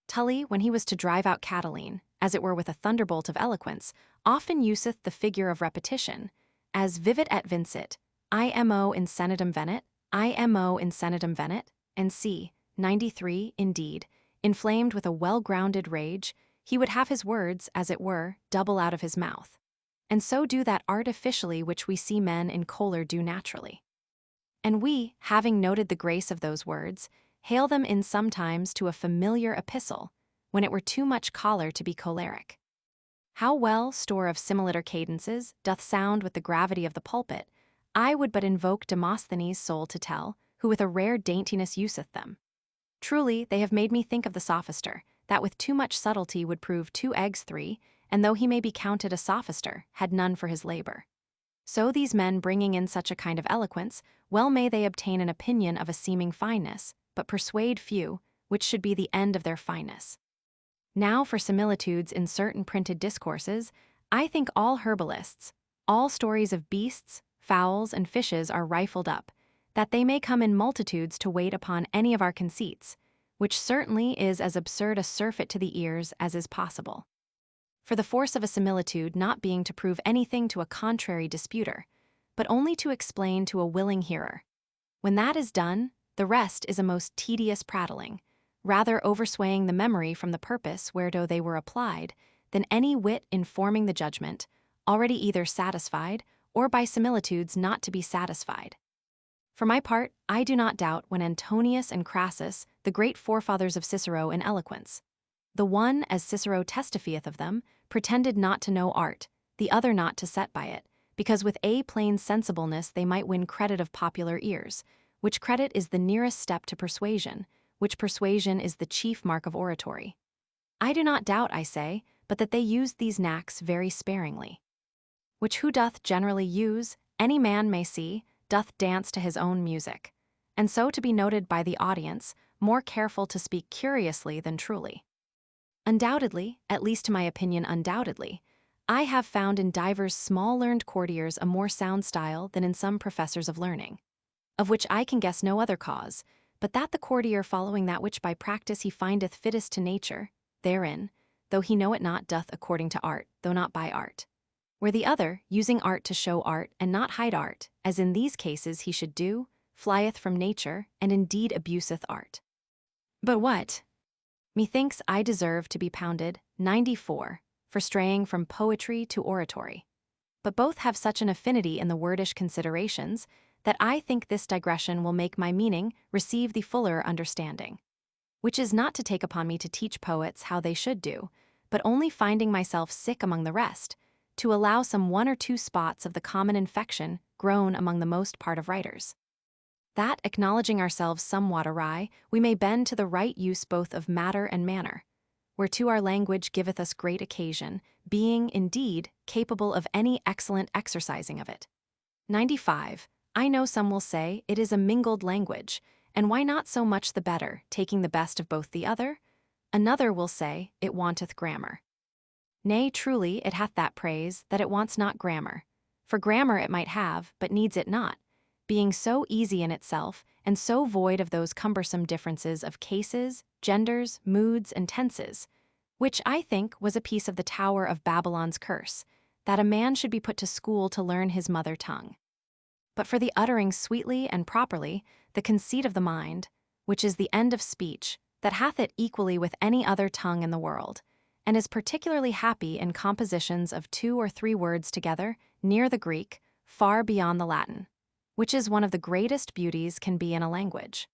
Tully, when he was to drive out Catiline, as it were with a thunderbolt of eloquence, often useth the figure of repetition, as vivit et vincit, imo insenitum venit, imo insenitum venit, and c. 93, indeed, inflamed with a well-grounded rage, he would have his words, as it were, double out of his mouth. And so do that artificially which we see men in choler do naturally. And we, having noted the grace of those words, hail them in sometimes to a familiar epistle, when it were too much choler to be choleric. How well store of similiter cadences doth sound with the gravity of the pulpit, I would but invoke Demosthenes' soul to tell, who with a rare daintiness useth them. Truly, they have made me think of the sophister, that with too much subtlety would prove 2 eggs 3, and though he may be counted a sophister, had none for his labor. So these men bringing in such a kind of eloquence, well may they obtain an opinion of a seeming fineness, but persuade few, which should be the end of their fineness. Now for similitudes in certain printed discourses, I think all herbalists, all stories of beasts, fowls, and fishes are rifled up, that they may come in multitudes to wait upon any of our conceits, which certainly is as absurd a surfeit to the ears as is possible. For the force of a similitude not being to prove anything to a contrary disputer, but only to explain to a willing hearer. When that is done, the rest is a most tedious prattling, rather overswaying the memory from the purpose whereto they were applied, than any wit informing the judgment, already either satisfied, or by similitudes not to be satisfied. For my part, I do not doubt when Antonius and Crassus, the great forefathers of Cicero in eloquence, the one, as Cicero testifieth of them, pretended not to know art, the other not to set by it, because with a plain sensibleness they might win credit of popular ears, which credit is the nearest step to persuasion, which persuasion is the chief mark of oratory. I do not doubt, I say, but that they use these knacks very sparingly. Which who doth generally use, any man may see, doth dance to his own music, and so to be noted by the audience, more careful to speak curiously than truly. Undoubtedly, at least to my opinion undoubtedly, I have found in divers small learned courtiers a more sound style than in some professors of learning, of which I can guess no other cause, but that the courtier following that which by practice he findeth fittest to nature, therein, though he know it not, doth according to art, though not by art. Where the other, using art to show art and not hide art, as in these cases he should do, flieth from nature, and indeed abuseth art. But what? Methinks I deserve to be pounded 94 for straying from poetry to oratory. But both have such an affinity in the wordish considerations that I think this digression will make my meaning receive the fuller understanding. Which is not to take upon me to teach poets how they should do, but only finding myself sick among the rest, to allow some 1 or 2 spots of the common infection grown among the most part of writers. That, acknowledging ourselves somewhat awry, we may bend to the right use both of matter and manner, whereto our language giveth us great occasion, being, indeed, capable of any excellent exercising of it. 95. I know some will say it is a mingled language, and why not so much the better, taking the best of both the other? Another will say it wanteth grammar. Nay, truly, it hath that praise, that it wants not grammar. For grammar it might have, but needs it not, being so easy in itself, and so void of those cumbersome differences of cases, genders, moods, and tenses, which I think was a piece of the Tower of Babylon's curse, that a man should be put to school to learn his mother tongue. But for the uttering sweetly and properly, the conceit of the mind, which is the end of speech, that hath it equally with any other tongue in the world, and is particularly happy in compositions of 2 or 3 words together, near the Greek, far beyond the Latin, which is one of the greatest beauties can be in a language.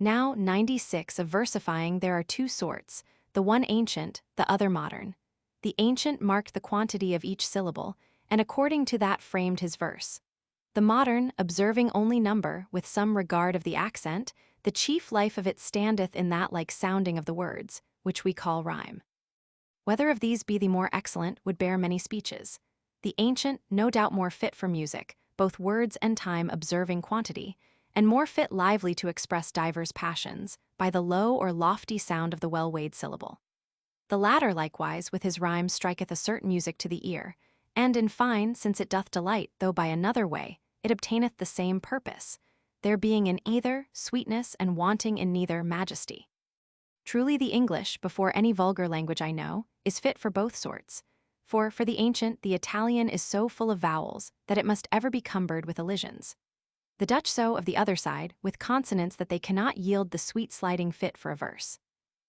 Now, 96 of versifying there are 2 sorts, the one ancient, the other modern. The ancient marked the quantity of each syllable, and according to that framed his verse. The modern, observing only number, with some regard of the accent, the chief life of it standeth in that like sounding of the words, which we call rhyme. Whether of these be the more excellent would bear many speeches. The ancient, no doubt more fit for music, both words and time observing quantity, and more fit lively to express divers passions, by the low or lofty sound of the well-weighed syllable. The latter likewise with his rhyme striketh a certain music to the ear, and in fine, since it doth delight, though by another way, it obtaineth the same purpose, there being in either sweetness and wanting in neither majesty. Truly the English, before any vulgar language I know, is fit for both sorts, for the ancient the Italian is so full of vowels that it must ever be cumbered with elisions. The Dutch so of the other side, with consonants that they cannot yield the sweet sliding fit for a verse.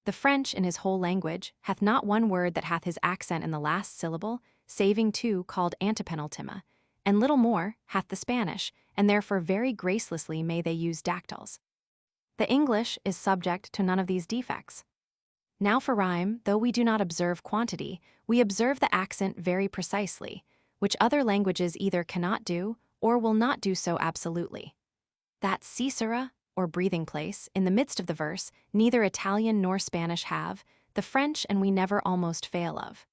The French in his whole language hath not one word that hath his accent in the last syllable, saving 2 called antepenultima, and little more hath the Spanish, and therefore very gracelessly may they use dactyls. The English is subject to none of these defects. Now for rhyme, though we do not observe quantity, we observe the accent very precisely, which other languages either cannot do, or will not do so absolutely. That caesura, or breathing place, in the midst of the verse, neither Italian nor Spanish have, the French and we never almost fail of.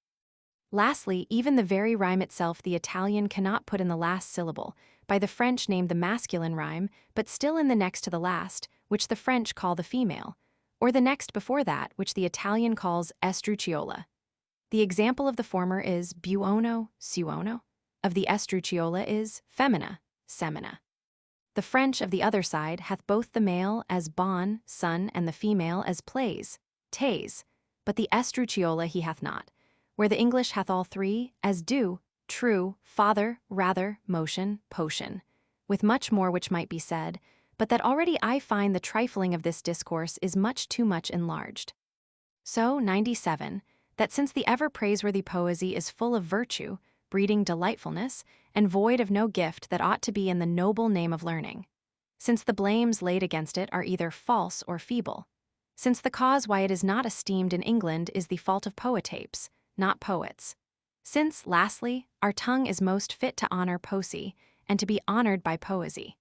Lastly, even the very rhyme itself the Italian cannot put in the last syllable, by the French named the masculine rhyme, but still in the next to the last, which the French call the female, or the next before that, which the Italian calls estrucciola. The example of the former is buono, suono, of the estrucciola is femina, semina. The French of the other side hath both the male as bon, son, and the female as plays, tes, but the estrucciola he hath not, where the English hath all 3, as do, true, father, rather, motion, potion, with much more which might be said, but that already I find the trifling of this discourse is much too much enlarged. So, 97, that since the ever praiseworthy poesy is full of virtue, breeding delightfulness, and void of no gift that ought to be in the noble name of learning, since the blames laid against it are either false or feeble, since the cause why it is not esteemed in England is the fault of poetapes, not poets, since, lastly, our tongue is most fit to honor poesy, and to be honored by poesy.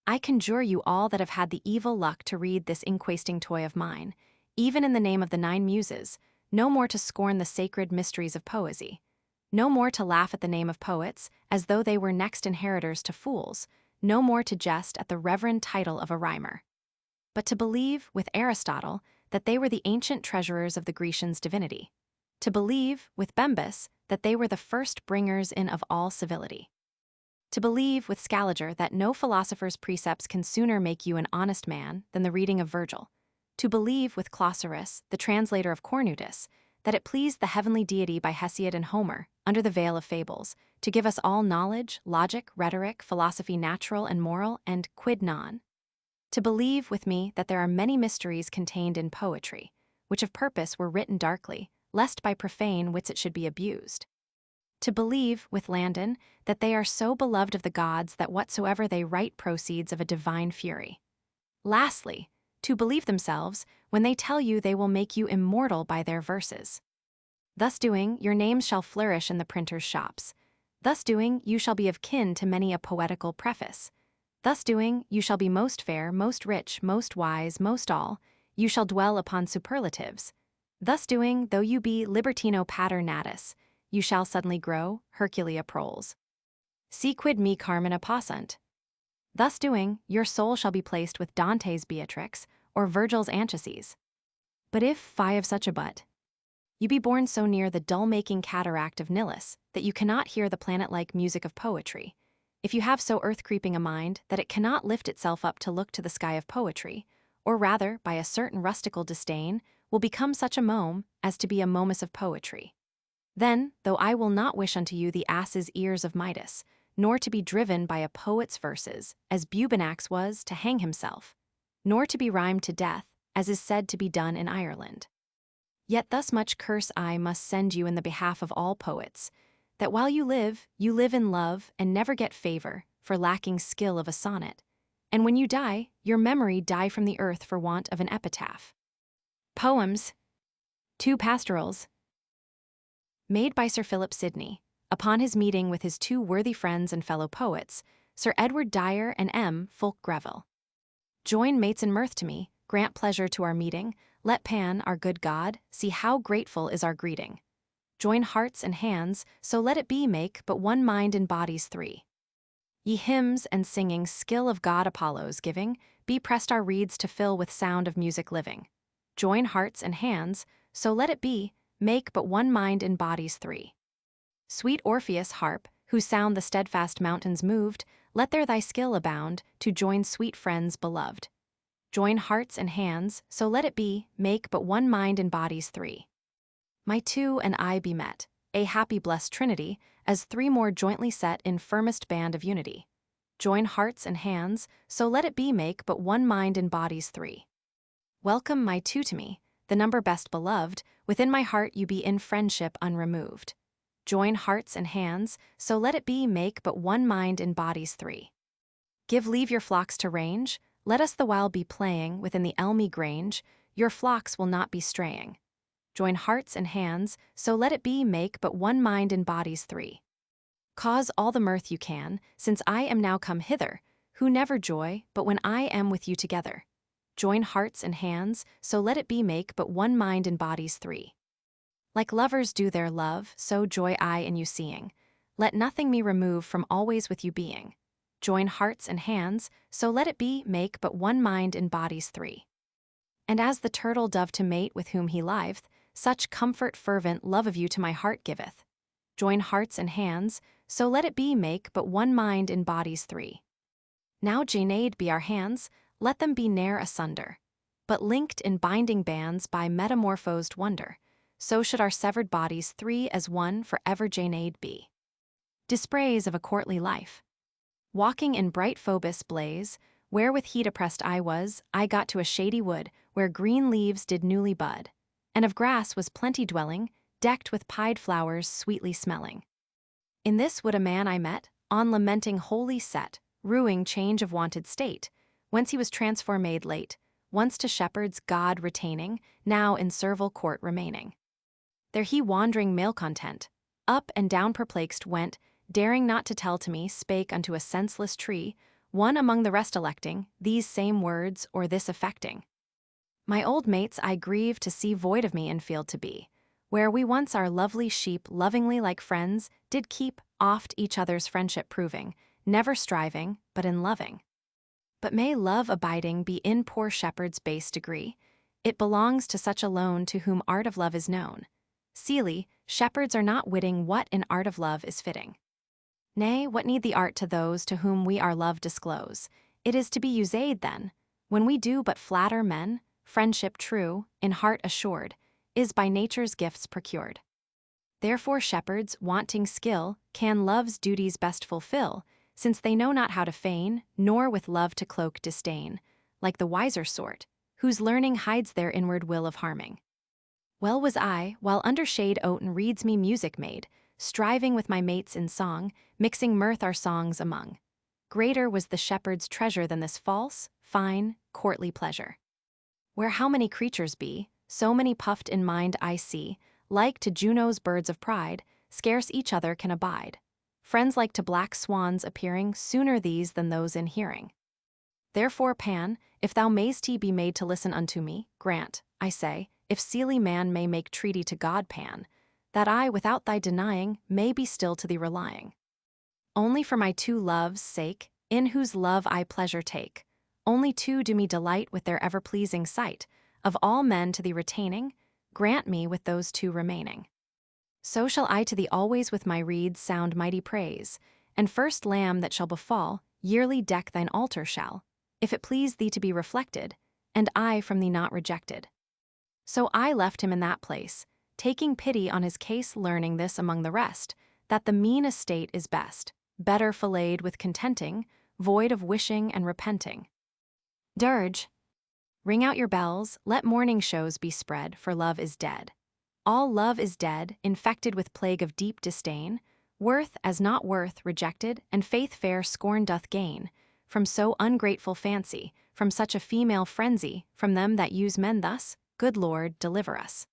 I conjure you all that have had the evil luck to read this inquesting toy of mine, even in the name of the 9 Muses, no more to scorn the sacred mysteries of poesy, no more to laugh at the name of poets, as though they were next inheritors to fools, no more to jest at the reverend title of a rhymer, but to believe, with Aristotle, that they were the ancient treasurers of the Grecians' divinity, to believe, with Bembus, that they were the first bringers in of all civility, to believe, with Scaliger, that no philosopher's precepts can sooner make you an honest man than the reading of Virgil, to believe, with Clausurus, the translator of Cornutus, that it pleased the heavenly deity by Hesiod and Homer, under the veil of fables, to give us all knowledge, logic, rhetoric, philosophy natural and moral, and quid non, to believe with me that there are many mysteries contained in poetry, which of purpose were written darkly, lest by profane wits it should be abused, to believe, with Landon, that they are so beloved of the gods that whatsoever they write proceeds of a divine fury. Lastly, to believe themselves when they tell you they will make you immortal by their verses. Thus doing, your names shall flourish in the printers' shops. Thus doing, you shall be of kin to many a poetical preface. Thus doing, you shall be most fair, most rich, most wise, most all. You shall dwell upon superlatives. Thus doing, though you be libertino pater natus, you shall suddenly grow Herculea proles. Si quid me carmina possunt. Thus doing, your soul shall be placed with Dante's Beatrix or Virgil's Anchises. But if, fie of such a but, you be born so near the dull-making cataract of Nilus that you cannot hear the planet-like music of poetry, if you have so earth-creeping a mind that it cannot lift itself up to look to the sky of poetry, or rather, by a certain rustical disdain, will become such a mome as to be a momus of poetry, then, though I will not wish unto you the ass's ears of Midas, nor to be driven by a poet's verses, as Bubanax was to hang himself, nor to be rhymed to death, as is said to be done in Ireland, yet thus much curse I must send you in the behalf of all poets, that while you live in love and never get favor for lacking skill of a sonnet, and when you die, your memory die from the earth for want of an epitaph. Poems. 2 Pastorals. Made by Sir Philip Sidney, upon his meeting with his 2 worthy friends and fellow poets, Sir Edward Dyer and M. Fulk Greville. Join mates in mirth to me, grant pleasure to our meeting, let Pan, our good God, see how grateful is our greeting. Join hearts and hands, so let it be make but one mind in bodies 3. Ye hymns and singing skill of God Apollo's giving, be pressed our reeds to fill with sound of music living. Join hearts and hands, so let it be, make but one mind in bodies 3. Sweet Orpheus harp, whose sound the steadfast mountains moved, let there thy skill abound, to join sweet friends beloved. Join hearts and hands, so let it be, make but one mind in bodies 3. My 2 and I be met, a happy blessed trinity, as 3 more jointly set in firmest band of unity. Join hearts and hands, so let it be make but one mind in bodies 3. Welcome my 2 to me, the number best beloved, within my heart you be in friendship unremoved. Join hearts and hands, so let it be make but one mind in bodies 3. Give leave your flocks to range, let us the while be playing within the elmy grange, your flocks will not be straying. Join hearts and hands, so let it be make but one mind in bodies 3. Cause all the mirth you can, since I am now come hither, who never joy but when I am with you together. Join hearts and hands, so let it be make but one mind in bodies 3. Like lovers do their love, so joy I in you seeing. Let nothing me remove from always with you being. Join hearts and hands, so let it be make but one mind in bodies 3. And as the turtle dove to mate with whom he liveth, such comfort fervent love of you to my heart giveth. Join hearts and hands, so let it be make but one mind in bodies 3. Now Janade be our hands, let them be ne'er asunder, but linked in binding bands by metamorphosed wonder, so should our severed bodies 3 as one for ever Janade be. Dispraise of a courtly life. Walking in bright Phoebus' blaze, where with heat oppressed I was, I got to a shady wood, where green leaves did newly bud, and of grass was plenty dwelling, decked with pied flowers sweetly smelling. In this wood a man I met, on lamenting wholly set, ruing change of wonted state, whence he was transformade late, once to shepherds God retaining, now in servile court remaining. There he wandering malcontent, up and down perplexed went, daring not to tell to me, spake unto a senseless tree, one among the rest electing these same words or this affecting. My old mates I grieve to see void of me in field to be, where we once our lovely sheep lovingly like friends did keep, oft each other's friendship proving, never striving, but in loving. But may love abiding be in poor shepherd's base degree? It belongs to such alone to whom art of love is known. Seely, shepherds are not witting what in art of love is fitting. Nay, what need the art to those to whom we our love disclose? It is to be used then, when we do but flatter men, friendship true, in heart assured, is by nature's gifts procured. Therefore shepherds, wanting skill, can love's duties best fulfill, since they know not how to feign, nor with love to cloak disdain, like the wiser sort, whose learning hides their inward will of harming. Well was I, while under shade oaten reeds me music made, striving with my mates in song, mixing mirth our songs among. Greater was the shepherd's treasure than this false, fine, courtly pleasure. Where how many creatures be, so many puffed in mind I see, like to Juno's birds of pride, scarce each other can abide. Friends like to black swans appearing, sooner these than those in hearing. Therefore, Pan, if thou mayst be made to listen unto me, grant, I say, if seely man may make treaty to God, Pan, that I, without thy denying, may be still to thee relying. Only for my two loves' sake, in whose love I pleasure take, only two do me delight with their ever-pleasing sight, of all men to thee retaining, grant me with those two remaining. So shall I to thee always with my reeds sound mighty praise, and first lamb that shall befall, yearly deck thine altar shall, if it please thee to be reflected, and I from thee not rejected. So I left him in that place, taking pity on his case, learning this among the rest, that the mean estate is best, better filleted with contenting, void of wishing and repenting. Dirge. Ring out your bells, let morning shows be spread, for love is dead. All love is dead, infected with plague of deep disdain, worth as not worth rejected, and faith fair scorn doth gain, from so ungrateful fancy, from such a female frenzy, from them that use men thus, good Lord, deliver us.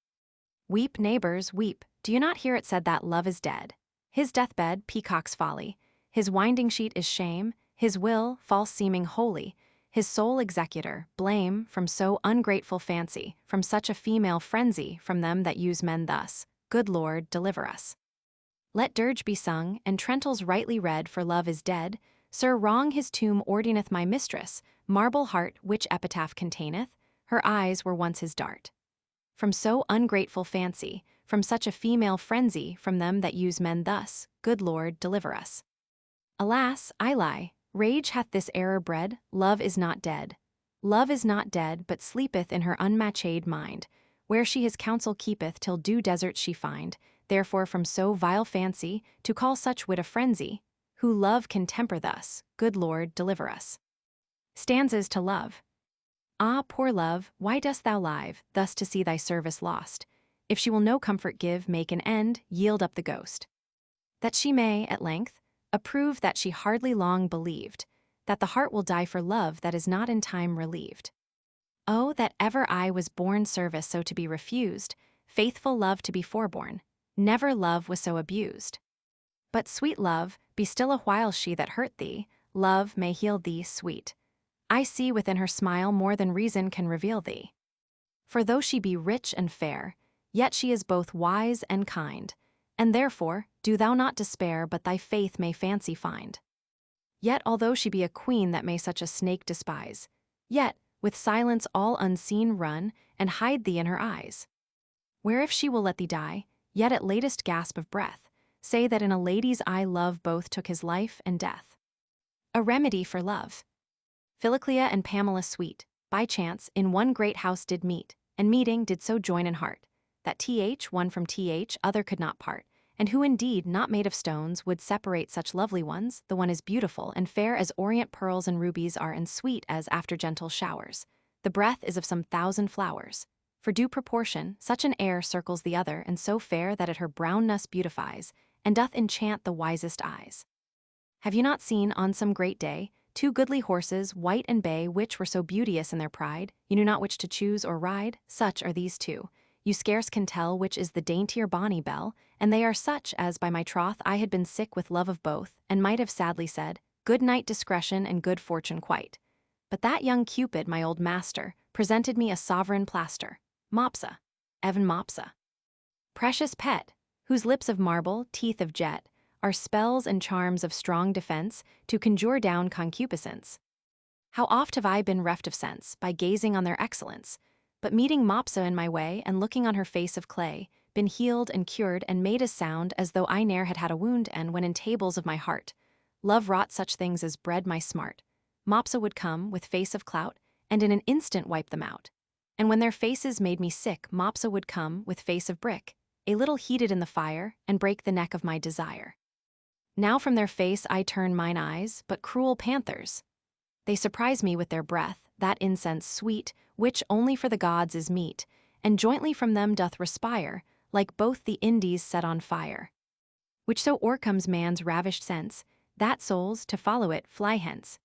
Weep, neighbors, weep, do you not hear it said that love is dead? His deathbed, peacock's folly, his winding sheet is shame, his will, false seeming holy, his sole executor, blame, from so ungrateful fancy, from such a female frenzy, from them that use men thus, good Lord, deliver us. Let dirge be sung, and trentals rightly read, for love is dead. Sir Wrong his tomb ordineth my mistress, marble heart which epitaph containeth, her eyes were once his dart. From so ungrateful fancy, from such a female frenzy, from them that use men thus, good Lord, deliver us. Alas, I lie, rage hath this error bred, love is not dead. Love is not dead, but sleepeth in her unmatched mind, where she his counsel keepeth till due deserts she find, therefore from so vile fancy, to call such wit a frenzy, who love can temper thus, good Lord, deliver us. Stanzas to love. Ah, poor love, why dost thou live, thus to see thy service lost? If she will no comfort give, make an end, yield up the ghost. That she may, at length, approve that she hardly long believed, that the heart will die for love that is not in time relieved. Oh, that ever I was born service so to be refused, faithful love to be forborne, never love was so abused. But sweet love, be still a while she that hurt thee, love may heal thee, sweet. I see within her smile more than reason can reveal thee. For though she be rich and fair, yet she is both wise and kind, and therefore, do thou not despair, but thy faith may fancy find. Yet although she be a queen that may such a snake despise, yet, with silence all unseen run, and hide thee in her eyes. Where if she will let thee die, yet at latest gasp of breath, say that in a lady's eye love both took his life and death. A remedy for love. Philoclea and Pamela sweet, by chance, in one great house did meet, and meeting did so join in heart, that one from other could not part, and who indeed, not made of stones, would separate such lovely ones, the one is beautiful and fair as orient pearls and rubies are, and sweet as after gentle showers. The breath is of some 1,000 flowers. For due proportion, such an air circles the other, and so fair that it her brownness beautifies, and doth enchant the wisest eyes. Have you not seen, on some great day, 2 goodly horses, white and bay, which were so beauteous in their pride, you knew not which to choose or ride? Such are these two. You scarce can tell which is the daintier bonny belle, and they are such as, by my troth, I had been sick with love of both, and might have sadly said, good knight discretion and good fortune quite. But that young Cupid, my old master, presented me a sovereign plaster. Mopsa. Evan Mopsa. Precious pet, whose lips of marble, teeth of jet, are spells and charms of strong defense to conjure down concupiscence. How oft have I been reft of sense by gazing on their excellence, but meeting Mopsa in my way and looking on her face of clay, been healed and cured and made as sound as though I ne'er had had a wound, and when in tables of my heart love wrought such things as bred my smart, Mopsa would come with face of clout and in an instant wipe them out. And when their faces made me sick, Mopsa would come with face of brick, a little heated in the fire, and break the neck of my desire. Now from their face I turn mine eyes, but cruel panthers. They surprise me with their breath, that incense sweet, which only for the gods is meet, and jointly from them doth respire, like both the Indies set on fire. Which so o'ercomes man's ravished sense, that souls, to follow it, fly hence.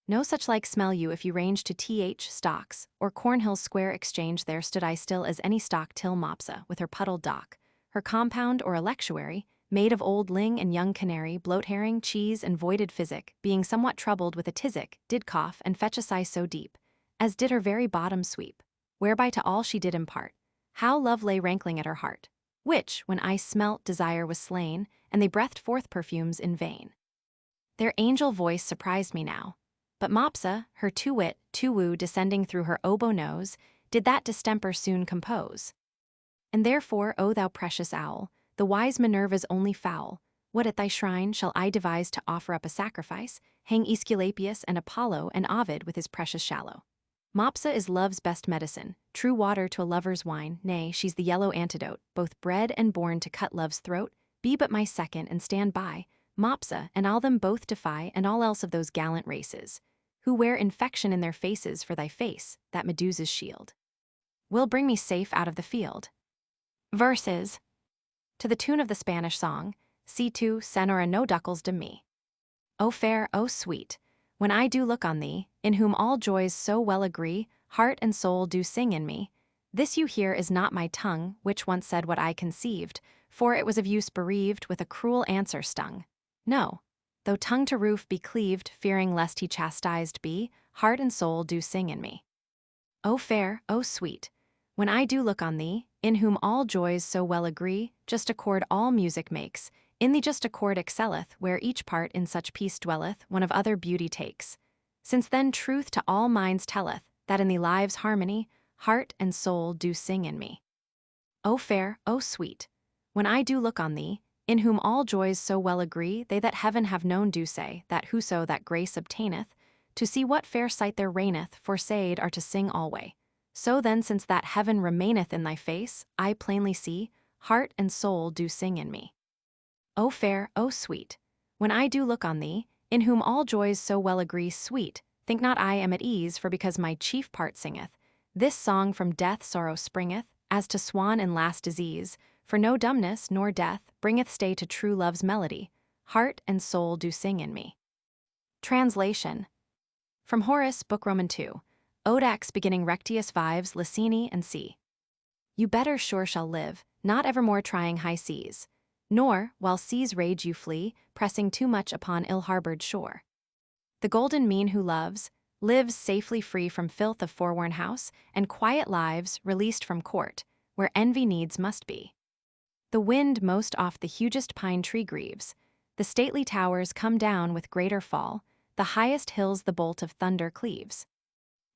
No such like smell you if you range to Th. Stocks, or Cornhill Square Exchange. There stood I still as any stock till Mopsa, with her puddled dock, her compound or electuary, made of old ling and young canary, bloat herring, cheese, and voided physic, being somewhat troubled with a tisic, did cough and fetch a sigh so deep, as did her very bottom sweep, whereby to all she did impart, how love lay rankling at her heart, which, when I smelt, desire was slain, and they breathed forth perfumes in vain. Their angel voice surprised me now, but Mopsa, her to-wit, to-woo descending through her oboe nose, did that distemper soon compose. And therefore, O thou precious owl, the wise Minerva's only fowl, what at thy shrine shall I devise to offer up a sacrifice, hang Aesculapius and Apollo and Ovid with his precious shallow. Mopsa is love's best medicine, true water to a lover's wine, nay, she's the yellow antidote, both bred and born to cut love's throat. Be but my second and stand by, Mopsa, and I'll them both defy, and all else of those gallant races, who wear infection in their faces for thy face, that Medusa's shield will bring me safe out of the field. Verses. To the tune of the Spanish song, Si tu, Senora, no duckles de me. O fair, O sweet, when I do look on thee, in whom all joys so well agree, heart and soul do sing in me. This you hear is not my tongue, which once said what I conceived, for it was of use bereaved, with a cruel answer stung. No, though tongue to roof be cleaved, fearing lest he chastised be, heart and soul do sing in me. O fair, O sweet, when I do look on thee, in whom all joys so well agree, just accord all music makes, in the just accord excelleth, where each part in such peace dwelleth, one of other beauty takes. Since then truth to all minds telleth, that in the lives harmony, heart and soul do sing in me. O fair, O sweet, when I do look on thee, in whom all joys so well agree, they that heaven have known do say, that whoso that grace obtaineth, to see what fair sight there reigneth, foresaid are to sing alway. So then since that heaven remaineth in thy face, I plainly see, heart and soul do sing in me. O fair, O sweet, when I do look on thee, in whom all joys so well agree, sweet, think not I am at ease, for because my chief part singeth, this song from death sorrow springeth, as to swan and last disease, for no dumbness nor death bringeth stay to true love's melody, heart and soul do sing in me. Translation. From Horace, Book Roman 2, Odax beginning Rectius Vives, Licini and C. You better sure shall live, not evermore trying high seas, nor, while seas rage you flee, pressing too much upon ill-harbored shore. The golden mean who loves, lives safely free from filth of foreworn house, and quiet lives released from court, where envy needs must be. The wind most oft the hugest pine tree grieves, the stately towers come down with greater fall, the highest hills the bolt of thunder cleaves.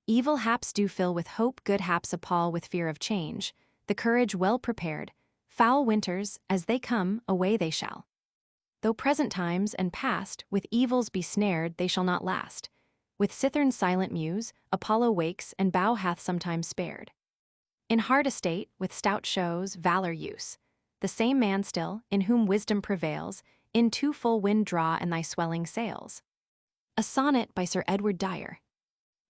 Evil haps do fill with hope, good haps appall with fear of change, the courage well prepared, foul winters, as they come, away they shall. Though present times and past with evils be snared, they shall not last. With cithern's silent muse, Apollo wakes, and bow hath sometimes spared. In hard estate, with stout shows, valor use, the same man still, in whom wisdom prevails, in too full wind draw and thy swelling sails. A sonnet by Sir Edward Dyer.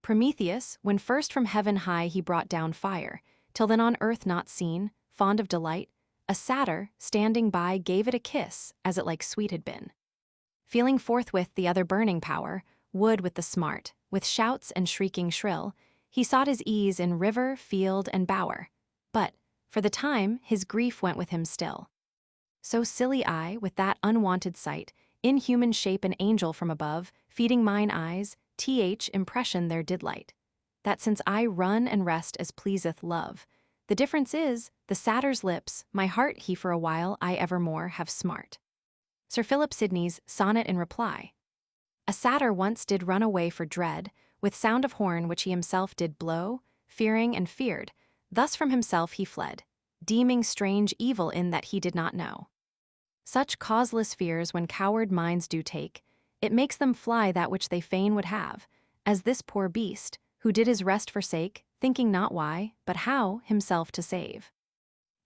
Prometheus, when first from heaven high he brought down fire, till then on earth not seen, fond of delight, a satyr, standing by, gave it a kiss, as it like sweet had been. Feeling forthwith the other burning power, wood with the smart, with shouts and shrieking shrill, he sought his ease in river, field, and bower. But, for the time, his grief went with him still. So silly I, with that unwonted sight, inhuman shape an angel from above, feeding mine eyes, impression there did light. That since I run and rest as pleaseth love, the difference is, the satyr's lips, my heart he for a while I evermore have smart. Sir Philip Sidney's Sonnet in Reply. A satyr once did run away for dread, with sound of horn which he himself did blow, fearing and feared, thus from himself he fled, deeming strange evil in that he did not know. Such causeless fears when coward minds do take, it makes them fly that which they fain would have, as this poor beast, who did his rest forsake, thinking not why, but how, himself to save.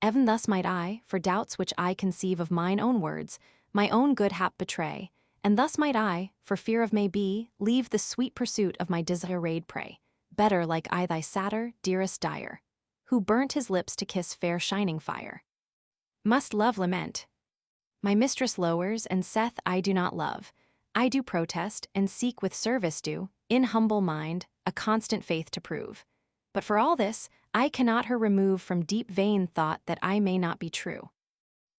Even thus might I, for doubts which I conceive of mine own words, my own good hap betray, and thus might I, for fear of may be, leave the sweet pursuit of my desirade prey, better like I thy satyr, dearest dire, who burnt his lips to kiss fair shining fire. Must love lament? My mistress lowers, and saith I do not love. I do protest, and seek with service do, in humble mind, a constant faith to prove. But for all this, I cannot her remove from deep vain thought that I may not be true.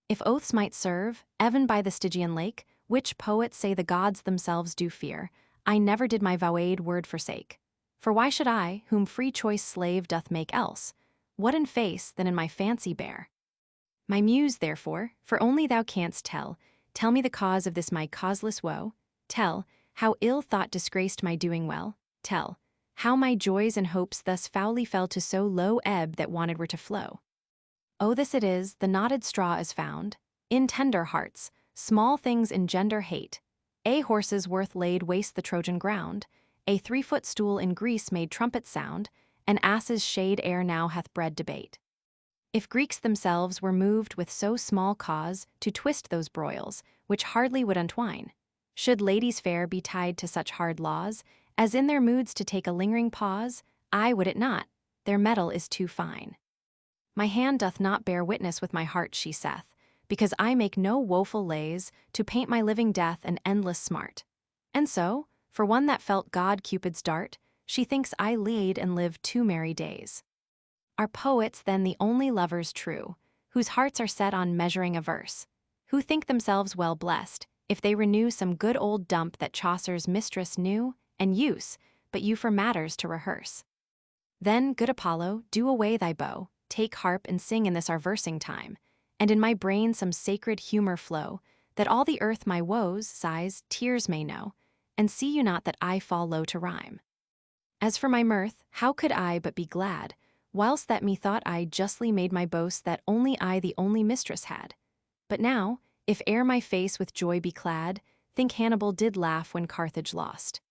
If oaths might serve, even by the Stygian lake, which poets say the gods themselves do fear, I never did my vowed word forsake. For why should I, whom free choice slave doth make else, what in face than in my fancy bear? My muse, therefore, for only thou canst tell me the cause of this my causeless woe, tell, how ill thought disgraced my doing well, tell, how my joys and hopes thus foully fell to so low ebb that wanted were to flow. Oh, this it is, the knotted straw is found, in tender hearts, small things engender hate, horses worth laid waste the Trojan ground, a 3-foot stool in Greece made trumpets sound, an ass's shade ere now hath bred debate. If Greeks themselves were moved with so small cause to twist those broils, which hardly would untwine, should ladies fair be tied to such hard laws, as in their moods to take a lingering pause, I would it not, their metal is too fine. My hand doth not bear witness with my heart, she saith, because I make no woeful lays to paint my living death an endless smart. And so, for one that felt God Cupid's dart, she thinks I lead and live 2 merry days. Are poets then the only lovers true, whose hearts are set on measuring a verse, who think themselves well blessed, if they renew some good old dump that Chaucer's mistress knew and use, but you for matters to rehearse? Then, good Apollo, do away thy bow, take harp and sing in this our versing time, and in my brain some sacred humor flow, that all the earth my woes, sighs, tears may know, and see you not that I fall low to rhyme. As for my mirth, how could I but be glad, whilst that methought I justly made my boast that only I the only mistress had? But now, if e'er my face with joy be clad, think Hannibal did laugh when Carthage lost.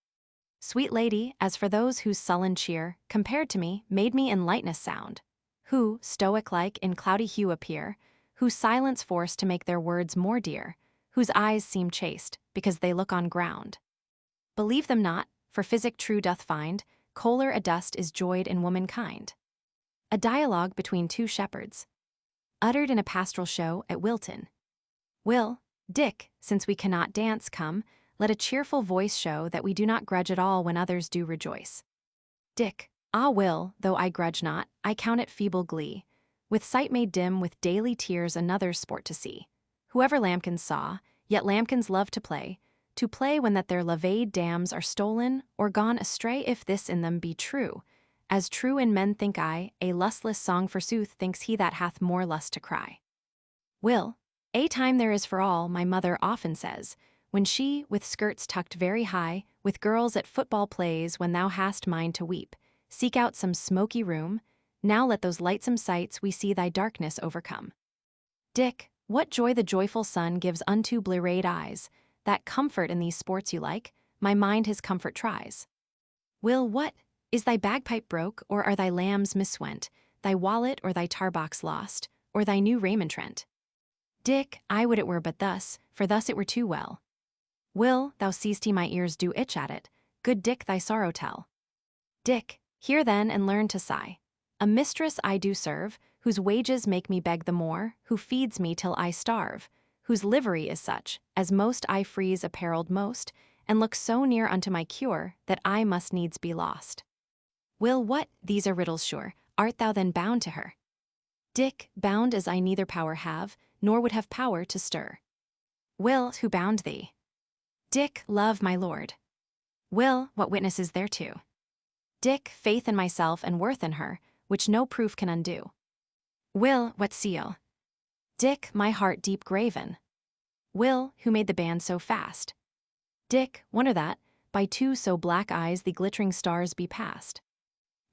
Sweet lady, as for those whose sullen cheer, compared to me, made me in lightness sound, who, stoic-like, in cloudy hue appear, whose silence forced to make their words more dear, whose eyes seem chaste, because they look on ground. Believe them not, for physic true doth find, choler adust is joyed in womankind. A dialogue between 2 shepherds, uttered in a pastoral show at Wilton. Will, Dick, since we cannot dance, come, let a cheerful voice show that we do not grudge at all when others do rejoice. Dick, ah Will, though I grudge not, I count it feeble glee, with sight made dim with daily tears another's sport to see. Whoever lambkins saw, yet lambkins love to play when that their lavade dams are stolen or gone astray, if this in them be true. As true in men think I, a lustless song forsooth thinks he that hath more lust to cry. Will, a time there is for all, my mother often says, when she, with skirts tucked very high, with girls at football plays when thou hast mind to weep, seek out some smoky room, now let those lightsome sights we see thy darkness overcome. Dick, what joy the joyful sun gives unto blear-eyed eyes, that comfort in these sports you like, my mind his comfort tries. Will, what? Is thy bagpipe broke, or are thy lambs miswent, thy wallet or thy tar-box lost, or thy new raiment rent? Dick, I would it were but thus, for thus it were too well. Will, thou seest my ears do itch at it, good Dick thy sorrow tell. Dick, hear then and learn to sigh. A mistress I do serve, whose wages make me beg the more, who feeds me till I starve, whose livery is such, as most I freeze apparelled most, and look so near unto my cure, that I must needs be lost. Will, what? These are riddles sure. Art thou then bound to her? Dick, bound as I neither power have, nor would have power to stir. Will, who bound thee? Dick, love my lord. Will, what witness is thereto? Dick, faith in myself and worth in her, which no proof can undo. Will, what seal? Dick, my heart deep graven. Will, who made the band so fast? Dick, wonder that, by two so black eyes the glittering stars be passed.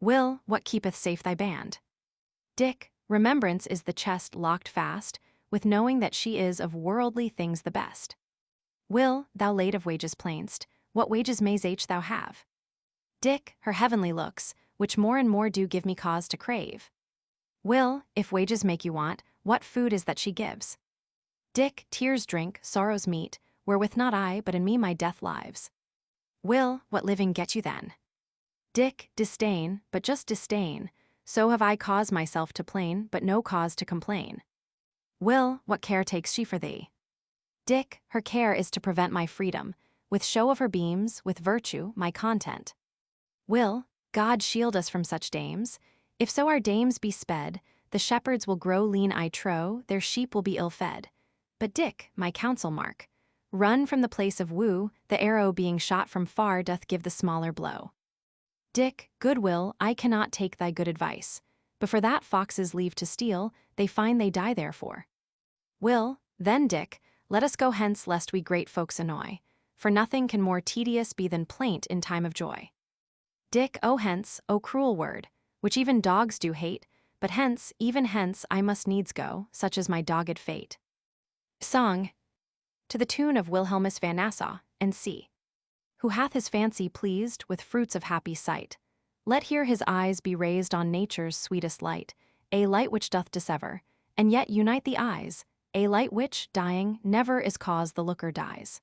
Will, what keepeth safe thy band? Dick, remembrance is the chest locked fast, with knowing that she is of worldly things the best. Will, thou late of wages plainst, what wages may's thou have? Dick, her heavenly looks, which more and more do give me cause to crave. Will, if wages make you want, what food is that she gives? Dick, tears drink, sorrows meet, wherewith not I, but in me my death lives. Will, what living get you then? Dick, disdain, but just disdain, so have I cause myself to plain, but no cause to complain. Will, what care takes she for thee? Dick, her care is to prevent my freedom, with show of her beams, with virtue, my content. Will, God shield us from such dames, if so our dames be sped, the shepherds will grow lean I trow, their sheep will be ill-fed. But Dick, my counsel mark, run from the place of woo, the arrow being shot from far doth give the smaller blow. Dick, good Will, I cannot take thy good advice, but for that foxes leave to steal, they find they die therefore. Will, then Dick, let us go hence lest we great folks annoy, for nothing can more tedious be than plaint in time of joy. Dick, oh hence, oh cruel word, which even dogs do hate, but hence, even hence I must needs go, such is my dogged fate. Song, to the tune of Wilhelmus van Nassau, N.C. Who hath his fancy pleased with fruits of happy sight, let here his eyes be raised on nature's sweetest light, a light which doth dissever, and yet unite the eyes, a light which, dying, never is cause the looker dies.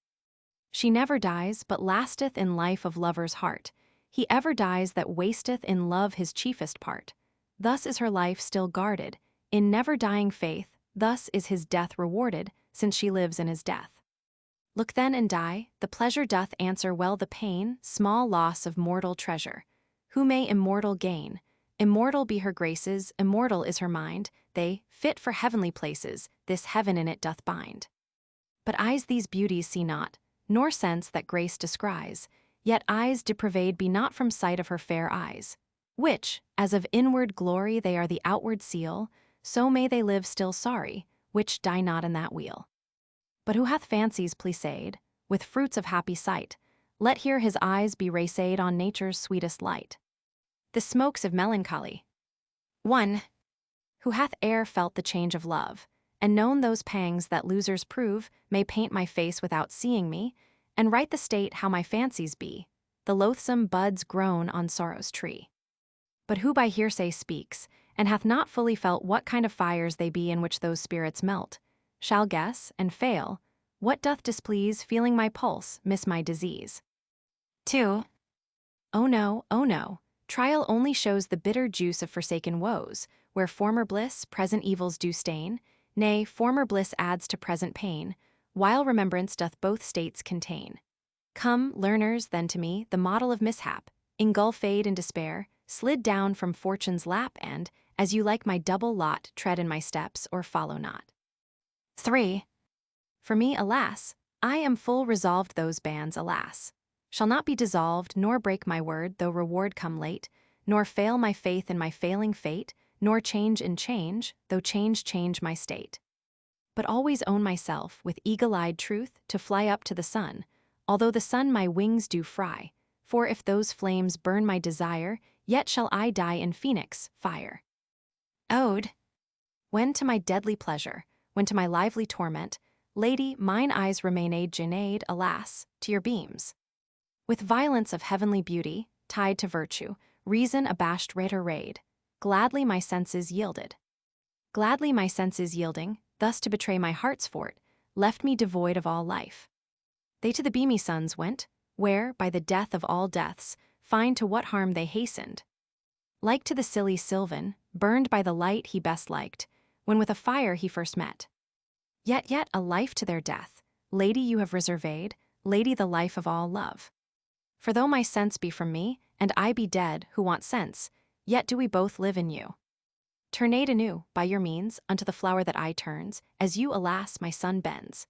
She never dies, but lasteth in life of lover's heart, he ever dies that wasteth in love his chiefest part. Thus is her life still guarded, in never-dying faith, thus is his death rewarded, since she lives in his death. Look then and die, the pleasure doth answer well the pain, small loss of mortal treasure. Who may immortal gain? Immortal be her graces, immortal is her mind, they, fit for heavenly places, this heaven in it doth bind. But eyes these beauties see not, nor sense that grace descries, yet eyes depraved be not from sight of her fair eyes, which, as of inward glory they are the outward seal, so may they live still sorry, which die not in that wheel. But who hath fancies pleased, with fruits of happy sight, let here his eyes be raised on nature's sweetest light. The smokes of melancholy. 1. Who hath e'er felt the change of love, and known those pangs that losers prove, may paint my face without seeing me, and write the state how my fancies be, the loathsome buds grown on sorrow's tree. But who by hearsay speaks, and hath not fully felt what kind of fires they be in which those spirits melt, shall guess, and fail, what doth displease, feeling my pulse, miss my disease. 2. Oh no, trial only shows the bitter juice of forsaken woes, where former bliss, present evils do stain, nay, former bliss adds to present pain, while remembrance doth both states contain. Come, learners, then to me, the model of mishap, engulfed in despair, slid down from fortune's lap and, as you like my double lot, tread in my steps or follow not. 3. For me, alas, I am full resolved those bands, alas, shall not be dissolved, nor break my word, though reward come late, nor fail my faith in my failing fate, nor change in change, though change my state. But always own myself, with eagle-eyed truth, to fly up to the sun, although the sun my wings do fry, for if those flames burn my desire, yet shall I die in phoenix fire. Ode. When to my deadly pleasure, when to my lively torment, lady, mine eyes remain jade, alas, to your beams. With violence of heavenly beauty, tied to virtue, reason abashed raid, gladly my senses yielded. Gladly my senses yielding, thus to betray my heart's fort, left me devoid of all life. They to the beamy suns went, where, by the death of all deaths, find to what harm they hastened. Like to the silly Sylvan, burned by the light he best liked, when with a fire he first met. Yet a life to their death, lady you have reserved, lady the life of all love. For though my sense be from me, and I be dead who want sense, yet do we both live in you. Turnade anew, by your means, unto the flower that I turns, as you, alas, my son bends.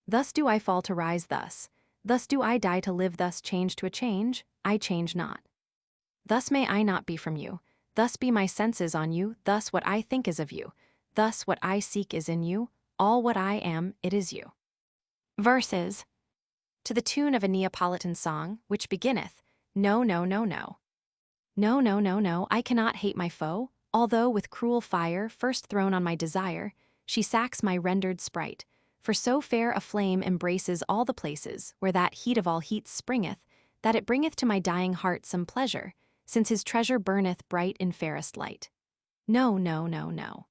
Thus do I fall to rise thus, Thus do I die to live, thus change to a change, I change not. Thus may I not be from you, thus be my senses on you, thus what I think is of you, thus what I seek is in you, all what I am, it is you. Verses. To the tune of a Neapolitan song, which beginneth, No, no, no, no. No, no, no, no, I cannot hate my foe, although with cruel fire first thrown on my desire, she sacks my rendered sprite. For so fair a flame embraces all the places where that heat of all heats springeth, that it bringeth to my dying heart some pleasure, since his treasure burneth bright in fairest light. No, no, no, no.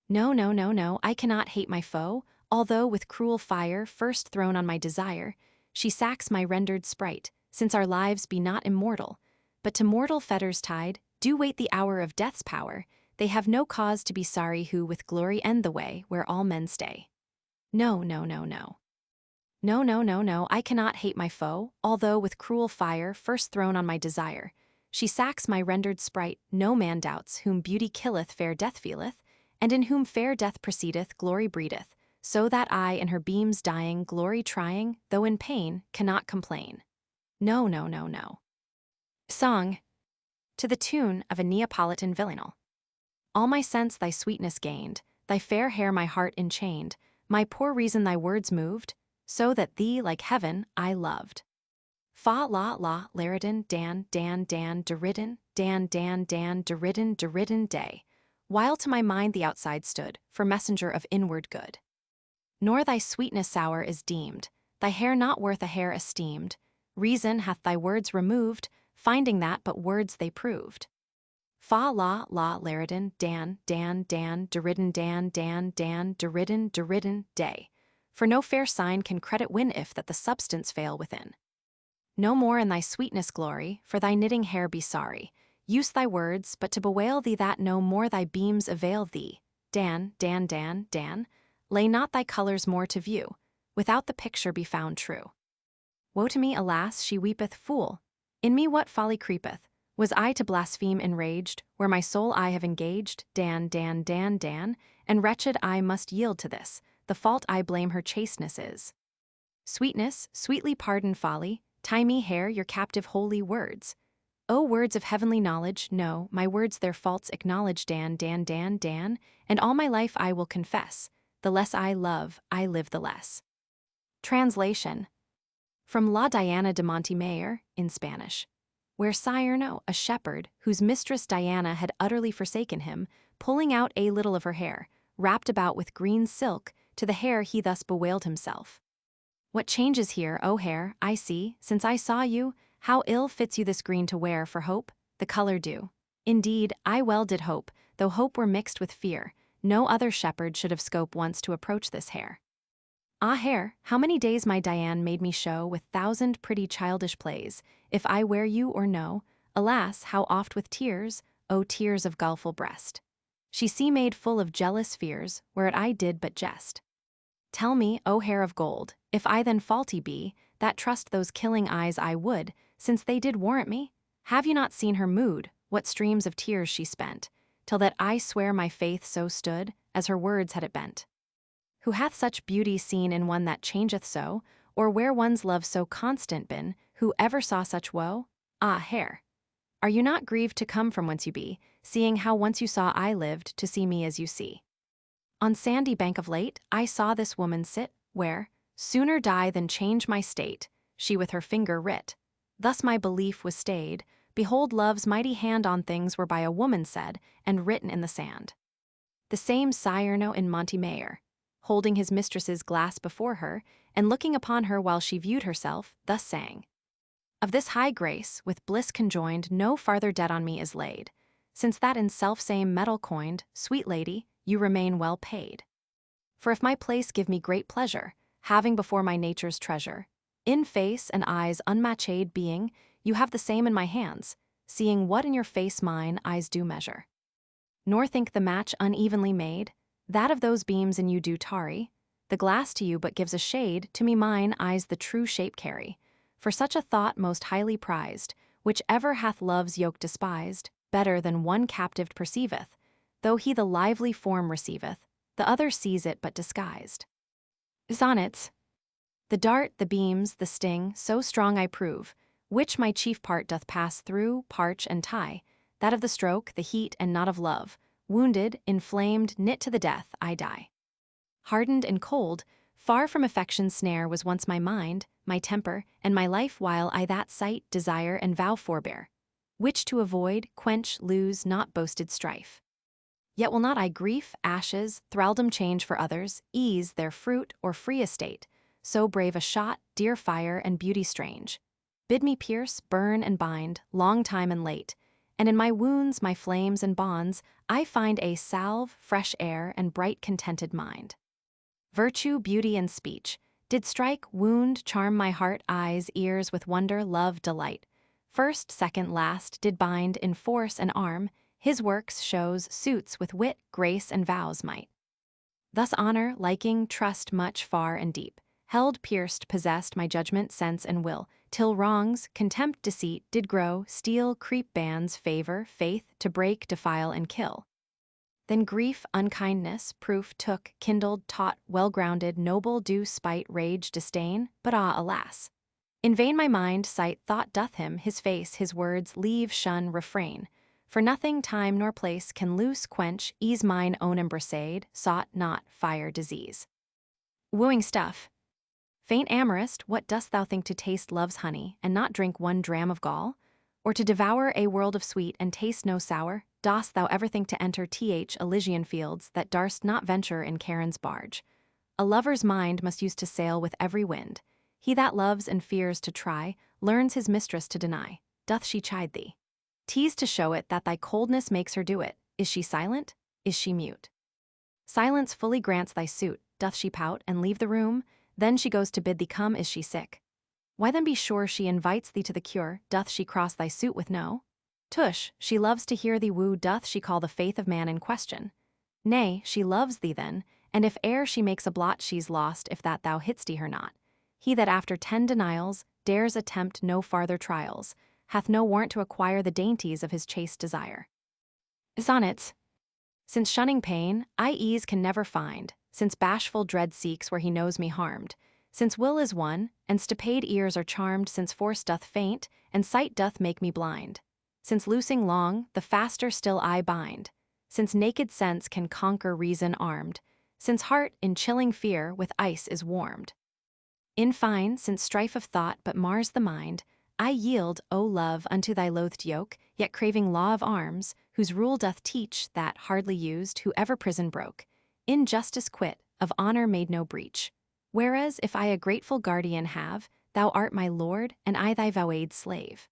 No, no, no, no, I cannot hate my foe, although with cruel fire first thrown on my desire, she sacks my rendered sprite, since our lives be not immortal, but to mortal fetters tied, do wait the hour of death's power, they have no cause to be sorry who with glory end the way where all men stay. No, no, no, no. No, no, no, no, I cannot hate my foe, although with cruel fire first thrown on my desire, she sacks my rendered sprite, no man doubts, whom beauty killeth fair death feeleth, and in whom fair death proceedeth glory breedeth, so that I in her beams dying glory trying, though in pain, cannot complain. No, no, no, no. Song. To the tune of a Neapolitan villanelle. All my sense thy sweetness gained, thy fair hair my heart enchained, my poor reason thy words moved, so that thee like heaven I loved. Fa la la laridin dan dan dan deridin dan dan dan deridin deridin day, while to my mind the outside stood, for messenger of inward good. Nor thy sweetness sour is deemed, thy hair not worth a hair esteemed, reason hath thy words removed, finding that but words they proved. Fa la la laridin dan dan dan deridin dan dan dan deridin deridin day, for no fair sign can credit win if that the substance fail within. No more in thy sweetness glory, for thy knitting hair be sorry, use thy words but to bewail thee that no more thy beams avail thee, dan, dan, dan, dan, lay not thy colours more to view, without the picture be found true. Woe to me, alas, she weepeth, fool, in me what folly creepeth, was I to blaspheme enraged, where my soul I have engaged, dan, dan, dan, dan, and wretched I must yield to this, the fault I blame her chasteness is. Sweetness, sweetly pardon folly, tie me hair your captive holy words. O words of heavenly knowledge, no, my words their faults acknowledge, dan, dan, dan, dan, and all my life I will confess, the less I love, I live the less. Translation. From La Diana de Montemayor, in Spanish. Where Cyrano, a shepherd, whose mistress Diana had utterly forsaken him, pulling out a little of her hair, wrapped about with green silk, to the hair he thus bewailed himself. What changes here, O hair, I see, since I saw you, how ill fits you this green to wear for hope, the colour do. Indeed, I well did hope, though hope were mixed with fear, no other shepherd should have scope once to approach this hair. Ah hair, how many days my Diane made me show with thousand pretty childish plays, if I wear you or no, alas, how oft with tears, O tears of gulful breast. She see made full of jealous fears, whereat I did but jest. Tell me, O hair of gold, if I then faulty be, that trust those killing eyes I would, since they did warrant me? Have you not seen her mood, what streams of tears she spent, till that I swear my faith so stood, as her words had it bent? Who hath such beauty seen in one that changeth so, or where one's love so constant been, who ever saw such woe? Ah, hair! Are you not grieved to come from whence you be, seeing how once you saw I lived to see me as you see? On sandy bank of late, I saw this woman sit, where, sooner die than change my state, she with her finger writ. Thus my belief was stayed, behold love's mighty hand on things were by a woman said, and written in the sand. The same Cyrano in Montemayor, holding his mistress's glass before her, and looking upon her while she viewed herself, thus sang. Of this high grace, with bliss conjoined, no farther debt on me is laid, since that in self-same metal coined, sweet lady, you remain well paid. For if my place give me great pleasure, having before my nature's treasure, in face and eyes unmatched being, you have the same in my hands, seeing what in your face mine eyes do measure. Nor think the match unevenly made, that of those beams in you do tarry, the glass to you but gives a shade, to me mine eyes the true shape carry, for such a thought most highly prized, which ever hath love's yoke despised, better than one captive perceiveth, though he the lively form receiveth, the other sees it but disguised. Sonnets. The dart, the beams, the sting, so strong I prove, which my chief part doth pass through, parch, and tie, that of the stroke, the heat, and not of love, wounded, inflamed, knit to the death, I die. Hardened and cold, far from affection's snare was once my mind, my temper, and my life while I that sight, desire, and vow forbear, which to avoid, quench, lose, not boasted strife. Yet will not I grief, ashes, thraldom change for others, ease, their fruit, or free estate, so brave a shot, dear fire, and beauty strange. Bid me pierce, burn, and bind, long time and late, and in my wounds, my flames, and bonds, I find a salve, fresh air, and bright contented mind. Virtue, beauty, and speech did strike, wound, charm my heart, eyes, ears with wonder, love, delight. First, second, last, did bind in force and arm, his works, shows, suits with wit, grace, and vows might. Thus honor, liking, trust much, far, and deep, held, pierced, possessed my judgment, sense, and will, till wrongs, contempt, deceit, did grow, steal, creep, bands, favor, faith, to break, defile, and kill. Then grief, unkindness, proof, took, kindled, taught, well-grounded, noble, due, spite, rage, disdain, but alas! In vain my mind, sight, thought doth him, his face, his words, leave, shun, refrain. For nothing, time, nor place can loose, quench, ease mine own embrasade, sought not, fire, disease. Wooing stuff. Faint amorist, what dost thou think to taste love's honey, and not drink one dram of gall? Or to devour a world of sweet, and taste no sour? Dost thou ever think to enter Elysian fields, that darst not venture in Charon's barge? A lover's mind must use to sail with every wind. He that loves and fears to try, learns his mistress to deny. Doth she chide thee? Tease to show it that thy coldness makes her do it. Is she silent? Is she mute? Silence fully grants thy suit. Doth she pout and leave the room? Then she goes to bid thee come. Is she sick? Why then be sure she invites thee to the cure. Doth she cross thy suit with no? Tush, she loves to hear thee woo. Doth she call the faith of man in question? Nay, she loves thee then, and if e'er she makes a blot, she's lost if that thou hit'st her not. He that after 10 denials dares attempt no farther trials, hath no warrant to acquire the dainties of his chaste desire. Sonnets. Since shunning pain, I ease can never find, since bashful dread seeks where he knows me harmed, since will is won, and stupid ears are charmed, since force doth faint, and sight doth make me blind, since loosing long, the faster still I bind, since naked sense can conquer reason armed, since heart in chilling fear with ice is warmed. In fine, since strife of thought but mars the mind, I yield, O love, unto thy loathed yoke, yet craving law of arms, whose rule doth teach that, hardly used, whoever prison broke, injustice quit, of honor made no breach. Whereas, if I a grateful guardian have, thou art my lord, and I thy vowed slave.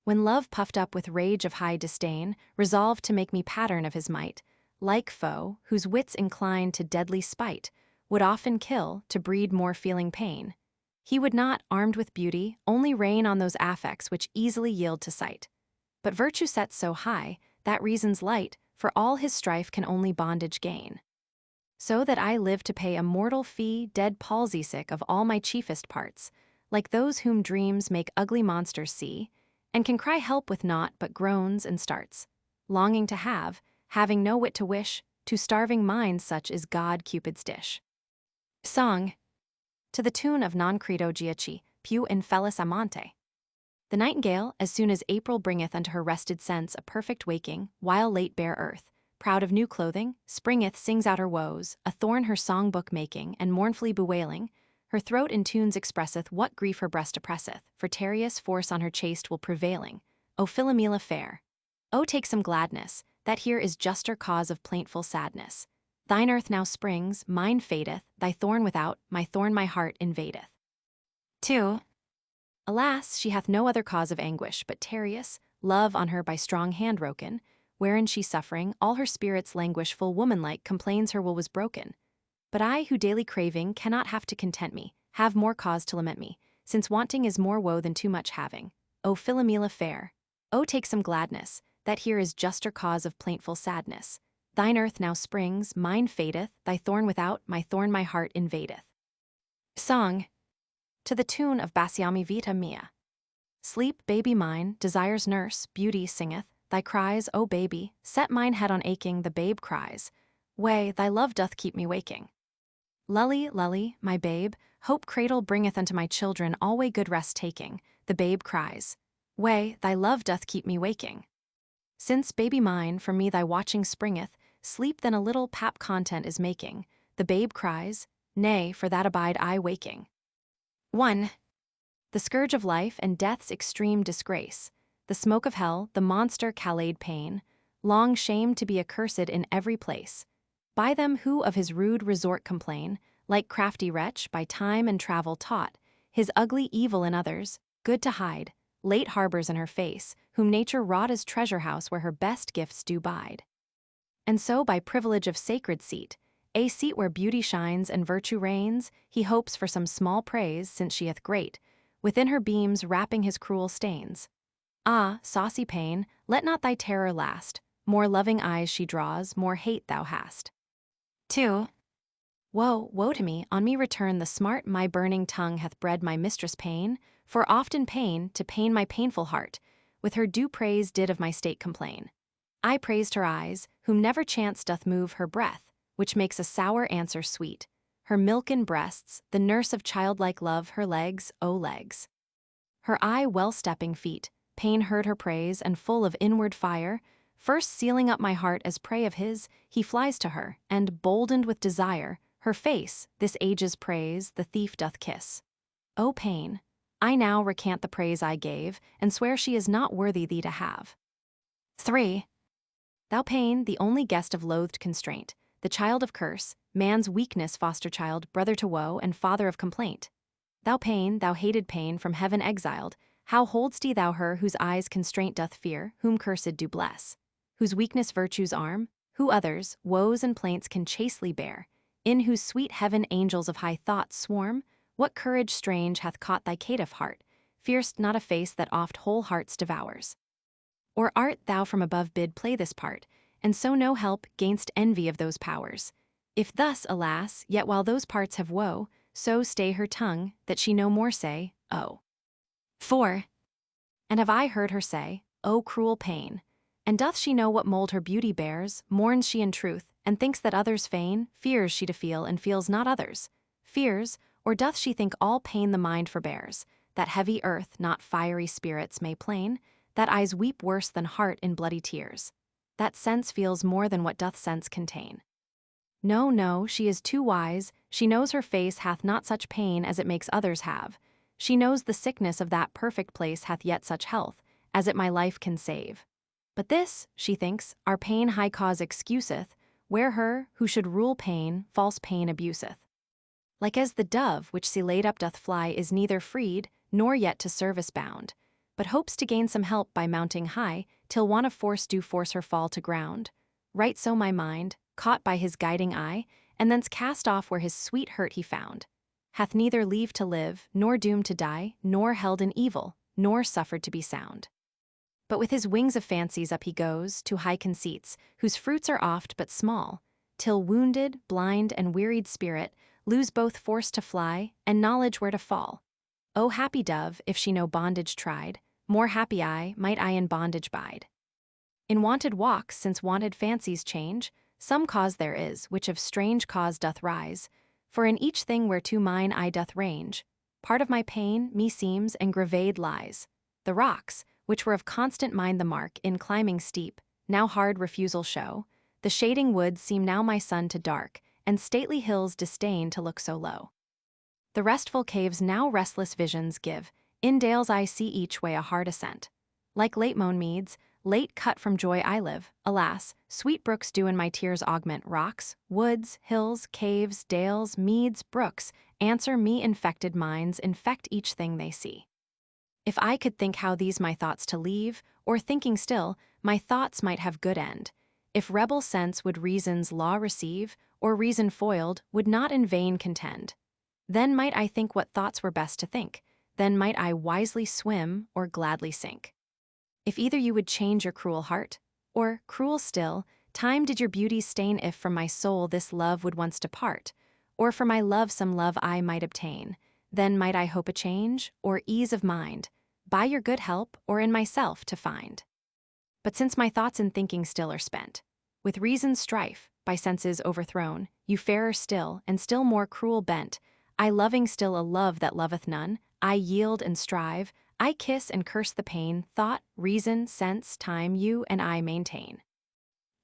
When love puffed up with rage of high disdain, resolved to make me pattern of his might, like foe, whose wits incline to deadly spite, would often kill, to breed more feeling pain. He would not, armed with beauty, only reign on those affects which easily yield to sight. But virtue sets so high, that reason's light, for all his strife can only bondage gain. So that I live to pay a mortal fee, dead palsy sick of all my chiefest parts, like those whom dreams make ugly monsters see, and can cry help with naught but groans and starts, longing to have, having no wit to wish, to starving minds such is God Cupid's dish. Song. To the tune of Non credo giaci, più infelice amante. The nightingale, as soon as April bringeth unto her rested sense a perfect waking, while late bare earth, proud of new clothing, springeth, sings out her woes, a thorn her song-book making, and mournfully bewailing, her throat in tunes expresseth what grief her breast oppresseth, for Tereus force on her chaste will prevailing. O Philomela fair! O take some gladness, that here is juster cause of plaintful sadness. Thine earth now springs, mine fadeth, thy thorn without, my thorn my heart invadeth. 2. Alas, she hath no other cause of anguish, but Tereus, love on her by strong hand wroken, wherein she suffering, all her spirits languish full womanlike, complains her will was broken. But I, who daily craving, cannot have to content me, have more cause to lament me, since wanting is more woe than too much having. O Philomela fair! O take some gladness, that here is juster cause of plaintful sadness. Thine earth now springs, mine fadeth, thy thorn without, my thorn my heart invadeth. Song. To the tune of Baciami Vita Mia. Sleep, baby mine, desire's nurse, beauty singeth, thy cries, O baby, set mine head on aching, the babe cries. Way, thy love doth keep me waking. Lully, lully, my babe, hope cradle bringeth unto my children alway good rest taking, the babe cries, Way, thy love doth keep me waking. Since, baby mine, from me thy watching springeth, sleep then a little pap content is making, the babe cries, Nay, for that abide I waking. 1. The scourge of life and death's extreme disgrace, the smoke of hell, the monster calade pain, long shamed to be accursed in every place. By them who of his rude resort complain, like crafty wretch by time and travel taught, his ugly evil in others, good to hide, late harbors in her face, whom nature wrought as treasure house where her best gifts do bide. And so by privilege of sacred seat, a seat where beauty shines and virtue reigns, he hopes for some small praise, since she hath great, within her beams wrapping his cruel stains. Ah, saucy pain, let not thy terror last, more loving eyes she draws, more hate thou hast. 2. Woe, woe to me, on me return the smart my burning tongue hath bred my mistress pain, for often pain, to pain my painful heart, with her due praise did of my state complain. I praised her eyes, whom never chance doth move her breath, which makes a sour answer sweet, her milken breasts, the nurse of childlike love, her legs, O legs. Her eye well-stepping feet, pain heard her praise, and full of inward fire, first sealing up my heart as prey of his, he flies to her, and, boldened with desire, her face, this age's praise, the thief doth kiss. O pain! I now recant the praise I gave, and swear she is not worthy thee to have. 3. Thou pain, the only guest of loathed constraint, the child of curse, man's weakness foster child, brother to woe, and father of complaint. Thou pain, thou hated pain, from heaven exiled, how hold'st thou her whose eyes constraint doth fear, whom cursed do bless? Whose weakness virtue's arm, who others, woes and plaints can chastely bear, in whose sweet heaven angels of high thoughts swarm? What courage strange hath caught thy caitiff heart, fear'st not a face that oft whole hearts devours? Or art thou from above bid play this part, and so no help gainst envy of those powers? If thus, alas, yet while those parts have woe, so stay her tongue, that she no more say, Oh. 4. And have I heard her say, O cruel pain? And doth she know what mold her beauty bears, mourns she in truth, and thinks that others feign, fears she to feel and feels not others? Fears, or doth she think all pain the mind forbears, that heavy earth not fiery spirits may plain, that eyes weep worse than heart in bloody tears, that sense feels more than what doth sense contain? No, no, she is too wise, she knows her face hath not such pain as it makes others have. She knows the sickness of that perfect place hath yet such health, as it my life can save. But this, she thinks, our pain high cause excuseth, where her, who should rule pain, false pain abuseth. Like as the dove which she laid up doth fly is neither freed, nor yet to service bound, but hopes to gain some help by mounting high, till want of force do force her fall to ground. Right so my mind, caught by his guiding eye, and thence cast off where his sweet hurt he found, hath neither leave to live, nor doom to die, nor held in evil, nor suffered to be sound. But with his wings of fancies up he goes, to high conceits, whose fruits are oft but small, till wounded, blind, and wearied spirit lose both force to fly, and knowledge where to fall. O happy dove, if she no bondage tried, more happy I, might I in bondage bide. In wonted walks, since wonted fancies change, some cause there is, which of strange cause doth rise, for in each thing whereto mine eye doth range, part of my pain, meseems, engraved lies. The rocks, which were of constant mind the mark, in climbing steep, now hard refusal show, the shading woods seem now my sun to dark, and stately hills disdain to look so low. The restful caves now restless visions give, in dales I see each way a hard ascent. Like late mown meads, late cut from joy I live, alas, sweet brooks do in my tears augment rocks, woods, hills, caves, dales, meads, brooks, answer me infected minds infect each thing they see. If I could think how these my thoughts to leave, or thinking still, my thoughts might have good end. If rebel sense would reason's law receive, or reason foiled, would not in vain contend. Then might I think what thoughts were best to think, then might I wisely swim, or gladly sink. If either you would change your cruel heart, or, cruel still, time did your beauty stain, if from my soul this love would once depart, or for my love some love I might obtain, then might I hope a change, or ease of mind, by your good help, or in myself to find. But since my thoughts in thinking still are spent, with reason's strife, by senses overthrown, you fairer still, and still more cruel bent, I loving still a love that loveth none, I yield and strive, I kiss and curse the pain, thought, reason, sense, time, you and I maintain.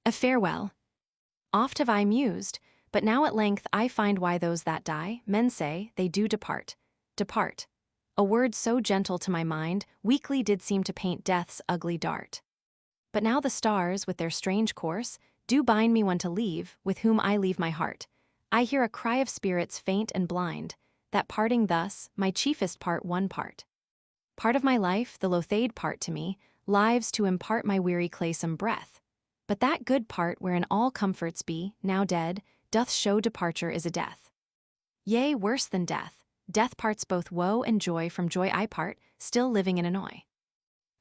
A farewell. Oft have I mused, but now at length I find why those that die, men say, they do depart. Depart. A word so gentle to my mind, weakly did seem to paint death's ugly dart. But now the stars, with their strange course, do bind me one to leave, with whom I leave my heart. I hear a cry of spirits faint and blind, that parting thus, my chiefest part one part. Part of my life, the loathade part to me, lives to impart my weary clay some breath. But that good part wherein all comforts be, now dead, doth show departure is a death. Yea, worse than death, death parts both woe and joy from joy I part, still living in annoy.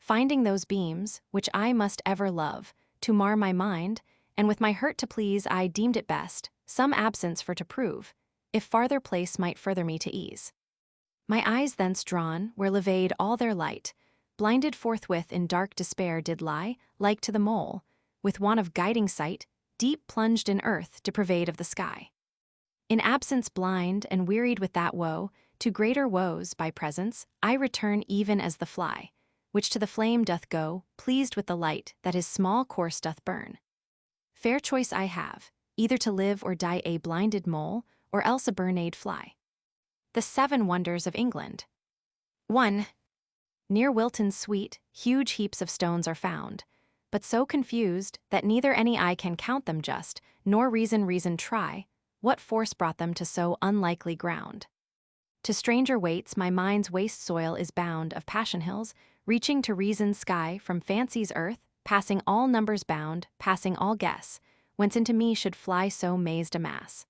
Finding those beams, which I must ever love, to mar my mind, and with my hurt to please I deemed it best, some absence for to prove, if farther place might further me to ease. My eyes thence drawn, where levade all their light, blinded forthwith in dark despair did lie, like to the mole, with want of guiding sight, deep plunged in earth depraved of the sky. In absence blind and wearied with that woe, to greater woes, by presence, I return even as the fly, which to the flame doth go, pleased with the light that his small course doth burn. Fair choice I have, either to live or die a blinded mole, or else a burnade fly. The 7 Wonders of England. 1. Near Wilton's sweet, huge heaps of stones are found, but so confused that neither any eye can count them just, nor reason try, what force brought them to so unlikely ground. To stranger weights my mind's waste soil is bound of passion hills, reaching to reason's sky from fancy's earth, passing all numbers bound, passing all guess, whence into me should fly so mazed a mass.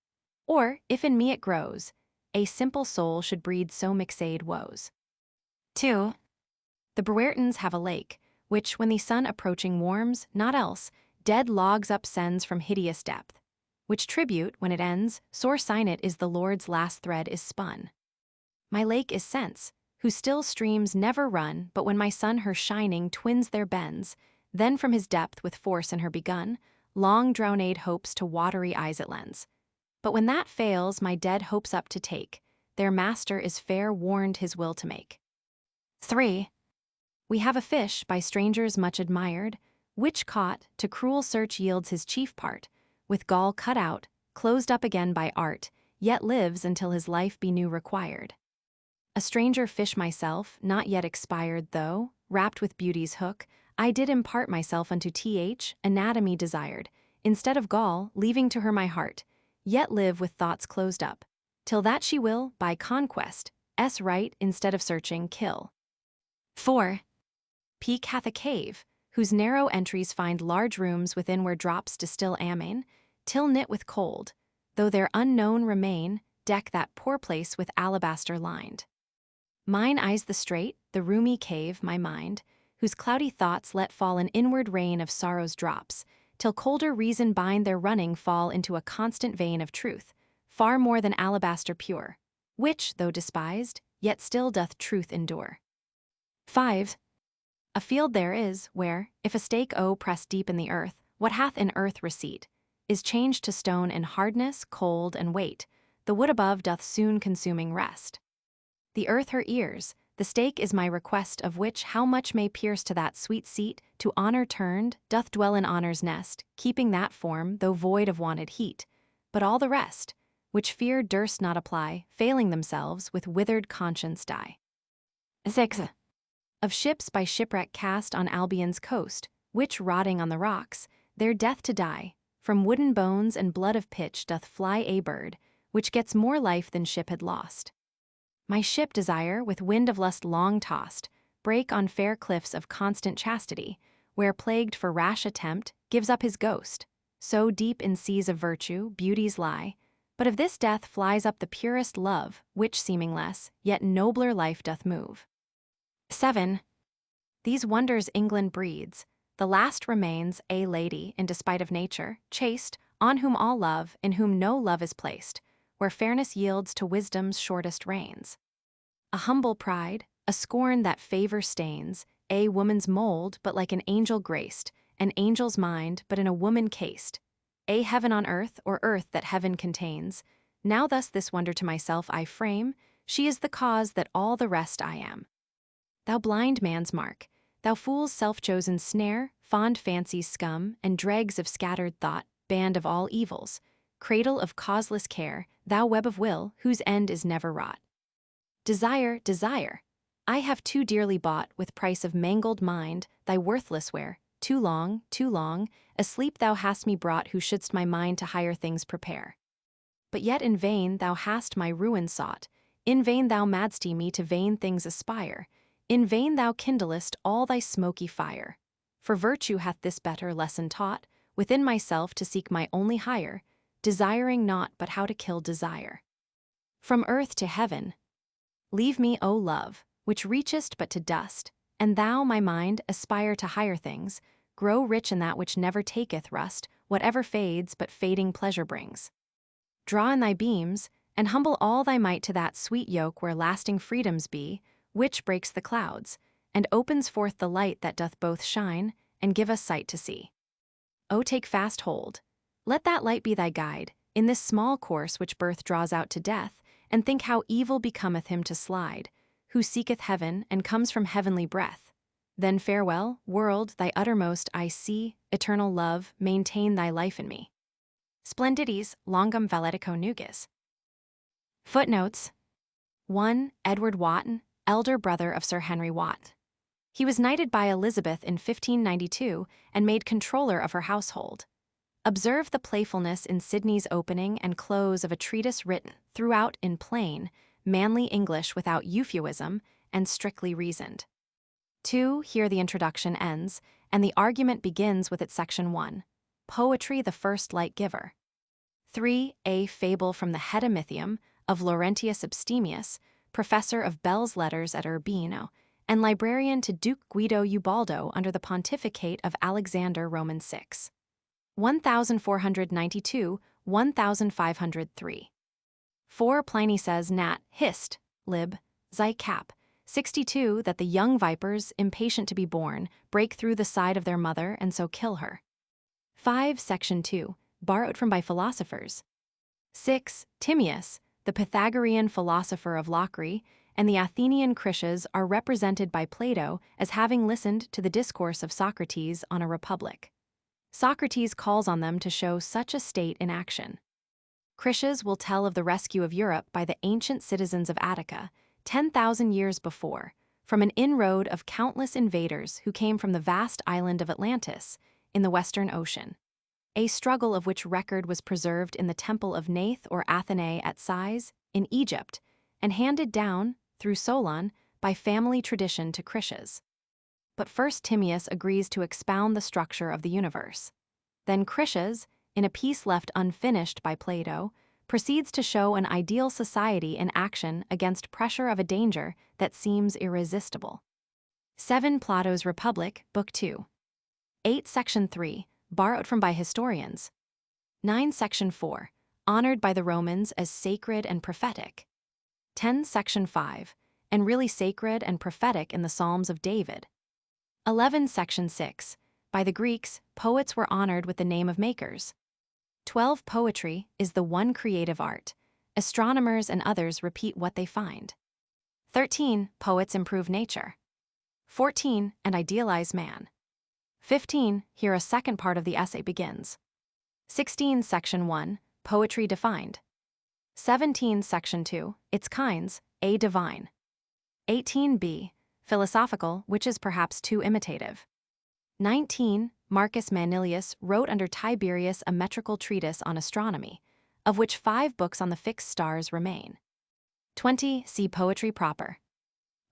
Or, if in me it grows, a simple soul should breed so mixade woes. 2. The Brewertons have a lake, which, when the sun approaching warms, not else, dead logs up sends from hideous depth, which tribute, when it ends, sore sign it is the Lord's last thread is spun. My lake is sense, whose still streams never run, but when my sun her shining twins their bends, then from his depth with force in her begun, long drowned hopes to watery eyes it lends. But when that fails my dead hopes up to take, their master is fair warned his will to make. 3. We have a fish by strangers much admired, which caught, to cruel search yields his chief part, with gall cut out, closed up again by art, yet lives until his life be new required. A stranger fish myself, not yet expired though, wrapped with beauty's hook, I did impart myself unto anatomy desired, instead of gall, leaving to her my heart, yet live with thoughts closed up, till that she will, by conquest, right instead of searching, kill. 4. Peak hath a cave, whose narrow entries find large rooms within where drops distill amain, till knit with cold, though their unknown remain, deck that poor place with alabaster lined. Mine eyes the strait, the roomy cave, my mind, whose cloudy thoughts let fall an inward rain of sorrow's drops, till colder reason bind their running fall into a constant vein of truth, far more than alabaster pure, which, though despised, yet still doth truth endure. 5. A field there is, where, if a stake pressed deep in the earth, what hath in earth receipt, is changed to stone in hardness, cold, and weight, the wood above doth soon consuming rest. The earth her ears, the stake is my request, of which how much may pierce to that sweet seat, to honor turned, doth dwell in honor's nest, keeping that form, though void of wanted heat, but all the rest, which fear durst not apply, failing themselves, with withered conscience die. 6. Of ships by shipwreck cast on Albion's coast, which, rotting on the rocks, their death to die, from wooden bones and blood of pitch doth fly a bird, which gets more life than ship had lost. My ship desire, with wind of lust long tossed, break on fair cliffs of constant chastity, where plagued for rash attempt, gives up his ghost. So deep in seas of virtue, beauties lie, but of this death flies up the purest love, which seeming less, yet nobler life doth move. 7. These wonders England breeds, the last remains a lady, in despite of nature, chaste, on whom all love, in whom no love is placed, where fairness yields to wisdom's shortest reins. A humble pride, a scorn that favor stains, a woman's mold, but like an angel graced, an angel's mind, but in a woman cased, a heaven on earth, or earth that heaven contains, Now thus this wonder to myself I frame, she is the cause that all the rest I am. Thou blind man's mark, thou fool's self-chosen snare, fond fancy's scum, and dregs of scattered thought, band of all evils, cradle of causeless care, thou web of will, whose end is never wrought. Desire, desire, I have too dearly bought, with price of mangled mind, thy worthless ware, too long, asleep thou hast me brought who shouldst my mind to higher things prepare. But yet in vain thou hast my ruin sought, in vain thou madst me to vain things aspire, in vain thou kindlest all thy smoky fire. For virtue hath this better lesson taught, within myself to seek my only higher, desiring naught but how to kill desire. From earth to heaven, leave me, O love, which reachest but to dust, and thou, my mind, aspire to higher things, grow rich in that which never taketh rust, whatever fades but fading pleasure brings. Draw in thy beams, and humble all thy might to that sweet yoke where lasting freedoms be, which breaks the clouds, and opens forth the light that doth both shine and give us sight to see. O take fast hold. Let that light be thy guide, in this small course which birth draws out to death, and think how evil becometh him to slide, who seeketh heaven and comes from heavenly breath. Then farewell, world, thy uttermost I see, eternal love, maintain thy life in me. Splendides, longum valetico nugis. Footnotes. 1. Edward Wotton, elder brother of Sir Henry Wott. He was knighted by Elizabeth in 1592 and made controller of her household. Observe the playfulness in Sidney's opening and close of a treatise written throughout in plain, manly English without euphuism and strictly reasoned. 2. Here the introduction ends, and the argument begins with its section 1, Poetry the First Light Giver. 3. A fable from the Hedomithium of Laurentius Abstemius, professor of Bell's Letters at Urbino, and librarian to Duke Guido Ubaldo under the pontificate of Alexander Roman VI. 1492-1503. 4. Pliny says Nat. Hist. Lib. Zy Cap. 62 that the young vipers, impatient to be born, break through the side of their mother and so kill her. 5. Section 2. Borrowed from by philosophers. 6. Timaeus, the Pythagorean philosopher of Locri, and the Athenian Critias are represented by Plato as having listened to the discourse of Socrates on a republic. Socrates calls on them to show such a state in action. Critias will tell of the rescue of Europe by the ancient citizens of Attica, 10,000 years before, from an inroad of countless invaders who came from the vast island of Atlantis in the Western Ocean. A struggle of which record was preserved in the temple of Nath or Athenae at Sais, in Egypt, and handed down, through Solon, by family tradition to Critias. But first Timaeus agrees to expound the structure of the universe. Then Critias, in a piece left unfinished by Plato, proceeds to show an ideal society in action against pressure of a danger that seems irresistible. 7. Plato's Republic, Book 2. 8. Section 3. Borrowed from by historians. 9. Section 4. Honored by the Romans as sacred and prophetic. 10. Section 5. And really sacred and prophetic in the Psalms of David. 11. Section 6. By the Greeks, poets were honored with the name of makers. 12. Poetry is the one creative art. Astronomers and others repeat what they find. 13. Poets improve nature. 14. And idealize man. 15. Here a second part of the essay begins. 16. Section 1. Poetry defined. 17. Section 2. Its kinds, A. Divine. 18b. Philosophical, which is perhaps too imitative. 19. Marcus Manilius wrote under Tiberius a metrical treatise on astronomy, of which 5 books on the fixed stars remain. 20. See Poetry proper.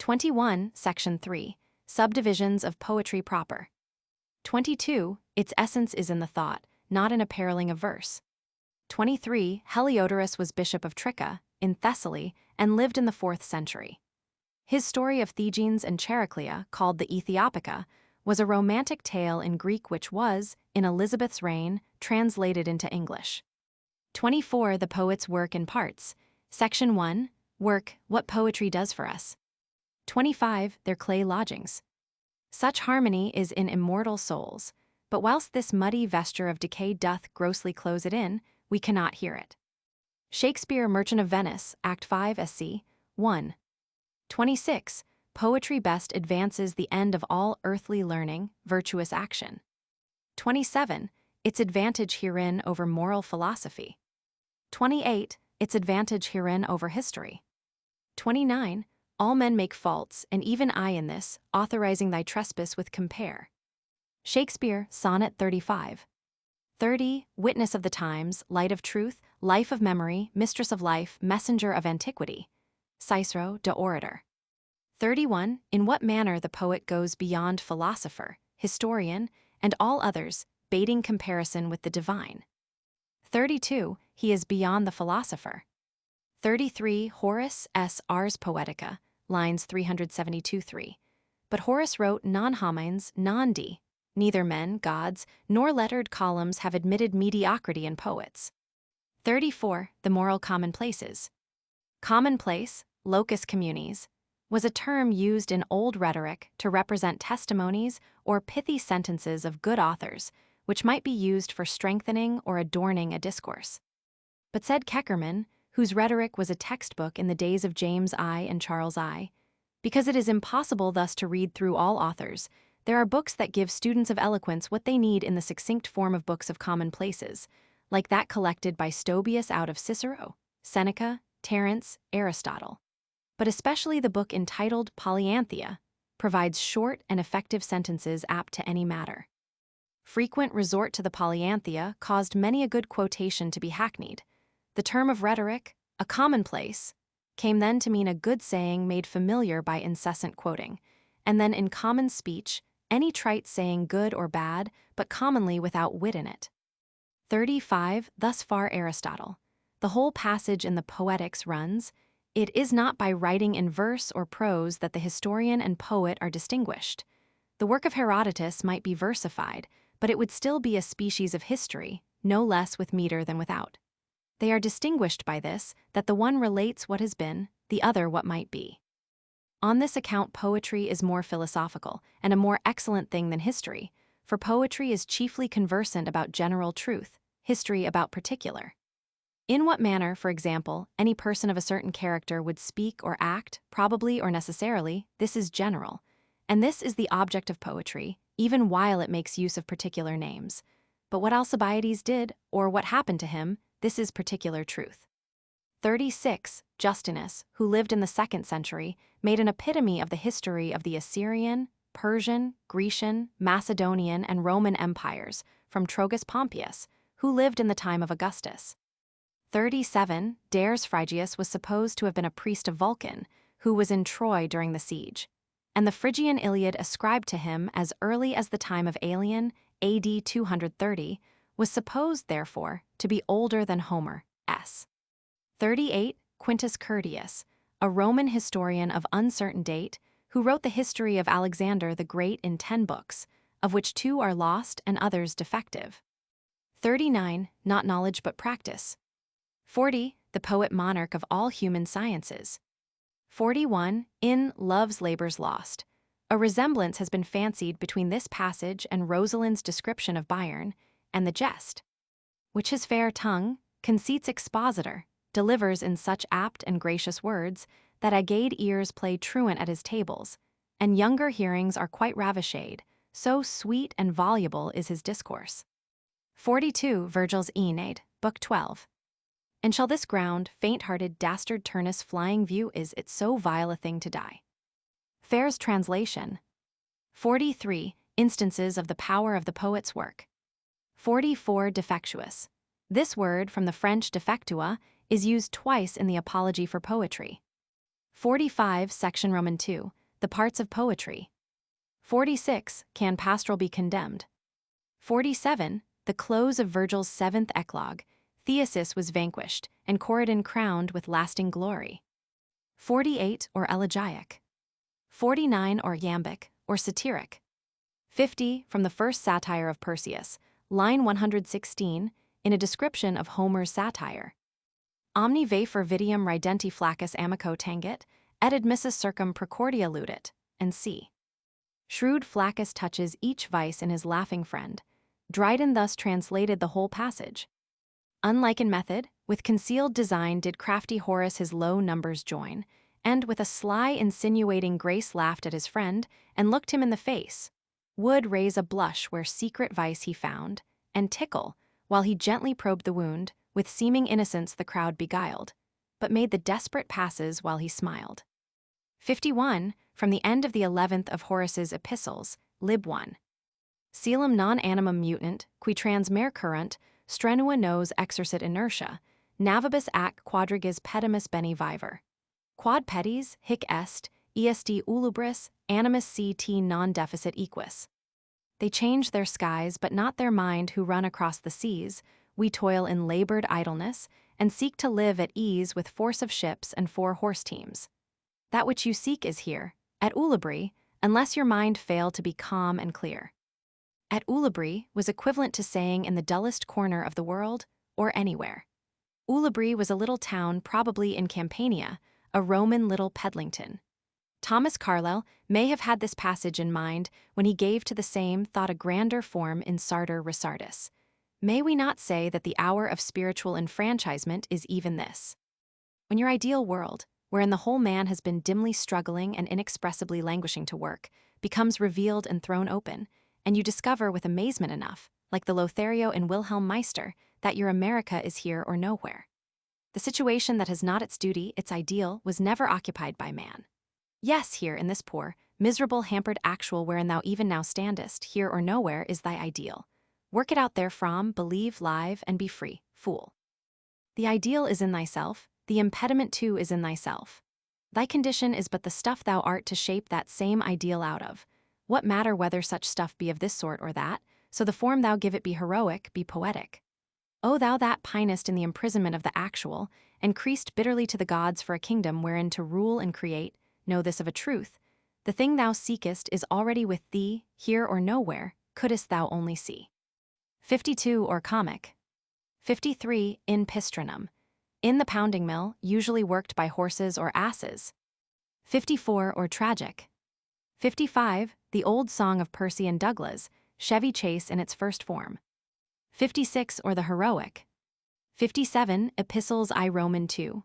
21. Section 3. Subdivisions of poetry proper. 22. Its essence is in the thought, not in appareling of verse. 23. Heliodorus was bishop of Tricca, in Thessaly, and lived in the 4th century. His story of Thegenes and Chariclea, called the Ethiopica, was a romantic tale in Greek which was, in Elizabeth's reign, translated into English. 24. The poet's work in parts. Section 1. Work, what poetry does for us. 25. Their clay lodgings. Such harmony is in immortal souls, but whilst this muddy vesture of decay doth grossly close it in, we cannot hear it. Shakespeare, Merchant of Venice, Act 5, SC 1. 26. Poetry best advances the end of all earthly learning, virtuous action. 27. Its advantage herein over moral philosophy. 28. Its advantage herein over history. 29. All men make faults, and even I in this, authorizing thy trespass with compare. Shakespeare, Sonnet 35. 30. Witness of the times, light of truth, life of memory, mistress of life, messenger of antiquity. Cicero, De Orator. 31. In what manner the poet goes beyond philosopher, historian, and all others, baiting comparison with the divine. 32. He is beyond the philosopher. 33. Horace S. Ars Poetica, lines 372-3. But Horace wrote non homines, non di. Neither men, gods, nor lettered columns have admitted mediocrity in poets. 34. The moral commonplaces. Commonplace, locus communis, was a term used in old rhetoric to represent testimonies or pithy sentences of good authors, which might be used for strengthening or adorning a discourse. But said Keckerman, whose rhetoric was a textbook in the days of James I and Charles I, because it is impossible thus to read through all authors, there are books that give students of eloquence what they need in the succinct form of books of commonplaces, like that collected by Stobaeus out of Cicero, Seneca, Terence, Aristotle. But especially the book entitled Polyanthea provides short and effective sentences apt to any matter. Frequent resort to the Polyanthea caused many a good quotation to be hackneyed. The term of rhetoric, a commonplace, came then to mean a good saying made familiar by incessant quoting, and then in common speech, any trite saying good or bad, but commonly without wit in it. 35. Thus far Aristotle. The whole passage in the Poetics runs, "It is not by writing in verse or prose that the historian and poet are distinguished. The work of Herodotus might be versified, but it would still be a species of history, no less with meter than without. They are distinguished by this, that the one relates what has been, the other what might be. On this account poetry is more philosophical, and a more excellent thing than history, for poetry is chiefly conversant about general truth, history about particular. In what manner, for example, any person of a certain character would speak or act, probably or necessarily, this is general, and this is the object of poetry, even while it makes use of particular names. But what Alcibiades did, or what happened to him, this is particular truth." 36. Justinus, who lived in the 2nd century, made an epitome of the history of the Assyrian, Persian, Grecian, Macedonian, and Roman empires, from Trogus Pompeius, who lived in the time of Augustus. 37. Dares Phrygius was supposed to have been a priest of Vulcan, who was in Troy during the siege, and the Phrygian Iliad ascribed to him as early as the time of Aelian, AD 230, was supposed, therefore, to be older than Homer, s. 38. Quintus Curtius, a Roman historian of uncertain date, who wrote the history of Alexander the Great in 10 books, of which 2 are lost and others defective. 39. Not knowledge but practice. 40. The poet monarch of all human sciences. 41. In Love's Labours Lost. A resemblance has been fancied between this passage and Rosalind's description of Byron, and the jest, which his fair tongue, conceits expositor, delivers in such apt and gracious words, that agade ears play truant at his tables, and younger hearings are quite ravishade, so sweet and voluble is his discourse. 42. Virgil's Aeneid, Book 12. And shall this ground, faint-hearted dastard Turnus flying view is it so vile a thing to die? Fair's translation. 43. Instances of the power of the poet's work. 44. Defectuous. This word, from the French defectua, is used twice in the Apologie for Poetry. 45. Section Roman 2. The parts of poetry. 46. Can pastoral be condemned? 47. The close of Virgil's 7th eclogue. Theseus was vanquished, and Corydon crowned with lasting glory. 48. Or elegiac. 49. Or iambic, or satiric. 50. From the first satire of Perseus, line 116, in a description of Homer's satire. Omni vefer vitium ridenti flacus amico tangit, et admissus circum precordia ludit, and c. Shrewd Flaccus touches each vice in his laughing friend. Dryden thus translated the whole passage. Unlike in method, with concealed design did crafty Horace his low numbers join, and with a sly insinuating grace laughed at his friend, and looked him in the face. Would raise a blush where secret vice he found, and tickle, while he gently probed the wound, with seeming innocence the crowd beguiled, but made the desperate passes while he smiled. 51. From the end of the 11th of Horace's Epistles, Lib 1. Coelum non animum mutant, qui trans mare currunt, strenua nos exercit inertia, navibus ac quadrigas pedimus bene viver. Quod pedis, hic est, est ulubris, animus ct non deficit equus. They change their skies, but not their mind who run across the seas. We toil in labored idleness, and seek to live at ease with force of ships and 4 horse teams. That which you seek is here, at Ulubri, unless your mind fail to be calm and clear. At Ulubri was equivalent to saying in the dullest corner of the world, or anywhere. Ulubri was a little town probably in Campania, a Roman little Pedlington. Thomas Carlyle may have had this passage in mind when he gave to the same thought a grander form in Sartor Resartus. May we not say that the hour of spiritual enfranchisement is even this? When your ideal world, wherein the whole man has been dimly struggling and inexpressibly languishing to work, becomes revealed and thrown open, and you discover with amazement enough, like the Lothario and Wilhelm Meister, that your America is here or nowhere. The situation that has not its duty, its ideal, was never occupied by man. Yes, here in this poor, miserable, hampered actual wherein thou even now standest, here or nowhere, is thy ideal. Work it out therefrom, believe, live, and be free, fool. The ideal is in thyself, the impediment too is in thyself. Thy condition is but the stuff thou art to shape that same ideal out of. What matter whether such stuff be of this sort or that, so the form thou give it be heroic, be poetic. O thou that pinest in the imprisonment of the actual, and creast bitterly to the gods for a kingdom wherein to rule and create, know this of a truth, the thing thou seekest is already with thee, here or nowhere, couldst thou only see. 52 or comic. 53 in pistrinum. In the pounding mill, usually worked by horses or asses. 54 or tragic. 55 the old song of Percy and Douglas, Chevy Chase in its first form. 56 or the heroic. 57 Epistles I Roman 2.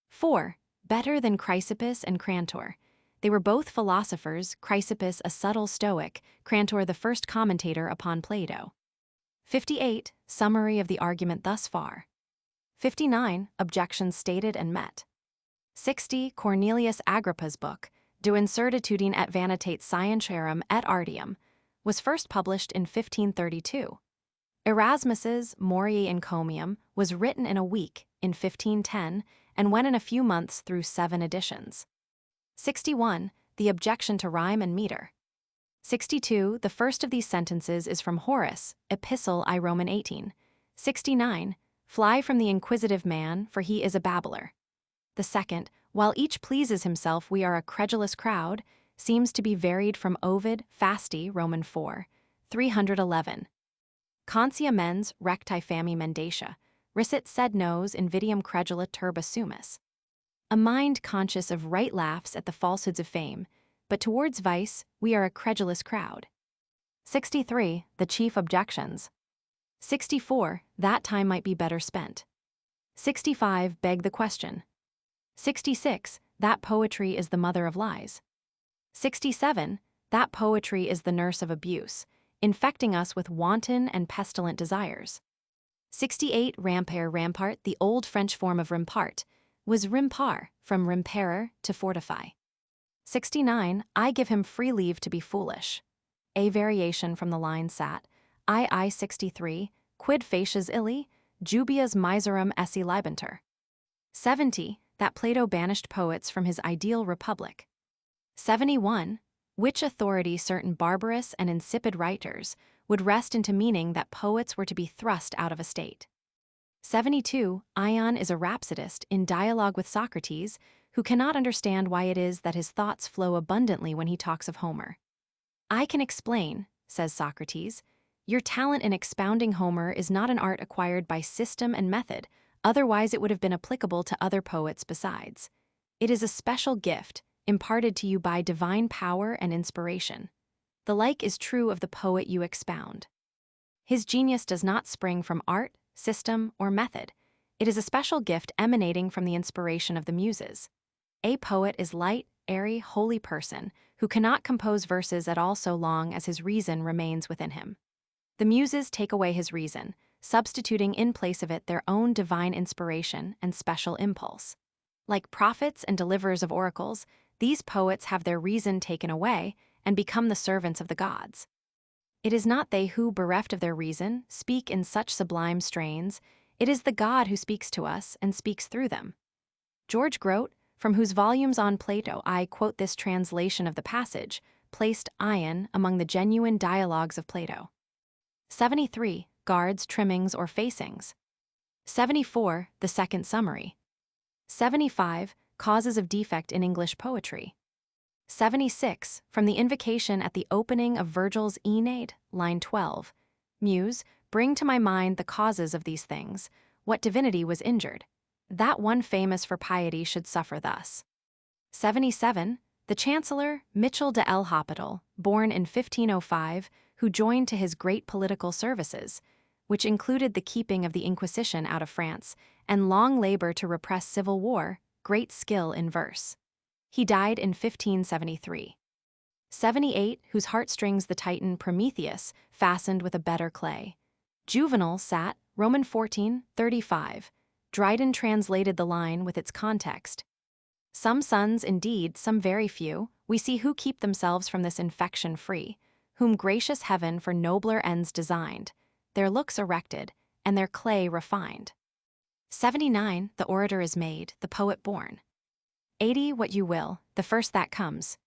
4 better than Chrysippus and Crantor. They were both philosophers, Chrysippus a subtle Stoic, Crantor the first commentator upon Plato. 58 summary of the argument thus far. 59 objections stated and met. 60 Cornelius Agrippa's book, De Incertitudine et Vanitate Scientiarum et Artium, was first published in 1532. Erasmus's Moriae Encomium was written in a week in 1510 and went in a few months through 7 editions. 61 the objection to rhyme and meter. 62 the first of these sentences is from Horace, Epistle I Roman 18. 69 fly from the inquisitive man, for he is a babbler. The second, while each pleases himself we are a credulous crowd, seems to be varied from Ovid, Fasti, Roman 4, 311. Consia mens recti fami mendacia, risit sed nos invidium credula turba sumus. A mind conscious of right laughs at the falsehoods of fame, but towards vice we are a credulous crowd. 63 the chief objections. 64 that time might be better spent. 65 beg the question. 66 that poetry is the mother of lies. 67 that poetry is the nurse of abuse, infecting us with wanton and pestilent desires. 68 rampart, the old French form of rimpart, was rimpar, from rimparer, to fortify. 69 I give him free leave to be foolish. A variation from the line sat, I 63, quid facies illi, jubias miserum esse libenter. 70 that Plato banished poets from his ideal republic. 71 which authority certain barbarous and insipid writers would wrest into meaning that poets were to be thrust out of a state. 72 Ion is a rhapsodist in dialogue with Socrates, who cannot understand why it is that his thoughts flow abundantly when he talks of Homer. I can explain, says Socrates, your talent in expounding Homer is not an art acquired by system and method, otherwise it would have been applicable to other poets besides. It is a special gift, imparted to you by divine power and inspiration. The like is true of the poet you expound. His genius does not spring from art, system, or method. It is a special gift emanating from the inspiration of the muses. A poet is light, airy, holy person who cannot compose verses at all so long as his reason remains within him. The muses take away his reason, substituting in place of it their own divine inspiration and special impulse. Like prophets and deliverers of oracles, these poets have their reason taken away and become the servants of the gods. It is not they who, bereft of their reason, speak in such sublime strains. It is the God who speaks to us and speaks through them. George Grote, from whose volumes on Plato I quote this translation of the passage, placed ion among the genuine dialogues of Plato. 73. Guards, trimmings, or facings. 74. The second summary. 75. Causes of defect in English poetry. 76. From the invocation at the opening of Virgil's Aeneid, line 12. Muse, bring to my mind the causes of these things, what divinity was injured, that one famous for piety should suffer thus. 77. The Chancellor, Michel de El Hospital, born in 1505, who joined to his great political services, which included the keeping of the Inquisition out of France and long labor to repress civil war, great skill in verse. He died in 1573. 78. Whose heartstrings the Titan Prometheus fastened with a better clay. Juvenal sat, Roman 14, 35. Dryden translated the line with its context. Some sons, indeed, some very few, we see who keep themselves from this infection free, whom gracious heaven for nobler ends designed, their looks erected, and their clay refined. 79. The orator is made, the poet born. 80. What you will, the first that comes.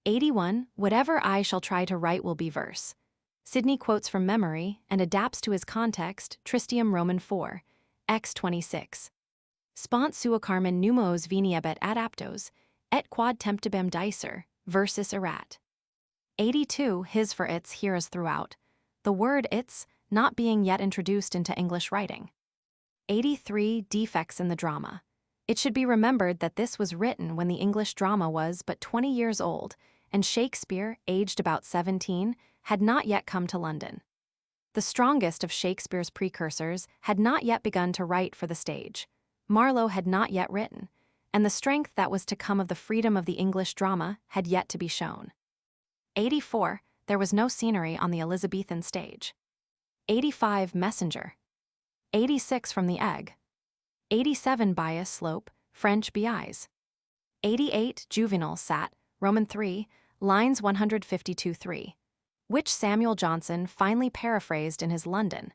81. Whatever I shall try to write will be verse. Sidney quotes from memory and adapts to his context Tristium Roman 4, X 26. Spont sua carmen numos veniebet adaptos, et quod temptibem dicer, versus erat. 82. His for its here as throughout, the word its not being yet introduced into English writing. 83. Defects in the drama. It should be remembered that this was written when the English drama was but 20 years old, and Shakespeare, aged about 17, had not yet come to London. The strongest of Shakespeare's precursors had not yet begun to write for the stage. Marlowe had not yet written, and the strength that was to come of the freedom of the English drama had yet to be shown. 84. There was no scenery on the Elizabethan stage. 85. Messenger. 86. From the Egg. 87. Bias Slope, French BIs. 88. Juvenal sat, Roman 3, lines 152-3, which Samuel Johnson finally paraphrased in his London.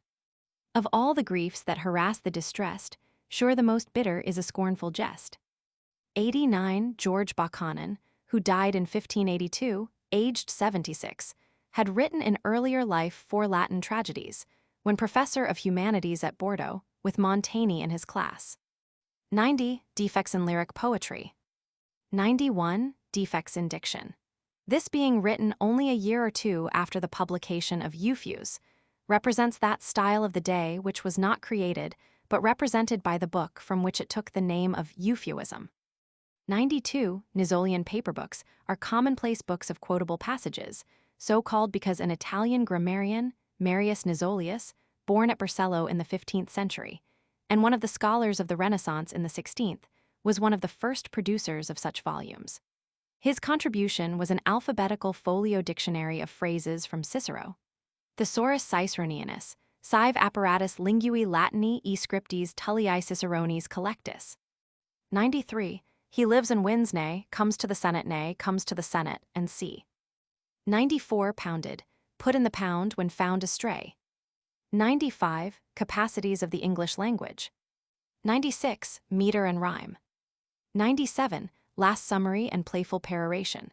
Of all the griefs that harass the distressed, sure the most bitter is a scornful jest. 89. George Buchanan, who died in 1582, aged 76, had written in earlier life 4 Latin tragedies, when professor of humanities at Bordeaux, with Montaigne in his class. 90. Defects in lyric poetry. 91. Defects in diction. This being written only a year or two after the publication of Euphues, represents that style of the day which was not created, but represented by the book from which it took the name of Euphuism. 92. Nizolian paper books are commonplace books of quotable passages, so called because an Italian grammarian, Marius Nizolius, born at Barcello in the 15th century, and one of the scholars of the Renaissance in the 16th, was one of the first producers of such volumes. His contribution was an alphabetical folio dictionary of phrases from Cicero. Thesaurus Ciceronianus, sive apparatus lingui Latini e scriptis Tullii Ciceronis collectus. 93. He lives and wins nay, comes to the Senate nay, comes to the Senate, and c. 94. Pounded, put in the pound when found astray. 95. Capacities of the English language. 96. Meter and rhyme. 97. Last summary and playful peroration.